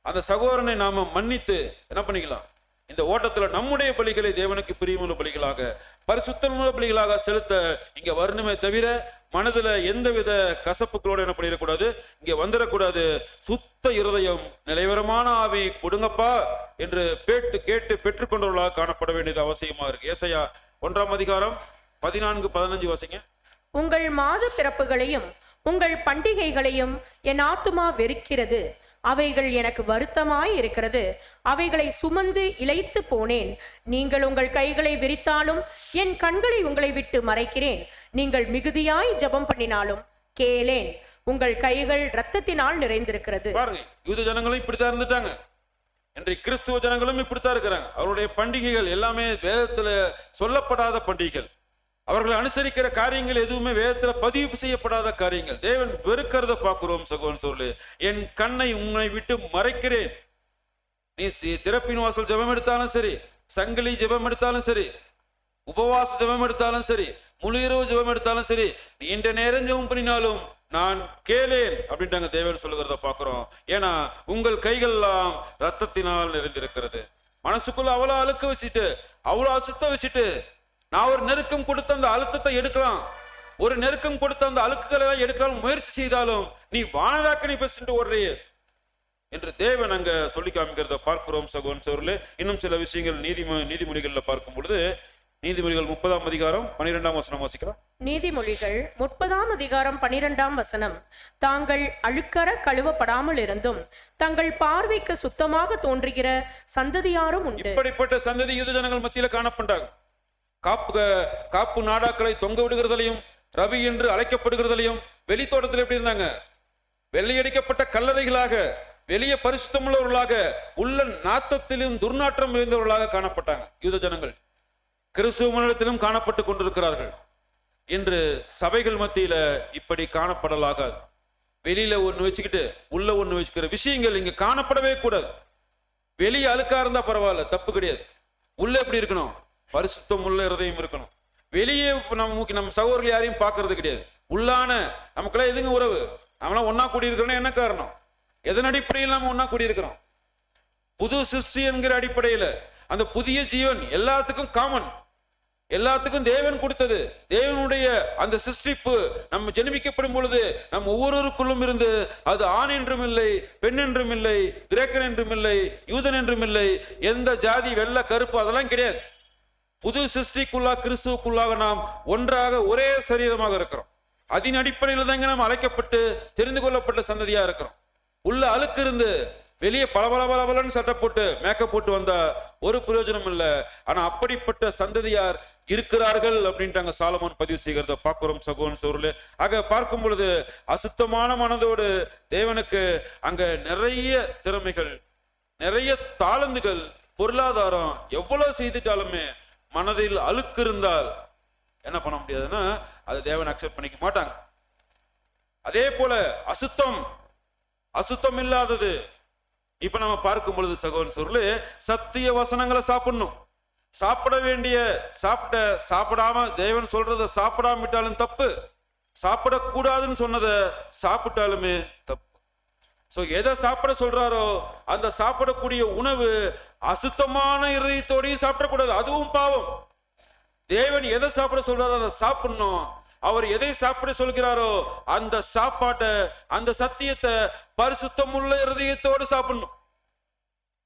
அந்த சகோதரனை நாம மன்னித்து என்ன பண்ணிக்கலாம், இந்த ஓட்டத்துல நம்முடைய பலிகளை தேவனுக்கு பிரியமுள்ள பலிகளாக பரிசுத்தமுள்ள பலிகளாக செலுத்த இங்க வரணுமே தவிர மனதுல எந்தவித கசப்புகளோடு என்ன பண்ணிடக்கூடாது, இங்க வந்துடக்கூடாது. சுத்த இருதயம் நிலைவரமான ஆவி கொடுங்கப்பா என்று கேட்டு பெற்றுக்கொண்டவர்களாக காணப்பட வேண்டியது அவசியமா இருக்கு. ஏசாயா 1ஆம் அதிகாரம் 14, 15 வாசிங்க. உங்கள் மாத பிறப்புகளையும் உங்கள் பண்டிகைகளையும் என் ஆத்துமா வெறுக்கிறது, அவைகள் எனக்கு வருத்தமாய் இருக்கிறது, அவைகளை சுமந்து இளைத்து போனேன். நீங்கள் உங்கள் கைகளை விரித்தாலும் என் கண்களை உங்களை விட்டு மறைக்கிறேன். நீங்கள் மிகுதியாய் ஜெபம் பண்ணினாலும் கேளேன், உங்கள் கைகள் இரத்தத்தினால் நிறைந்திருக்கிறது. பாருங்க, யூத ஜனங்களும் இப்படித்தான் இருந்துட்டாங்க, இன்றைக்கு கிறிஸ்துவ ஜனங்களும் இப்படித்தான் இருக்கிறாங்க. அவருடைய பண்டிகைகள் எல்லாமே வேதத்துல சொல்லப்படாத பண்டிகைகள், அவர்கள் அனுசரிக்கிற காரியங்கள் எதுவுமே வேதத்துல பதிவு செய்யப்படாத காரியங்கள். தேவன் வெறுக்கிறத பார்க்கிறோம். சகோதரன் சொல்லு, என் கண்ணை உன்னை விட்டு மறைக்கிறேன். நீ திறப்பின் வாசல் ஜெபம் எடுத்தாலும் சரி, சங்கிலி ஜெபம் எடுத்தாலும் சரி, உபவாச ஜெபம் எடுத்தாலும் சரி, முழு இரவு ஜெபம் எடுத்தாலும் சரி, நீண்ட நேரம் ஜெபம் பண்ணினாலும் நான் கேளேன் அப்படின்ட்டாங்க தேவன் சொல்லுகிறத பாக்குறோம். ஏன்னா உங்கள் கைகள் எல்லாம் ரத்தத்தினால் நிறைந்திருக்கிறது. மனசுக்குள்ள அவ்வளோ அழுக்க வச்சுட்டு, அவ்வளோ அசுத்தம் வச்சுட்டு, நான் ஒரு நெருக்கம் கொடுத்த அந்த அழுத்தத்தை எடுக்கலாம், ஒரு நெருக்கம் கொடுத்த அந்த அழுக்குகளை எல்லாம் எடுக்கலாம் முயற்சி செய்தாலும் நீ வானராக்கனை பேசிட்டு ஓடுறையே என்று தேவன் அங்க சொல்லி காமிக்கிறத பார்க்கிறோம். சகோதரன் சகோதரர்களே, இன்னும் சில விஷயங்கள் நீதிமொழிகள்ல பார்க்கும் பொழுது, நீதிமொழிகள் 30ஆம் அதிகாரம் 12ஆம் வசனம் வாசிக்கலாம். நீதிமொழிகள் 30ஆம் அதிகாரம் 12ஆம் வசனம். தாங்கள் அழுக்கற கழுவப்படாமல் இருந்தும் தங்கள் பார்வைக்கு சுத்தமாக தோன்றுகிற சந்ததியாரும் உண்டு. இப்படிப்பட்ட சந்ததி யூத ஜனங்கள் மத்தியில காணப்பட்டாங்க. காப்பு நாடாக்களை தொங்க விடுகிறதையும், ரவி என்று அழைக்கப்படுகிறதையும், வெளித்தோட்டத்தில் எப்படி இருந்தாங்க? வெள்ளையடிக்கப்பட்ட கல்லறைகளாக, வெளியே பரிசுத்தமுள்ளவர்களாக, உள்ள நாத்தத்திலும் துர்நாற்றம் இருந்தவர்களாக காணப்பட்டாங்க யூத ஜனங்கள். கிறிஸ்துவ மண்டலத்திலும் காணப்பட்டு கொண்டிருக்கிறார்கள். இன்று சபைகள் மத்தியில இப்படி காணப்படலாகாது. வெளியில ஒண்ணு வச்சுக்கிட்டு உள்ள ஒண்ணு வச்சுக்கிற விஷயங்கள் இங்க காணப்படவே கூடாது. வெளியே அழுக்கா இருந்தா பரவாயில்ல, தப்பு கிடையாது. உள்ள எப்படி இருக்கணும்? பரிசுத்தம் உள்ள இருதயம் இருக்கணும். வெளியே நம்ம சகோதரர்கள் யாரையும் பார்க்கறது கிடையாது. உள்ளான நமக்குலாம் எதுங்க உறவு? நம்மளாம் ஒன்னா கூடியிருக்கிறோம். என்ன காரணம்? எதன் அடிப்படையில் நாம ஒன்னா கூடியிருக்கிறோம்? புது சிருஷ்டி என்கிற அடிப்படையில. அந்த புதிய ஜீவன் எல்லாத்துக்கும் காமன், எல்லாத்துக்கும் தேவன் கொடுத்தது. தேவனுடைய அந்த சிருஷ்டிப்பு நம்ம ஜெனிப்பிக்கப்படும் பொழுது நம் ஒவ்வொருவருக்குள்ளும் இருந்து, அது ஆண் என்றும் இல்லை, பெண் என்றும் இல்லை, கிரேக்கன் என்றும் இல்லை, யூதன் என்றும் இல்லை, எந்த ஜாதி, வெள்ளை, கருப்பு அதெல்லாம் கிடையாது. புது சிருஷ்டிக்குள்ளாக, கிறிஸ்துவுக்குள்ளாக நாம் ஒன்றாக ஒரே சரீரமாக இருக்கிறோம். அதன் அடிப்படையில் தாங்க நாம் அழைக்கப்பட்டு தெரிந்து கொள்ளப்பட்ட சந்ததியா இருக்கிறோம். உள்ள அழுக்கு இருந்து வெளியே பலன்னு சட்டை போட்டு மேக்கப் போட்டு வந்தா ஒரு பிரயோஜனம் இல்லை. ஆனா அப்படிப்பட்ட சந்ததியார் இருக்கிறார்கள் அப்படின்ட்டாங்க சாலமோன் பதிவு செய்கிறத பார்க்கிறோம் சகோதரன் சகோதரர்களே. ஆக பார்க்கும் பொழுது அசுத்தமான மனதோடு தேவனுக்கு அங்க நிறைய திறமைகள், நிறைய தாளந்துகள், பொருளாதாரம் எவ்வளவு செய்துட்டாலுமே மனதில் அழுக்கு இருந்தால் என்ன பண்ண முடியாதுன்னா அது தேவன் அக்செப்ட் பண்ணிக்க மாட்டாங்க. அதே போல அசுத்தம் இல்லாதது. இப்ப நம்ம பார்க்கும் பொழுது சகோதரன் சகோதரர்களே, சத்திய வசனங்களை சாப்பிடணும். சாப்பிட வேண்டிய சாப்பிடாம தேவன் சொல்றத சாப்பிடாம விட்டாலும் தப்பு, சாப்பிடக்கூடாதுன்னு சொன்னதை சாப்பிட்டாலுமே தப்பு. சோ எதை சாப்பிட சொல்றாரோ அந்த சாப்பிடக்கூடிய உணவு அசுத்தமான இருதயத்தோடையும் சாப்பிடக்கூடாது, அதுவும் பாவம். தேவன் எதை சாப்பிட சொல்றாரோ அதை சாப்பிடணும். அவர் எதை சாப்பிட சொல்கிறாரோ அந்த சாப்பாட்டை, அந்த சத்தியத்தை பரிசுத்தமுள்ள இருதயத்தோடு சாப்பிடணும்.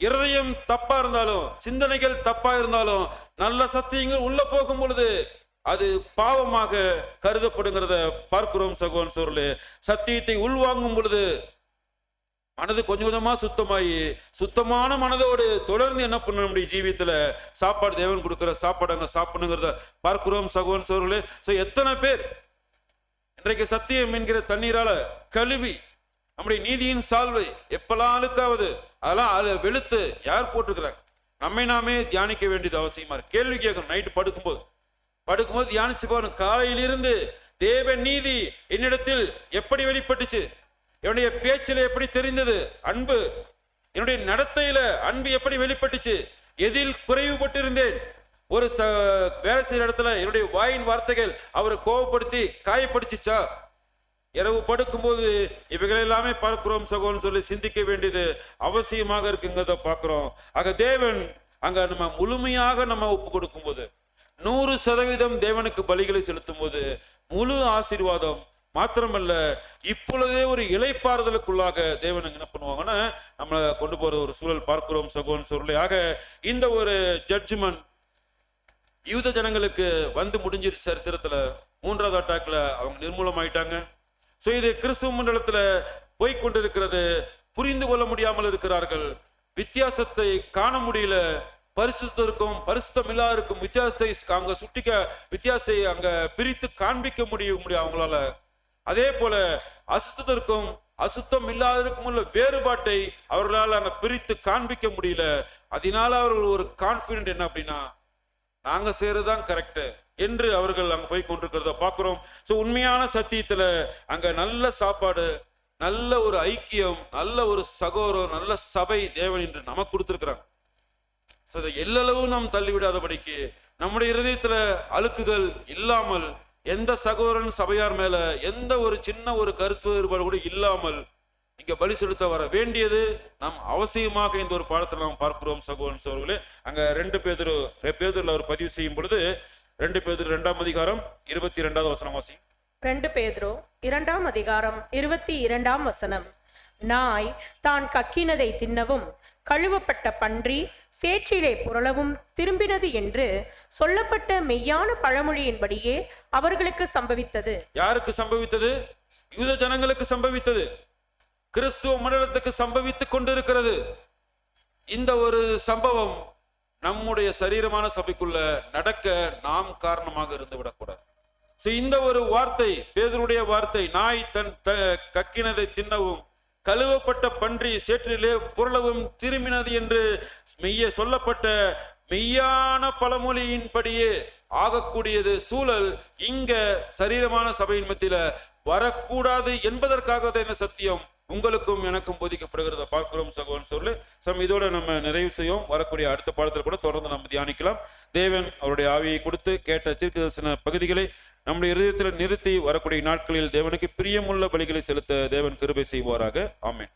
இருதயம் தப்பா இருந்தாலும், சிந்தனைகள் தப்பா இருந்தாலும், நல்ல சத்தியங்கள் உள்ள போகும் பொழுது அது பாவமாக கருதப்படுங்கிறத பார்க்கிறோம் சகோதரன் சகோதரர்களே. சத்தியத்தை உள்வாங்கும் பொழுது மனது கொஞ்சம் கொஞ்சமா சுத்தமாயி, சுத்தமான மனதோடு தொடர்ந்து என்ன பண்ண முடியும்? ஜீவியத்துல சாப்பாடு, தேவன் கொடுக்கிற சாப்பாடு அங்க சாப்பிடணுங்கிறத பார்க்கிறோம் சகோதரன் சகோதரர்களே. சோ எத்தனை பேர் இன்றைக்கு சத்தியம் என்கிற தண்ணீரால கழுவி நம்முடைய நீதியின் சால்வை எப்பெல்லாம் அழுக்காவது அதெல்லாம் வெளுத்து யார் போட்டுக்கிறாங்க? நம்மை நாமே தியானிக்க வேண்டியது அவசியமா இருக்கு. கேள்வி கேட்கணும். நைட்டு படுக்கும்போது தியானிச்சு பாருங்க. காலையிலிருந்து தேவ நீதி என்னிடத்தில் எப்படி வெளிப்பட்டுச்சு? என்னுடைய பேச்சில எப்படி தெரிந்தது அன்பு? என்னுடைய நடத்தையில அன்பு எப்படி வெளிப்பட்டுச்சு? எதில் குறைவுபட்டு இருந்தேன்? ஒரு வேலை செய்யற இடத்துல என்னுடைய வாயின் வார்த்தைகள் அவரை கோபப்படுத்தி காயப்படுத்திச்சா? இரவு படுக்கும்போது இவைகள் எல்லாமே பார்க்கிறோம் சகோதரன் சொல்லி சிந்திக்க வேண்டியது அவசியமாக இருக்குங்கிறத பார்க்கிறோம். ஆக தேவன் அங்க நம்ம முழுமையாக நம்ம ஒப்பு கொடுக்கும் போது, 100% தேவனுக்கு பலிகளை செலுத்தும் போது முழு ஆசீர்வாதம் மாத்திரமல்ல, இப்பொழுதே ஒரு இளைப்பாறுதலுக்குள்ளாக தேவன் என்ன பண்ணுவாங்கன்னா நம்மளை கொண்டு போற ஒரு சூழல் பார்க்கிறோம் சகோதரன் சகோதரர்களே. ஆக இந்த ஒரு ஜட்ஜ்மெண்ட் யூத ஜனங்களுக்கு வந்து முடிஞ்சிருச்சு. சரித்திரத்துல 3வது அட்டாக்ல அவங்க நிர்மூலமாயிட்டாங்க. சோ இது கிறிஸ்துவ மண்டலத்துல போய்கொண்டிருக்கிறது. புரிந்து கொள்ள முடியாமல் இருக்கிறார்கள். வித்தியாசத்தை காண முடியல. பரிசுத்தருக்கும் பரிசுத்தம் இல்லாதருக்கும் வித்தியாசத்தை அங்க பிரித்து காண்பிக்க முடியும் அவங்களால. அதே போல அசுத்தத்திற்கும் அசுத்தம் இல்லாததற்கும் உள்ள வேறுபாட்டை அவர்களால் அங்க பிரித்து காண்பிக்க முடியல. அதனால அவர்கள் ஒரு கான்பிடன்ட் என்ன அப்படின்னா, நாங்க செய்யறதுதான் கரெக்ட் என்று அவர்கள் அங்க போய் கொண்டிருக்கிறத பார்க்கிறோம். சோ உண்மையான சத்தியத்துல அங்க நல்ல சாப்பாடு, நல்ல ஒரு ஐக்கியம், நல்ல ஒரு சகோதரம், நல்ல சபை தேவன் இன்று நமக்கு கொடுத்திருக்கிறாங்க. இதை எல்லளவும் நாம் தள்ளிவிடாதபடிக்கு நம்முடைய இருதயத்துல அழுக்குகள் இல்லாமல், எந்த சகோதரன் சபையார் மேல எந்த ஒரு சின்ன ஒரு கருத்து வேறுபாடு கூட இல்லாமல் இங்க பலி செலுத்த வர வேண்டியது நாம் அவசியமாக இந்த ஒரு பாடத்தில் நாம் பார்க்கிறோம். சகோதரன் சகோதரர்களே, அங்க 2 பேதுருல அவர் பதிவு செய்யும் பொழுது 2 பேதுரு 2ஆம் அதிகாரம் 22வது வசனம் வாசி. 2 பேதுரு 2ஆம் அதிகாரம் 22ஆம் வசனம். நாய் தான் கக்கினதை தின்னவும் கழுவப்பட்ட பன்றி சேற்றிலே புரளவும் திரும்பினது என்று சொல்லப்பட்ட மெய்யான பழமொழியின்படியே அவர்களுக்கு சம்பவித்தது. யாருக்கு சம்பவித்தது? யூத ஜனங்களுக்கு சம்பவித்தது. கிறிஸ்துவ மண்டலத்துக்கு சம்பவித்துக் கொண்டிருக்கிறது. இந்த ஒரு சம்பவம் நம்முடைய சரீரமான சபைக்குள்ள நடக்க நாம் காரணமாக இருந்து விடக்கூடாது. இந்த ஒரு வார்த்தை, பேதுருடைய வார்த்தை, நாய் தன் கக்கினதை தின்னவும் கழுவப்பட்ட பன்றி சேற்றிலே புரளவும் திரும்பினது என்று சொல்லப்பட்ட மெய்யான பழமொழியின்படியே ஆகக்கூடியது சூழல் இங்க சரீரமான சபையின் மத்தியில வரக்கூடாது என்பதற்காக இந்த சத்தியம் உங்களுக்கும் எனக்கும் போதிக்கப்படுகிறத பார்க்கிறோம். சகோதரன் சொல்லு இதோட நம்ம நிறைவு செய்யும். வரக்கூடிய அடுத்த பாடத்தில் கூட தொடர்ந்து நம்ம தியானிக்கலாம். தேவன் அவருடைய ஆவியை கொடுத்து கேட்ட தீர்க்கதரிசன பகுதிகளை நம்முடைய இருதயத்தில் நிறுத்தி வரக்கூடிய நாட்களில் தேவனுக்கு பிரியமுள்ள பலிகளை செலுத்த தேவன் கிருபை செய்வாராக. ஆமென்.